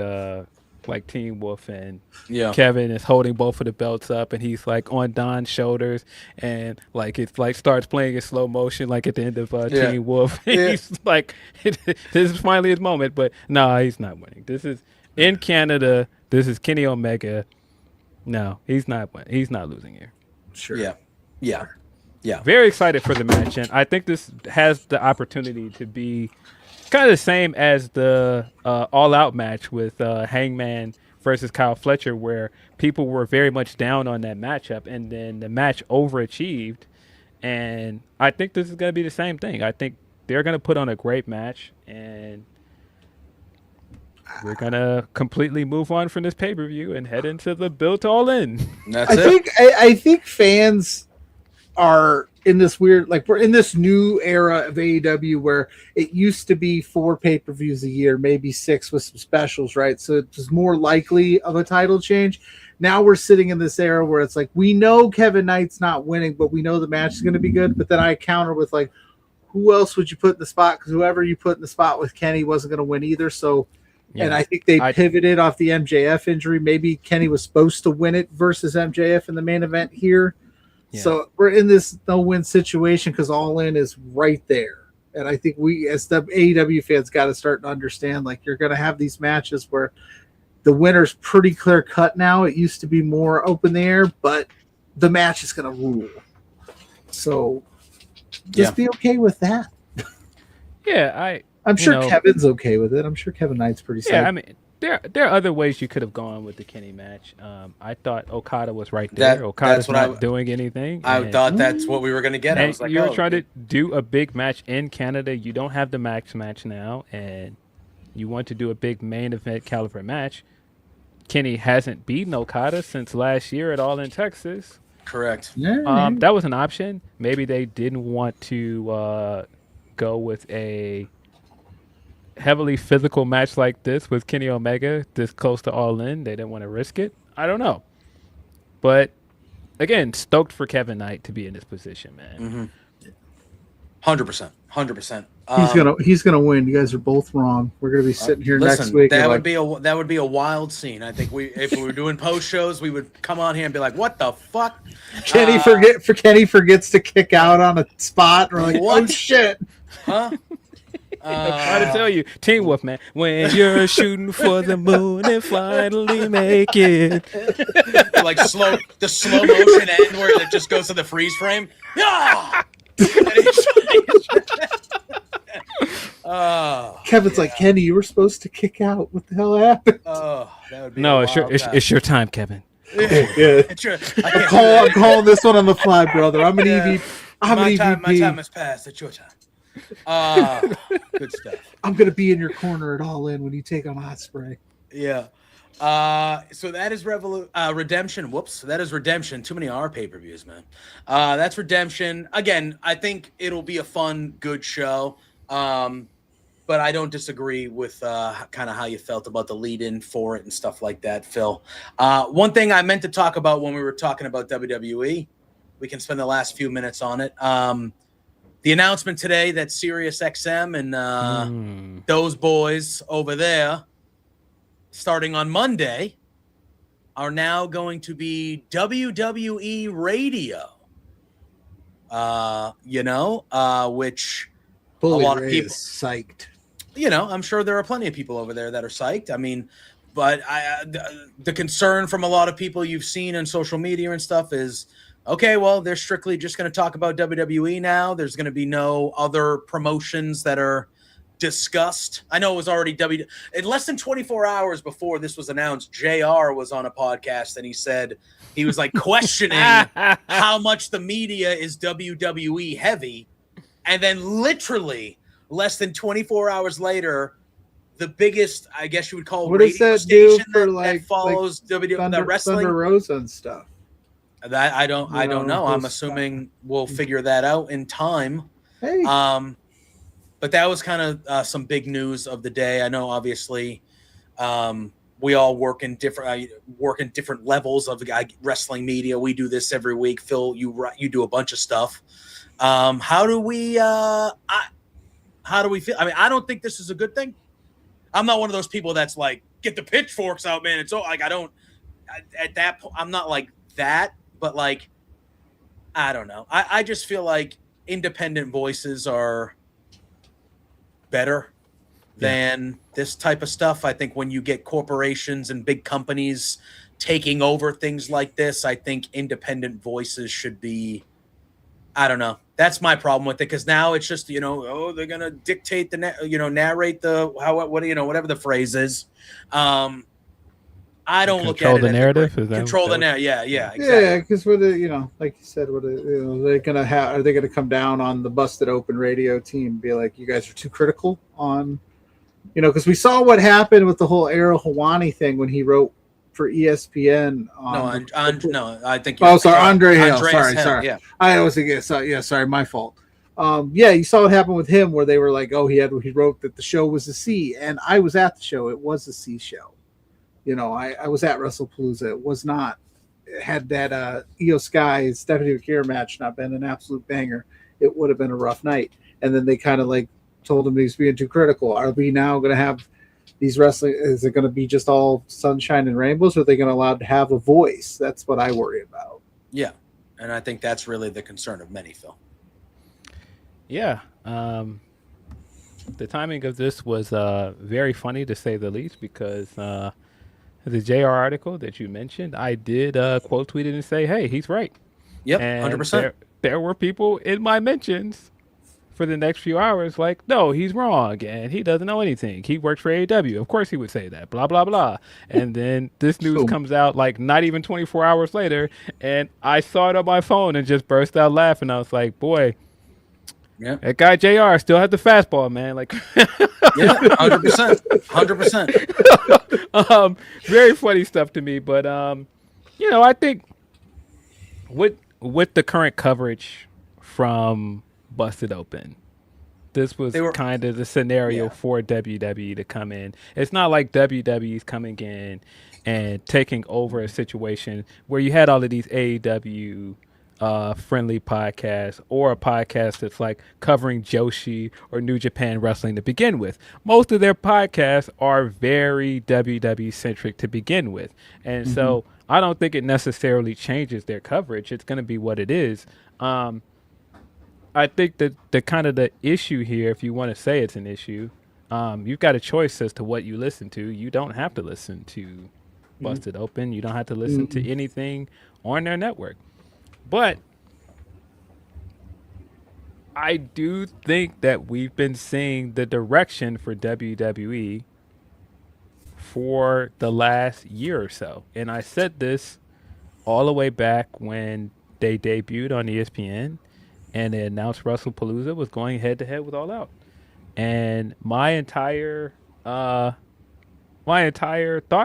Teen Wolf, and Kevin is holding both of the belts up, and he's like on Don's shoulders, and like it's like starts playing in slow motion like at the end of Teen Wolf. He's like, this is finally his moment, but no, he's not winning. This is in Canada. This is Kenny Omega. No, he's not winning. He's not losing here. Sure. Yeah. Very excited for the match, and I think this has the opportunity to be kind of the same as the all-out match with Hangman versus Kyle Fletcher, where people were very much down on that matchup, and then the match overachieved. And I think this is going to be the same thing. I think they're going to put on a great match, and we're going to completely move on from this pay-per-view and head into the Built All In. I think fans are in this weird, like, we're in this new era of AEW where it used to be 4 pay-per-views a year, maybe 6 with some specials, right? So it was more likely of a title change. Now we're sitting in this era where it's like, we know Kevin Knight's not winning, but we know the match is going to be good. But then I counter with, like, who else would you put in the spot? Because whoever you put in the spot with Kenny wasn't going to win either. So, and I think they pivoted off the MJF injury. Maybe Kenny was supposed to win it versus MJF in the main event here. Yeah. So we're in this no-win situation because All In is right there. And I think we, as the AEW fans, got to start to understand, like, you're going to have these matches where the winner's pretty clear-cut now. It used to be more open there, but the match is going to rule. So just be okay with that. Yeah, I'm sure Kevin's okay with it. I'm sure Kevin Knight's pretty safe. Yeah, I mean, there are other ways you could have gone with the Kenny match. I thought Okada was right there. Okada's not doing anything. I thought that's what we were going to get. I was like, you were trying to do a big match in Canada. You don't have the match now, and you want to do a big main event caliber match. Kenny hasn't beaten Okada since last year at All In Texas. Correct. That was an option. Maybe they didn't want to go with a heavily physical match like this with Kenny Omega this close to All In. They didn't want to risk it. I don't know. But again, stoked for Kevin Knight to be in this position, man. 100%. 100%. He's gonna win. You guys are both wrong. We're gonna be sitting here next week. That would be a wild scene. I think if we were doing post shows, we would come on here and be like, "What the fuck?" Kenny forgets to kick out on a spot. We're like, "What? Oh shit!" Huh? I'm trying to tell you, Teen Wolf, man. When you're shooting for the moon and finally make it, like the slow motion end where it just goes to the freeze frame. Yeah. Kevin's like, Kenny, you were supposed to kick out. What the hell happened? Oh, that would be it's your time, Kevin. Yeah. I'm calling this one on the fly, brother. I'm an EVP. My time has passed. It's your time. Good stuff. I'm gonna be in your corner at All In when you take on Ospreay. Yeah. So that is Redemption. Whoops. That is Redemption. Too many R pay-per-views, man. That's Redemption. Again, I think it'll be a fun, good show. But I don't disagree with kind of how you felt about the lead-in for it and stuff like that, Phil. One thing I meant to talk about when we were talking about WWE, we can spend the last few minutes on it. The announcement today that SiriusXM and those boys over there, starting on Monday, are now going to be WWE Radio. Which Bully a lot of Ray people is psyched. I'm sure there are plenty of people over there that are psyched. I mean, but the concern from a lot of people you've seen on social media and stuff is, okay, well, they're strictly just going to talk about WWE now. There's going to be no other promotions that are discussed. I know it was already in less than 24 hours before this was announced, JR was on a podcast and he said he was like questioning how much the media is WWE heavy. And then literally less than 24 hours later, the biggest, I guess you would call what radio does that do station for that follows WWE, the wrestling. Thunder Rosa and stuff. That I don't know. I'm assuming we'll figure that out in time. Hey. But that was kind of some big news of the day. I know, obviously, we all work in different levels of wrestling media. We do this every week. Phil, you do a bunch of stuff. How do we feel? I mean, I don't think this is a good thing. I'm not one of those people that's like, get the pitchforks out, man. It's all like, at that point, I'm not like that. But like, I don't know. I just feel like independent voices are better than this type of stuff. I think when you get corporations and big companies taking over things like this, I think independent voices should be, I don't know. That's my problem with it, because now it's just, they're going to dictate narrate whatever the phrase is. I don't look at it. Control the narrative. Control the narrative. Yeah, exactly. Yeah, because like you said, are they gonna come down on the busted open radio team and be like, you guys are too critical on, because we saw what happened with the whole Ariel Helwani thing when he wrote for ESPN. I think. Sorry, Andre Hale. Sorry. Yeah. I was thinking. Sorry, my fault. You saw what happened with him, where they were like, "Oh, he wrote that the show was a C," and I was at the show. It was a C show. I was at WrestlePalooza. It was not. It had that Io Sky Stephanie McKeer match not been an absolute banger, it would have been a rough night. And then they kind of like told him he was being too critical. Are we now going to have these wrestling? Is it going to be just all sunshine and rainbows? Or are they going to allow to have a voice? That's what I worry about. Yeah, and I think that's really the concern of many, Phil. Yeah. The timing of this was very funny, to say the least, because the JR article that you mentioned, I did quote tweet it and say, hey, he's right. Yep, and 100%. There were people in my mentions for the next few hours like, no, he's wrong, and he doesn't know anything. He works for AEW. Of course he would say that, blah, blah, blah. And then this news comes out like not even 24 hours later, and I saw it on my phone and just burst out laughing. I was like, boy, yeah, that guy JR still has the fastball, man. Like, yeah, 100%. Very funny stuff to me. But I think with the current coverage from Busted Open, this was kind of the scenario for WWE to come in. It's not like WWE's coming in and taking over a situation where you had all of these AEW friendly podcast or a podcast that's like covering Joshi or New Japan Wrestling to begin with. Most of their podcasts are very WWE centric to begin with. And so I don't think it necessarily changes their coverage. It's going to be what it is. I think that the issue here, if you want to say it's an issue, you've got a choice as to what you listen to. You don't have to listen to Busted Open. You don't have to listen to anything on their network. But I do think that we've been seeing the direction for WWE for the last year or so. And I said this all the way back when they debuted on ESPN and they announced WrestlePalooza was going head to head with All Out. And my entire thought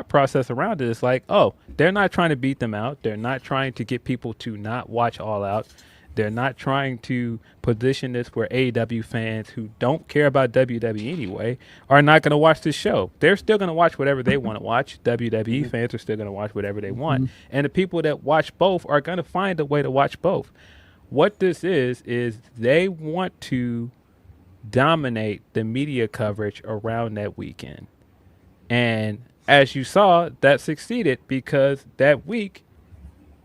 process around it is like, oh, they're not trying to beat them out. They're not trying to get people to not watch All Out. They're not trying to position this where AEW fans who don't care about WWE anyway are not going to watch this show. They're still going to watch whatever they want to watch. WWE fans are still going to watch whatever they want. And the people that watch both are going to find a way to watch both. What this is they want to dominate the media coverage around that weekend. And as you saw, that succeeded because that week,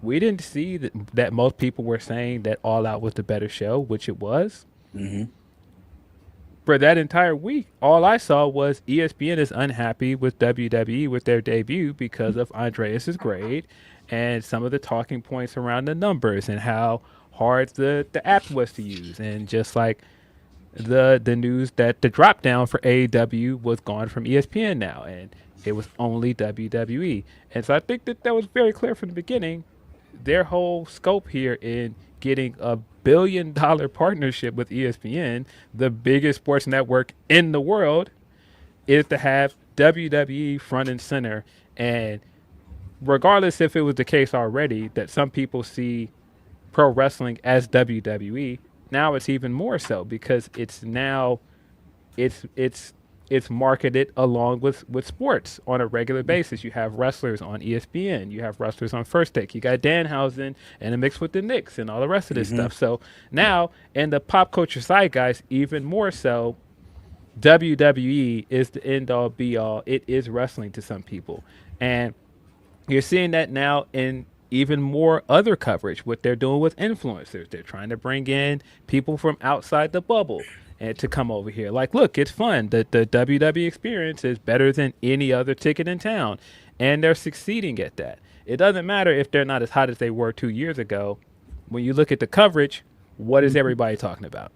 we didn't see that most people were saying that All Out was the better show, which it was. For that entire week, all I saw was ESPN is unhappy with WWE with their debut because of Andreas's grade and some of the talking points around the numbers and how hard the app was to use. And just like the news that the drop down for AEW was gone from ESPN now, and it was only WWE. And so I think that was very clear from the beginning. Their whole scope here in getting a $1 billion partnership with ESPN, the biggest sports network in the world, is to have WWE front and center. And regardless if it was the case already that some people see pro wrestling as WWE, now it's even more so because it's marketed along with sports on a regular basis. You have wrestlers on ESPN. You have wrestlers on First Take. You got Danhausen and a mix with the Knicks and all the rest of this stuff. So now in the pop culture zeitgeist, even more so, WWE is the end all be all. It is wrestling to some people. And you're seeing that now in even more other coverage, what they're doing with influencers. They're trying to bring in people from outside the bubble and to come over here. Like, look, it's fun. The WWE experience is better than any other ticket in town. And they're succeeding at that. It doesn't matter if they're not as hot as they were 2 years ago. When you look at the coverage, what is everybody talking about?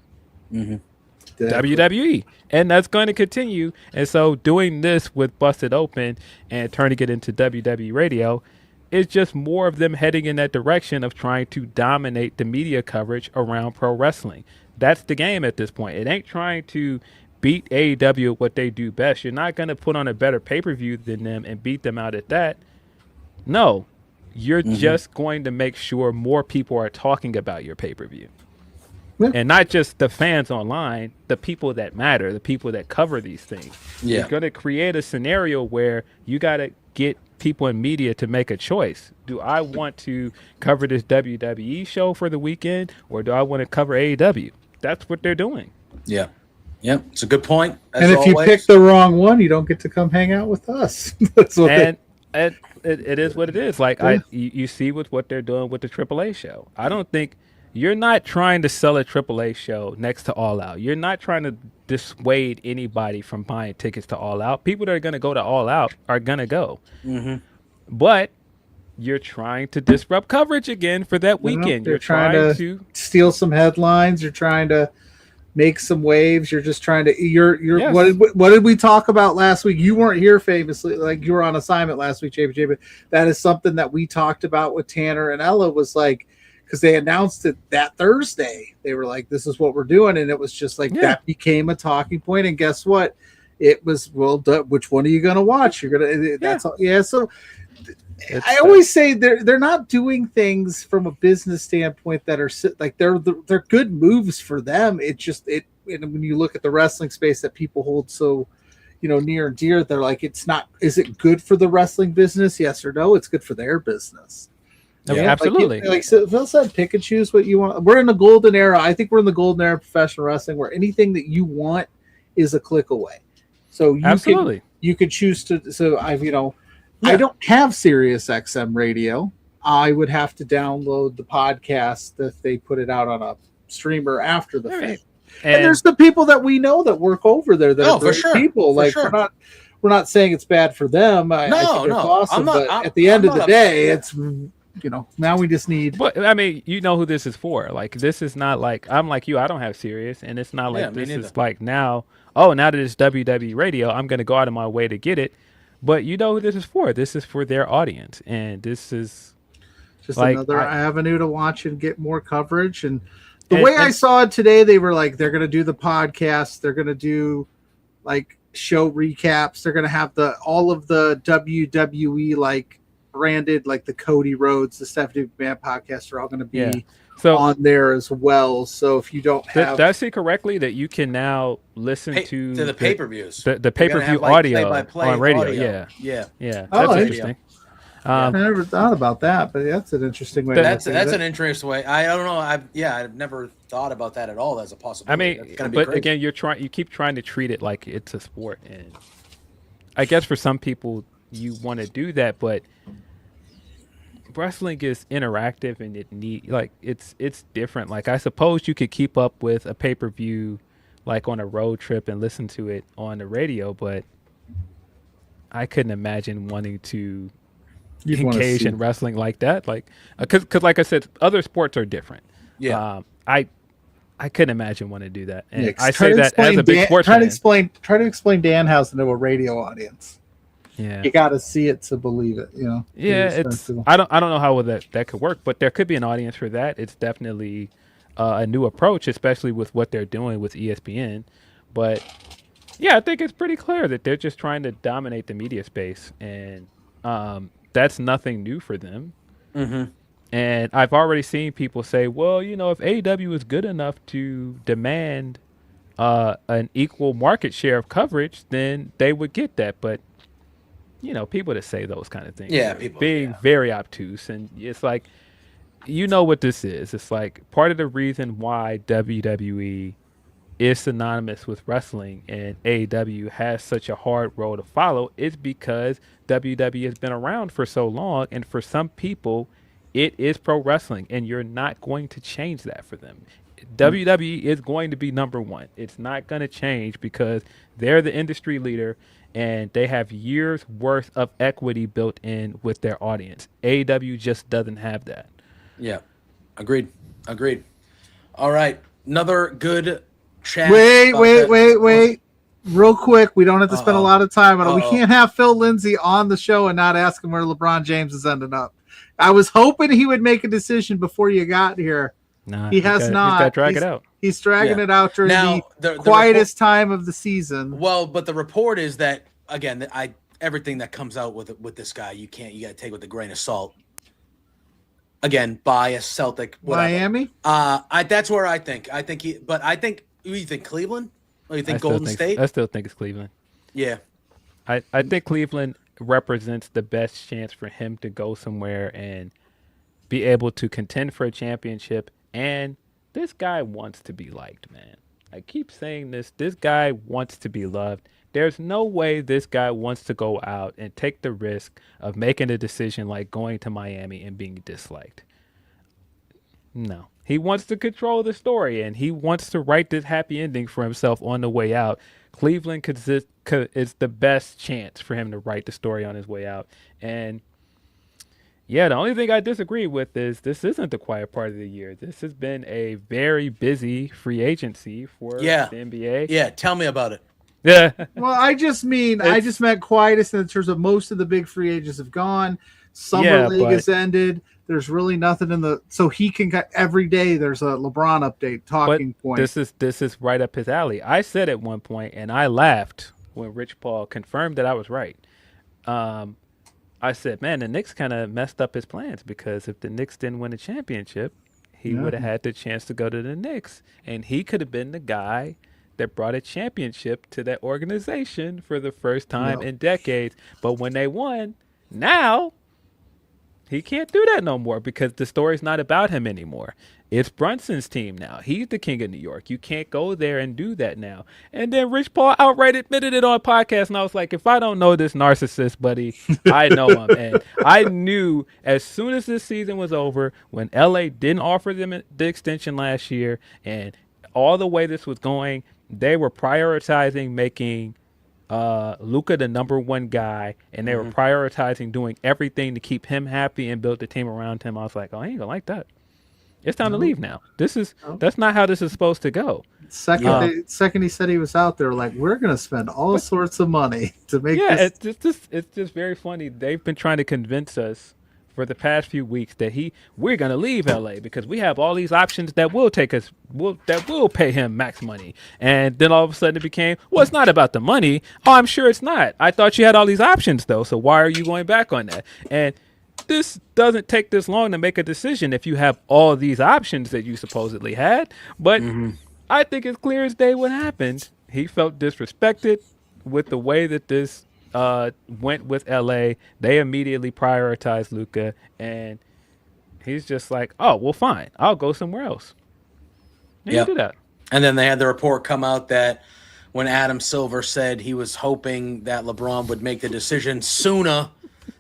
WWE. And that's going to continue. And so doing this with Busted Open and turning it into WWE Radio is just more of them heading in that direction of trying to dominate the media coverage around pro wrestling. That's the game at this point. It ain't trying to beat AEW at what they do best. You're not going to put on a better pay-per-view than them and beat them out at that. No, you're just going to make sure more people are talking about your pay-per-view. And not just the fans online, the people that matter, the people that cover these things. You're going to create a scenario where you got to get people in media to make a choice. Do I want to cover this WWE show for the weekend, or do I want to cover AEW? That's what they're doing. Yeah, it's a good point. And if you pick the wrong one, you don't get to come hang out with us. That's what it is what it is. Like you see with what they're doing with the AAA show. I don't think you're not trying to sell a AAA show next to All Out. You're not trying to dissuade anybody from buying tickets to All Out. People that are going to go to All Out are going to go. But you're trying to disrupt coverage again for that weekend. You're trying to steal some headlines. You're trying to make some waves. You're just trying to. Yes. What did we talk about last week? You weren't here famously, like you were on assignment last week, JPJ. But that is something that we talked about with Tanner and Ella. Was like, because they announced it that Thursday. They were like, "This is what we're doing," and it was just like that became a talking point. And guess what? It was, well, which one are you going to watch? You're going to. That's all. Yeah. So. I always say they're not doing things from a business standpoint that are like they're good moves for them. It just and when you look at the wrestling space that people hold so near and dear, they're like, it's not. Is it good for the wrestling business? Yes or no? It's good for their business. Absolutely. Like so Phil said, pick and choose what you want. We're in the golden era. I think we're in the golden era of professional wrestling where anything that you want is a click away. So you could choose to. So I don't have Sirius XM radio. I would have to download the podcast if they put it out on a streamer after the fact. And there's the people that we know that work over there that are great people. Like we're not saying it's bad for them. I think it's awesome. But at the end of the day, it's now we just need. But I mean, you know who this is for. Like this is not like I'm like you. I don't have Sirius, and it's not like this is like now. Oh, now that it's WWE Radio, I'm going to go out of my way to get it. But you know who this is for. This is for their audience, and this is just like, another avenue to watch and get more coverage. And the way I saw it today, they were like, they're going to do the podcast. They're going to do like show recaps. They're going to have all of the WWE like branded, like the Cody Rhodes, the Stephanie McMahon podcast are all going to be on there as well. So if you don't have, did I see correctly that you can now listen to the pay-per-views, the pay-per-view audio on radio? Yeah. That's interesting. I never thought about that, but that's an interesting way. That's an interesting way. I don't know. I've never thought about that at all as a possibility. I mean, but again, you keep trying to treat it like it's a sport, and I guess for some people you want to do that, but wrestling is interactive and it's different. Like I suppose you could keep up with a pay-per-view like on a road trip and listen to it on the radio, but I couldn't imagine wanting to engage in wrestling like that. Like because like I said, other sports are different. I couldn't imagine wanting to do that. And I say that as a big sports fan. Try to explain Danhausen to a radio audience. Yeah, you got to see it to believe it. It's I don't know how that could work, but there could be an audience for that. It's definitely a new approach, especially with what they're doing with ESPN. But I think it's pretty clear that they're just trying to dominate the media space, and that's nothing new for them. Mm-hmm. And I've already seen people say, well, if AEW is good enough to demand an equal market share of coverage, then they would get that. But people that say those kind of things, being very obtuse, and it's like, what this is. It's like part of the reason why WWE is synonymous with wrestling and AEW has such a hard road to follow is because WWE has been around for so long, and for some people, it is pro wrestling, and you're not going to change that for them. WWE is going to be number one. It's not going to change because they're the industry leader and they have years worth of equity built in with their audience. AEW just doesn't have that. Yeah. Agreed. All right. Another good chat. Wait. Real quick. We don't have to spend a lot of time on it. We can't have Phil Lindsay on the show and not ask him where LeBron James is ending up. I was hoping he would make a decision before you got here. Nah, he has not. He's got to drag it out. He's dragging it out during the quietest time of the season. Well, but the report is that, again, everything that comes out with this guy, you got to take with a grain of salt. Again, bias, Celtic, whatever. Miami? That's where I think. I think you think Cleveland? Or you think Golden State? I still think it's Cleveland. Yeah. I think Cleveland represents the best chance for him to go somewhere and be able to contend for a championship. And this guy wants to be liked, man. I keep saying this. This guy wants to be loved. There's no way this guy wants to go out and take the risk of making a decision like going to Miami and being disliked. No. He wants to control the story, and he wants to write this happy ending for himself on the way out. Cleveland is the best chance for him to write the story on his way out. And the only thing I disagree with is this isn't the quiet part of the year. This has been a very busy free agency for the NBA. Yeah, tell me about it. Yeah. Well, I just meant quietest in terms of most of the big free agents have gone. Summer League has ended. There's really nothing so he can every day. There's a LeBron update talking point. This is right up his alley. I said at one point, and I laughed when Rich Paul confirmed that I was right. I said, man, the Knicks kind of messed up his plans because if the Knicks didn't win a championship, he would have had the chance to go to the Knicks, and he could have been the guy that brought a championship to that organization for the first time in decades. But when they won, now He can't do that no more because the story's not about him anymore. It's Brunson's team now. He's the king of New York. You can't go there and do that now. And then Rich Paul outright admitted it on a podcast, and I was like, if I don't know this narcissist, buddy, I know him. And I knew as soon as this season was over, when LA didn't offer them the extension last year, and all the way this was going, they were prioritizing making Luka the number one guy, and they were prioritizing doing everything to keep him happy and build the team around him. I was like, oh, I ain't gonna like that. It's time to leave now. That's not how this is supposed to go. Second he said he was out there, like, we're gonna spend all sorts of money to make this. It's just very funny. They've been trying to convince us for the past few weeks that we're gonna leave LA because we have all these options that will pay him max money. And then all of a sudden it became, well, it's not about the money. Oh, I'm sure it's not. I thought you had all these options though, so why are you going back on that? And this doesn't take this long to make a decision if you have all these options that you supposedly had. But I think it's clear as day what happened. He felt disrespected with the way that this went with LA. They immediately prioritized Luka, and he's just like, oh, well, fine. I'll go somewhere else. Yeah, do that. And then they had the report come out that when Adam Silver said he was hoping that LeBron would make the decision sooner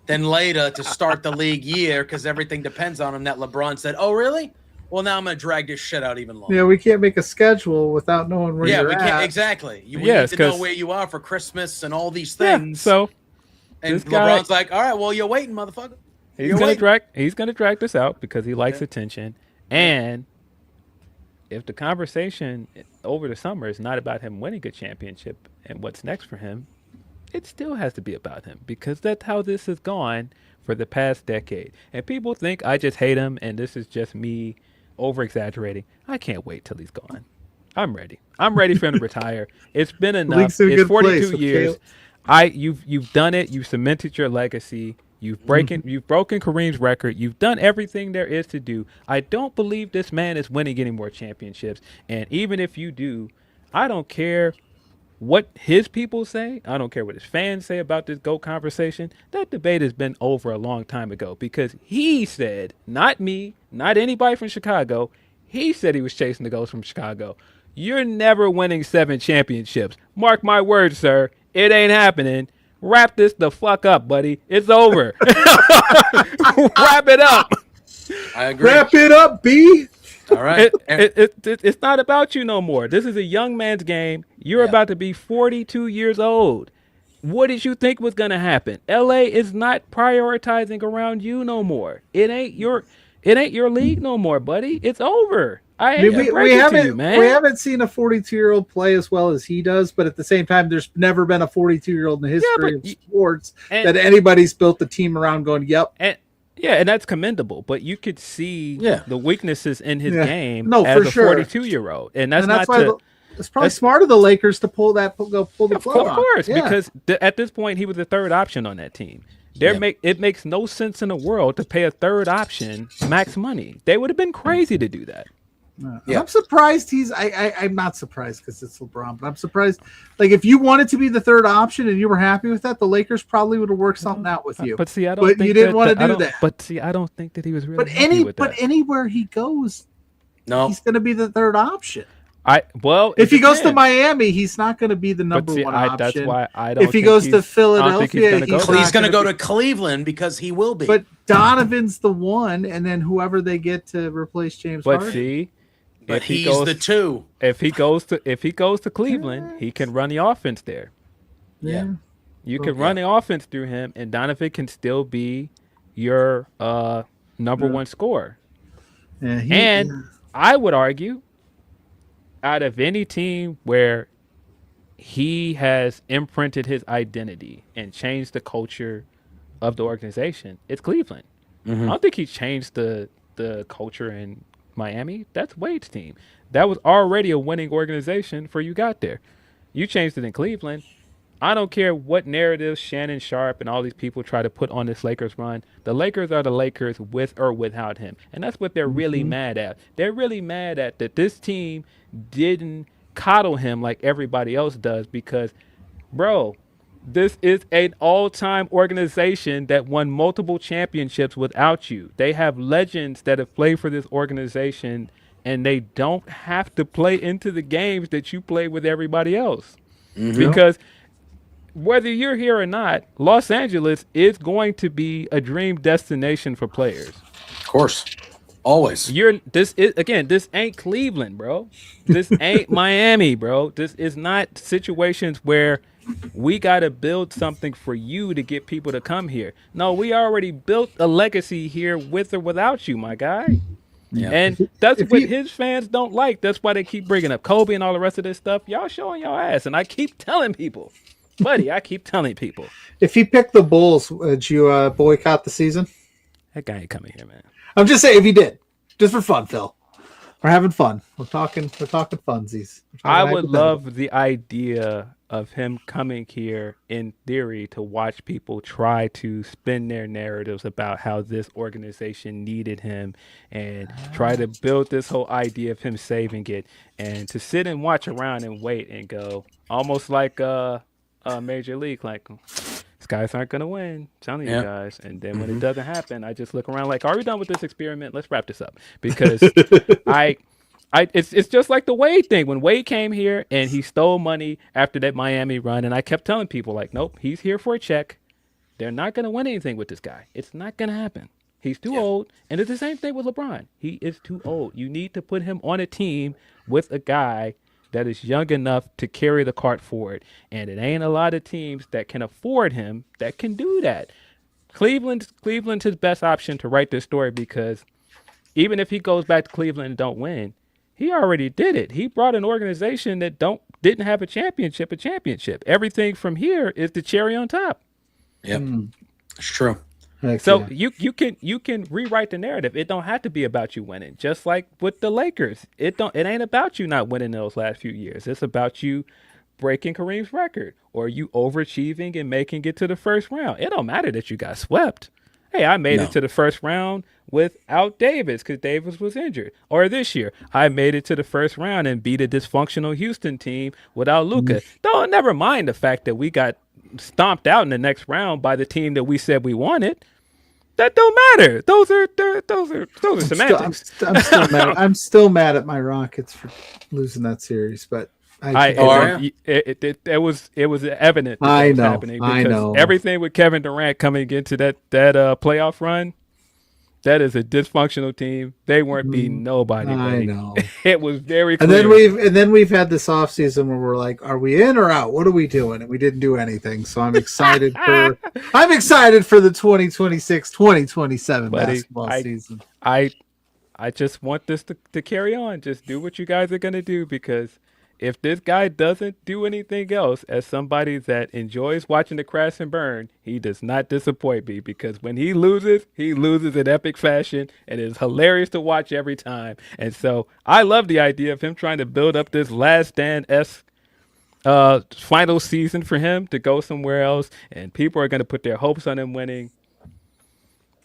than later to start the league year because everything depends on him, that LeBron said, oh, really? Well, now I'm going to drag this shit out even longer. Yeah, we can't make a schedule without knowing where you're at. Can't. Exactly. We need to know where you are for Christmas and all these things. Yeah, so and LeBron's like, all right, well, you're waiting, motherfucker. He's going to drag this out because he likes attention. And if the conversation over the summer is not about him winning a championship and what's next for him, it still has to be about him because that's how this has gone for the past decade. And people think I just hate him and this is just me over-exaggerating. I can't wait till he's gone. I'm ready. I'm ready for him to retire. It's been enough. It's 42 years. You've done it. You've cemented your legacy. You've broken Kareem's record. You've done everything there is to do. I don't believe this man is winning any more championships. And even if you do, I don't care what his people say. I don't care what his fans say about this GOAT conversation. That debate has been over a long time ago because he said, not me, not anybody from Chicago, he said he was chasing the GOATs from Chicago. You're never winning 7 championships. Mark my words, sir. It ain't happening. Wrap this the fuck up, buddy. It's over. Wrap it up. I agree. Wrap it up, B. All right. It's not about you no more. This is a young man's game. You're about to be 42 years old. What did you think was going to happen? LA is not prioritizing around you no more. It ain't your league no more, buddy. It's over. We haven't seen a 42-year-old play as well as he does, but at the same time, there's never been a 42-year-old in the history of sports that anybody's built the team around going, yep. And that's commendable, but you could see the weaknesses in his game as a 42-year-old, and that's why it's probably smart of the Lakers to pull the plug. Of course, because at this point he was the third option on that team. It makes no sense in the world to pay a third option max money. They would have been crazy to do that. I'm surprised I'm not surprised because it's LeBron, but I'm surprised. Like, if you wanted to be the third option and you were happy with that, the Lakers probably would have worked something out with you. But see, I don't think you didn't want to do that. But see, I don't think that he was really happy with that. But anywhere he goes, he's going to be the third option. If he goes to Miami, he's not going to be the number one option. That's why I don't. If he goes to Philadelphia, he's going to go to Cleveland because he will be. But Donovan's the one, and then whoever they get to replace James Harden. But he's the 2. If he goes to Cleveland, he can run the offense there. Yeah. You can run the offense through him, and Donovan can still be your number one scorer. And I would argue, out of any team where he has imprinted his identity and changed the culture of the organization, it's Cleveland. I don't think he changed the culture in Miami. That's Wade's team. That was already a winning organization before you got there. You changed it in Cleveland. I don't care what narratives Shannon Sharp and all these people try to put on this Lakers run. The Lakers are the Lakers with or without him. And that's what they're really mad at. They're really mad at that this team didn't coddle him like everybody else does because, bro, This is an all-time organization that won multiple championships without you. They have legends that have played for this organization, and they don't have to play into the games that you play with everybody else. Because whether you're here or not, Los Angeles is going to be a dream destination for players. Of course. Always. This ain't Cleveland, bro. This ain't Miami, bro. This is not situations where we got to build something for you to get people to come here. No, we already built a legacy here with or without you, my guy. Yeah. And that's what his fans don't like. That's why they keep bringing up Kobe and all the rest of this stuff. Y'all showing your ass. And I keep telling people, buddy, if he picked the Bulls, would you boycott the season? That guy ain't coming here, man. I'm just saying, if he did, just for fun, Phil. We're having fun. We're talking funsies. I would love the idea of him coming here in theory to watch people try to spin their narratives about how this organization needed him and try to build this whole idea of him saving it, and to sit and watch around and wait and go almost like Major League, like these guys aren't going to win. I'm telling you guys. And then when it doesn't happen, I just look around like, are we done with this experiment? Let's wrap this up. Because it's just like the Wade thing. When Wade came here and he stole money after that Miami run, and I kept telling people, like, nope, he's here for a check. They're not going to win anything with this guy. It's not going to happen. He's too old. And it's the same thing with LeBron. He is too old. You need to put him on a team with a guy that is young enough to carry the cart forward. And it ain't a lot of teams that can afford him that can do that. Cleveland's his best option to write this story, because even if he goes back to Cleveland and don't win, he already did it. He brought an organization that didn't have a championship. Everything from here is the cherry on top. Yep. It's true. So you can rewrite the narrative. It don't have to be about you winning. Just like with the Lakers, it ain't about you not winning those last few years. It's about you breaking Kareem's record, or you overachieving and making it to the first round. It don't matter that you got swept. Hey, I made it to the first round without Davis because Davis was injured. Or this year, I made it to the first round and beat a dysfunctional Houston team without Luka. Don't never mind the fact that we got stomped out in the next round by the team that we said we wanted. That don't matter. Those are semantics. I'm still mad at my Rockets for losing that series, but it was evident that was happening because everything with Kevin Durant coming into that playoff run, that is a dysfunctional team. They weren't beating nobody. I know. It was very clear. And then we've had this offseason where we're like, are we in or out? What are we doing? And we didn't do anything. So I'm excited for the 2026-2027 basketball season. I just want this to carry on. Just do what you guys are gonna do, because if this guy doesn't do anything else, as somebody that enjoys watching the crash and burn, he does not disappoint me, because when he loses in epic fashion, and it's hilarious to watch every time. And so I love the idea of him trying to build up this Last Stand-esque final season for him to go somewhere else, and people are going to put their hopes on him winning.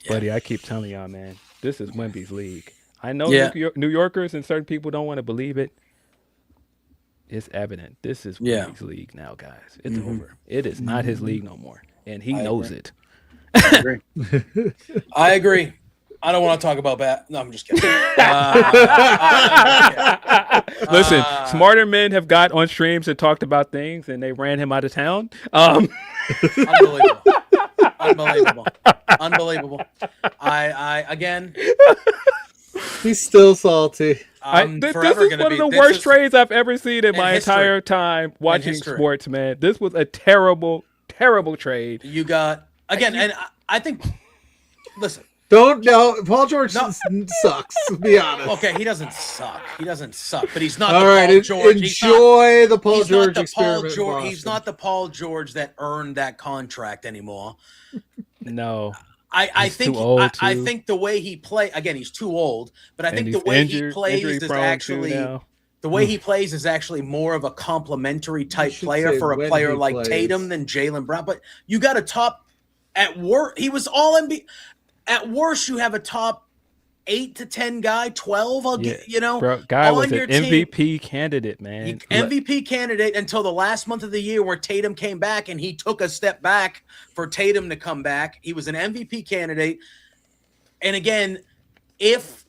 Yeah. Buddy, I keep telling y'all, man, this is Wemby's league. I know New Yorkers and certain people don't want to believe it. It's evident. This is Wemby's league now, guys. It's over. It is not his league no more, and he knows it. I agree. I agree. I don't want to talk about that. No, I'm just kidding. Listen, smarter men have got on streams and talked about things, and they ran him out of town. Unbelievable. I again. He's still salty. This is one of the worst trades I've ever seen in my entire time watching sports, man. This was a terrible, terrible trade. You got, again, and I think, listen. Paul George sucks, to be honest. Okay, he doesn't suck. But he's not Paul George. Enjoy the Paul George experiment. He's not the Paul George that earned that contract anymore. No. I think the way he plays, again, he's too old, but I think the way he plays is actually he plays is actually more of a complementary type player for a player like Tatum than Jaylen Brown. But you got a top at worst. He was all NBA. At worst, you have a top 8 to 10 guy, 12. I'll get, bro, guy on was an your team. MVP candidate, man. MVP candidate until the last month of the year where Tatum came back and he took a step back for Tatum to come back. He was an MVP candidate. And again, if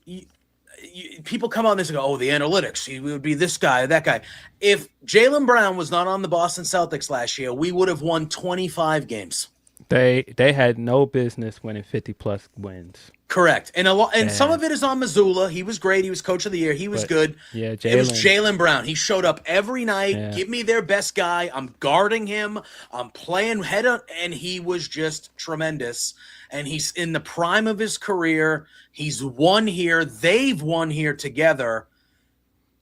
people come on this and go, oh, the analytics, he would be this guy, that guy. If Jaylen Brown was not on the Boston Celtics last year, we would have won 25 games. They had no business winning 50-plus wins. Correct. And some of it is on Missoula. He was great. He was coach of the year. He was good. Yeah, it was Jaylen Brown. He showed up every night. Give me their best guy. I'm guarding him. I'm playing head up, and he was just tremendous. And he's in the prime of his career. He's won here. They've won here together.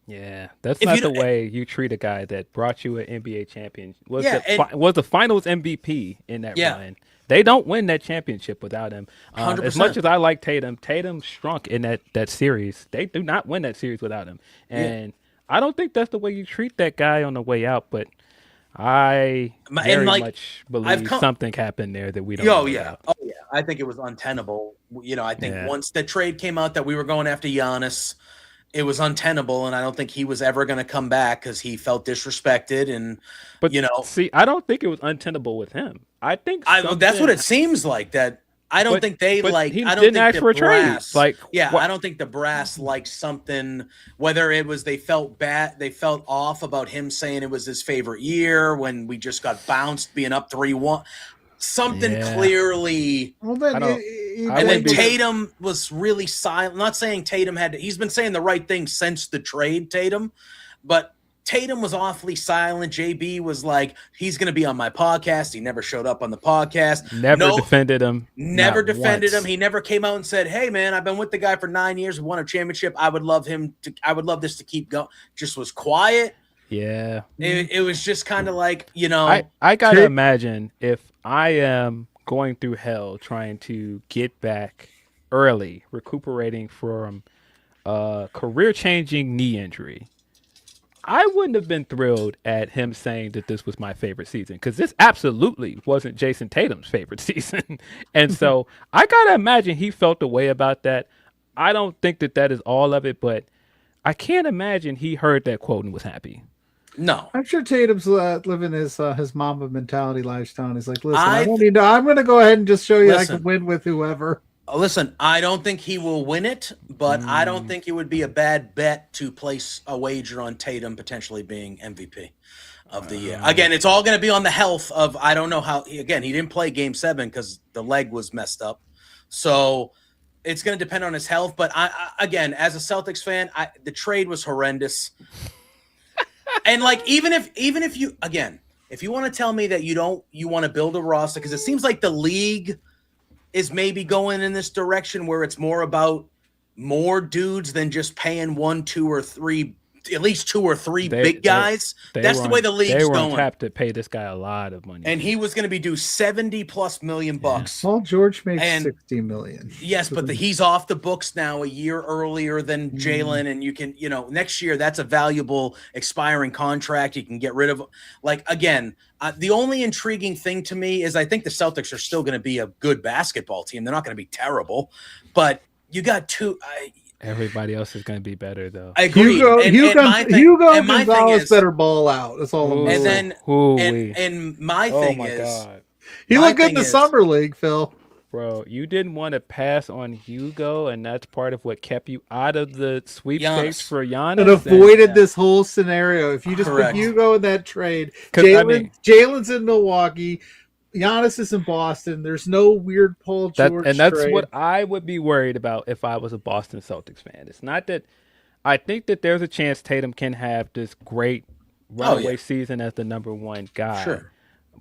Yeah, that's not the way you treat a guy that brought you an NBA champion. Was the Finals MVP in that run. They don't win that championship without him. 100%. As much as I like Tatum shrunk in that series. They do not win that series without him. And I don't think that's the way you treat that guy on the way out, but I very much believe something happened there that we don't know about. Oh, yeah. I think it was untenable. I think once the trade came out that we were going after Giannis, it was untenable, and I don't think he was ever going to come back because he felt disrespected. See, I don't think it was untenable with him. I think that's what it seems like. That I don't think they like. He I don't didn't think ask the for a brass, trade. I don't think the brass liked something. Whether it was they felt bad, they felt off about him saying it was his favorite year when we just got bounced, being up 3-1. Something clearly. Well, then, and then Tatum was really silent. I'm not saying Tatum he's been saying the right thing since the trade, Tatum, but Tatum was awfully silent. JB was like, he's going to be on my podcast. He never showed up on the podcast. Never defended him. Never defended him. He never came out and said, hey, man, I've been with the guy for 9 years. We won a championship. I would love this to keep going. Just was quiet. Yeah. It was just kind of like, I got to imagine if I am going through hell trying to get back early, recuperating from a career-changing knee injury, I wouldn't have been thrilled at him saying that this was my favorite season, because this absolutely wasn't Jason Tatum's favorite season. And so I got to imagine he felt a way about that. I don't think that is all of it, but I can't imagine he heard that quote and was happy. No, I'm sure Tatum's living his Mamba mentality lifestyle. He's like, listen, I'm going to go ahead and just show you I can win with whoever. Listen, I don't think he will win it, but I don't think it would be a bad bet to place a wager on Tatum potentially being MVP of the year. Again, it's all going to be on the health of, I don't know how, again, he didn't play game 7 because the leg was messed up. So it's going to depend on his health. But again, as a Celtics fan, the trade was horrendous. And like, even if you, again, if you want to tell me that you want to build a roster, because it seems like the league is maybe going in this direction where it's more about more dudes than just paying 1, 2, or 3, at least 2 or 3 big guys. That's the way the league's going. They were tapped to pay this guy a lot of money, and he was going to be due $70+ million bucks. Paul George makes $60 million. Yes, but he's off the books now a year earlier than Jaylen, and you can, next year that's a valuable expiring contract. You can get rid of. Like, again, the only intriguing thing to me is I think the Celtics are still going to be a good basketball team. They're not going to be terrible, but you got two. Everybody else is going to be better, though. I agree. Hugo Gonzalez better ball out. That's all. And my thing is, he looked good in the summer league, Phil. Bro, you didn't want to pass on Hugo, and that's part of what kept you out of the sweepstakes for Giannis. And avoided this whole scenario. If you just put Hugo in that trade, Jalen's in Milwaukee. Giannis is in Boston. There's no weird Paul George and that's trade. what I would be worried about if I was a Boston Celtics fan. It's not that I think that there's a chance Tatum can have this great runaway season as the number 1 guy. Sure.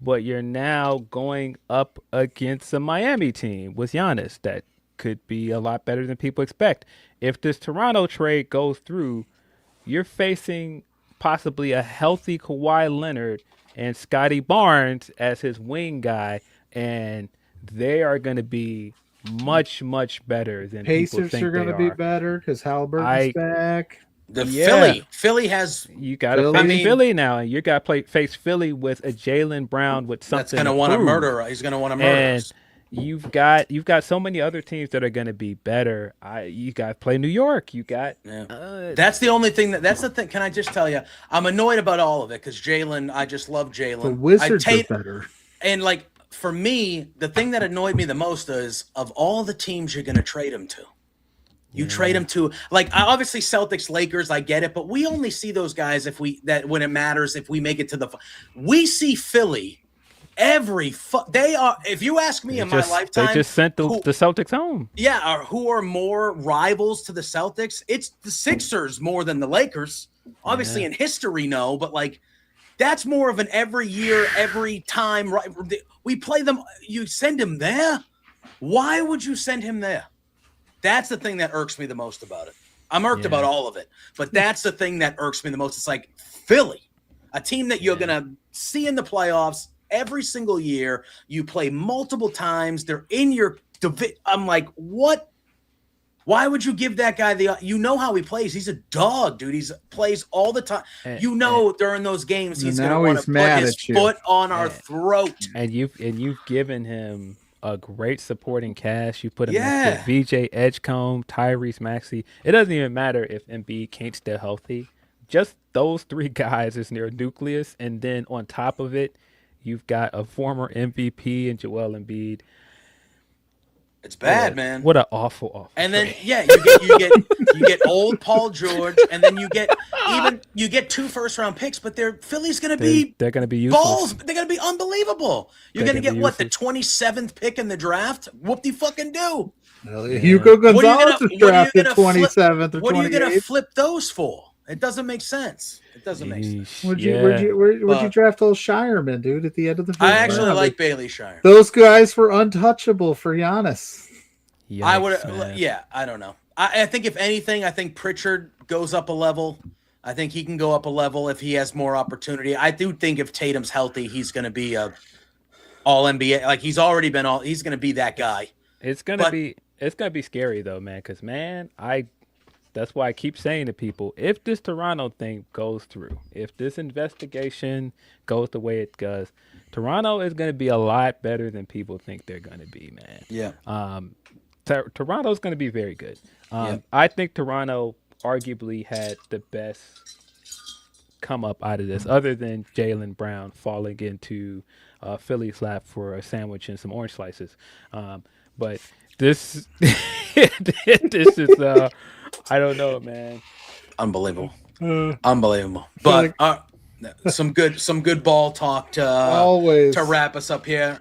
But you're now going up against a Miami team with Giannis that could be a lot better than people expect. If this Toronto trade goes through, you're facing possibly a healthy Kawhi Leonard and Scotty Barnes as his wing guy, and they are going to be much, much better than people think they are. Pacers are going to be better because Halliburton's back. Philly has you got to play Philly now, and you got to face Philly with a Jaylen Brown with something that's going to want to murder. He's going to want to murder us. you've got so many other teams that are going to be better. You got to play New York. You got that's the only thing that's the thing. Can I just tell you, I'm annoyed about all of it because Jalen. I just love Jalen. The Wizards are better. And like for me, the thing that annoyed me the most is of all the teams you're going to trade him to. You trade him to obviously Celtics, Lakers. I get it, but we only see those guys when it matters. If we make it to we see Philly they are. If you ask me, my lifetime, they just sent the Celtics home. Yeah, or who are more rivals to the Celtics? It's the Sixers more than the Lakers. Obviously, in history, no, but that's more of an every year, every time. Right? We play them. You send him there. Why would you send him there? That's the thing that irks me the most about it. I'm irked about all of it, but that's the thing that irks me the most. It's like Philly, a team that you're going to see in the playoffs every single year. You play multiple times. They're in your division. I'm like, what? Why would you give that guy you know how he plays? He's a dog, dude. He plays all the time. During those games, he's going to want to put his foot on our throat. And you've given him a great supporting cast. You put him next to VJ Edgecombe, Tyrese Maxey. It doesn't even matter if Embiid can't stay healthy. Just those three guys is their nucleus, and then on top of it, you've got a former MVP in Joel Embiid. It's bad, man. What an awful. And then you get old Paul George, and then you get 2 first-round picks, but Philly's going to be they're going to be useless. Balls. They're going to be unbelievable. You're going to get the 27th pick in the draft? Whoop de fucking do. Hugo Gonzalez was drafted 27th or 28th. What are you going to flip those for? It doesn't make sense. It doesn't make sense. Would you draft old Shireman, dude, at the end of the I actually like Bailey Shire. Those guys were untouchable for Giannis. Yikes, I would, I don't know. I think if anything, I think Pritchard goes up a level. I think he can go up a level if he has more opportunity. I do think if Tatum's healthy, he's going to be a all NBA. Like he's already been he's going to be that guy. It's going to be scary though, man. Because that's why I keep saying to people, if this Toronto thing goes through, if this investigation goes the way it does, Toronto is going to be a lot better than people think they're going to be, man. Yeah. Toronto's going to be very good. I think Toronto arguably had the best come up out of this, other than Jaylen Brown falling into Philly's lap for a sandwich and some orange slices. But this, this is, I don't know, man. Unbelievable. Unbelievable. But some good ball talk to wrap us up here.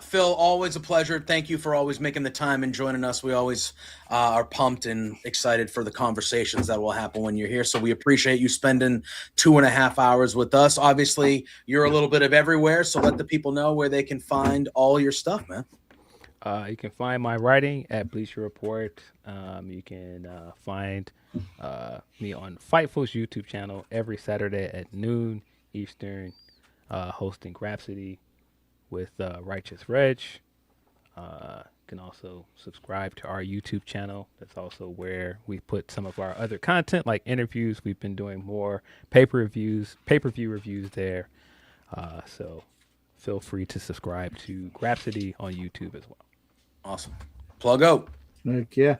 Phil, always a pleasure. Thank you for always making the time and joining us. We always are pumped and excited for the conversations that will happen when you're here. So we appreciate you spending 2.5 hours with us. Obviously, you're a little bit of everywhere, so let the people know where they can find all your stuff, man. You can find my writing at Bleacher Report. You can find me on Fightful's YouTube channel every Saturday at noon Eastern, hosting GRAPSODY with Righteous Reg. You can also subscribe to our YouTube channel. That's also where we put some of our other content, like interviews. We've been doing more pay-per-view reviews there. So feel free to subscribe to GRAPSODY on YouTube as well. Awesome. Pluggo. Heck yeah.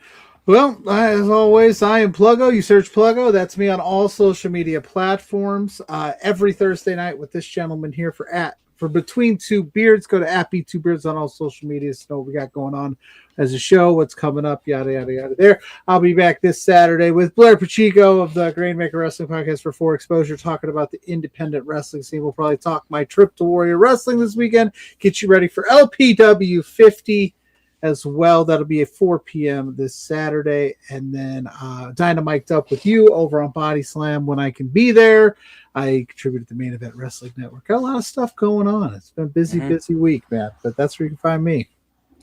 Well, as always, I am Pluggo. You search Pluggo. That's me on all social media platforms. Every Thursday night with this gentleman here for Between Two Beards. Go to @B2Beards on all social media to know what we got going on as a show, what's coming up, yada, yada, yada there. I'll be back this Saturday with Blair Pacheco of the Grainmaker Wrestling Podcast for 4 Exposure, talking about the independent wrestling scene. We'll probably talk my trip to Warrior Wrestling this weekend, get you ready for LPW 50 as well. That'll be at 4 p.m. this Saturday. And then Dynamiked Up with you over on Body Slam when I can be there. I contribute to the Main Event Wrestling Network. Got a lot of stuff going on. It's been a busy week, man. But that's where you can find me.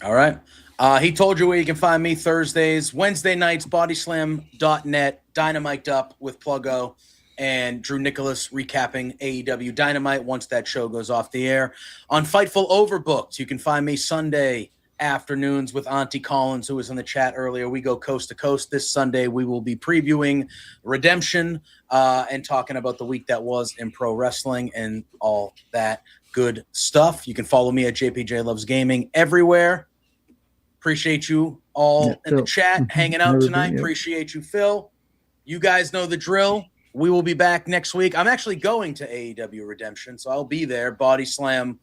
All right. He told you where you can find me Thursdays, Wednesday nights, bodyslam.net, Dynamiked Up with Pluggo and Drew Nicholas recapping AEW Dynamite once that show goes off the air. On Fightful Overbooked, you can find me Sunday afternoons with Auntie Collins, who was in the chat earlier. We go coast to coast. This Sunday, we will be previewing Redemption and talking about the week that was in pro wrestling and all that good stuff. You can follow me at JPJ Loves Gaming everywhere. Appreciate you all in the chat, hanging out tonight. Appreciate you, Phil. You guys know the drill. We will be back next week. I'm actually going to AEW Redemption, so I'll be there. Body Slam,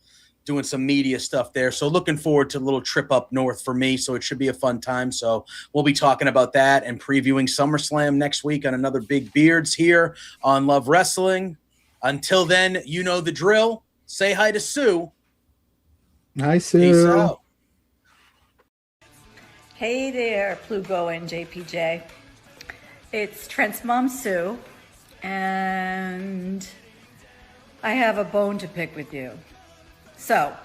doing some media stuff there. So looking forward to a little trip up north for me. So it should be a fun time. So we'll be talking about that and previewing SummerSlam next week on another Big Beards here on Love Wrestling. Until then, you know the drill. Say hi to Sue. Hi, Sue. Peace out. Hey there, Pluggo and JPJ. It's Trent's mom, Sue, and I have a bone to pick with you. So,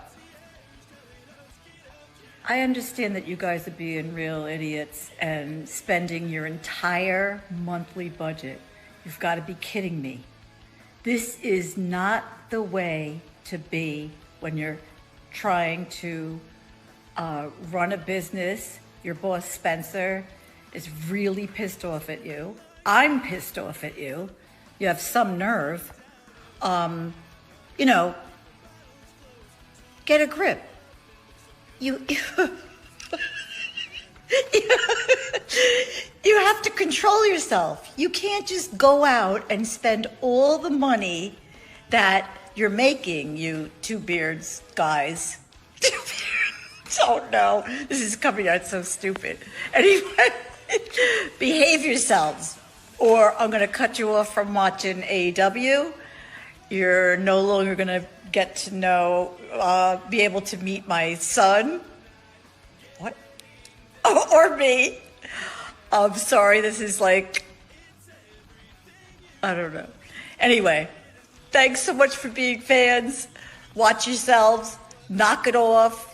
I understand that you guys are being real idiots and spending your entire monthly budget. You've got to be kidding me. This is not the way to be when you're trying to run a business. Your boss, Spencer, is really pissed off at you. I'm pissed off at you. You have some nerve. You know, get a grip. You have to control yourself. You can't just go out and spend all the money that you're making, you two beards guys. Oh no, this is coming out so stupid. Anyway, behave yourselves, or I'm going to cut you off from watching AEW. You're no longer going to get to know, be able to meet my son. What? Or me. I'm sorry, this is like, I don't know. Anyway, thanks so much for being fans. Watch yourselves. Knock it off.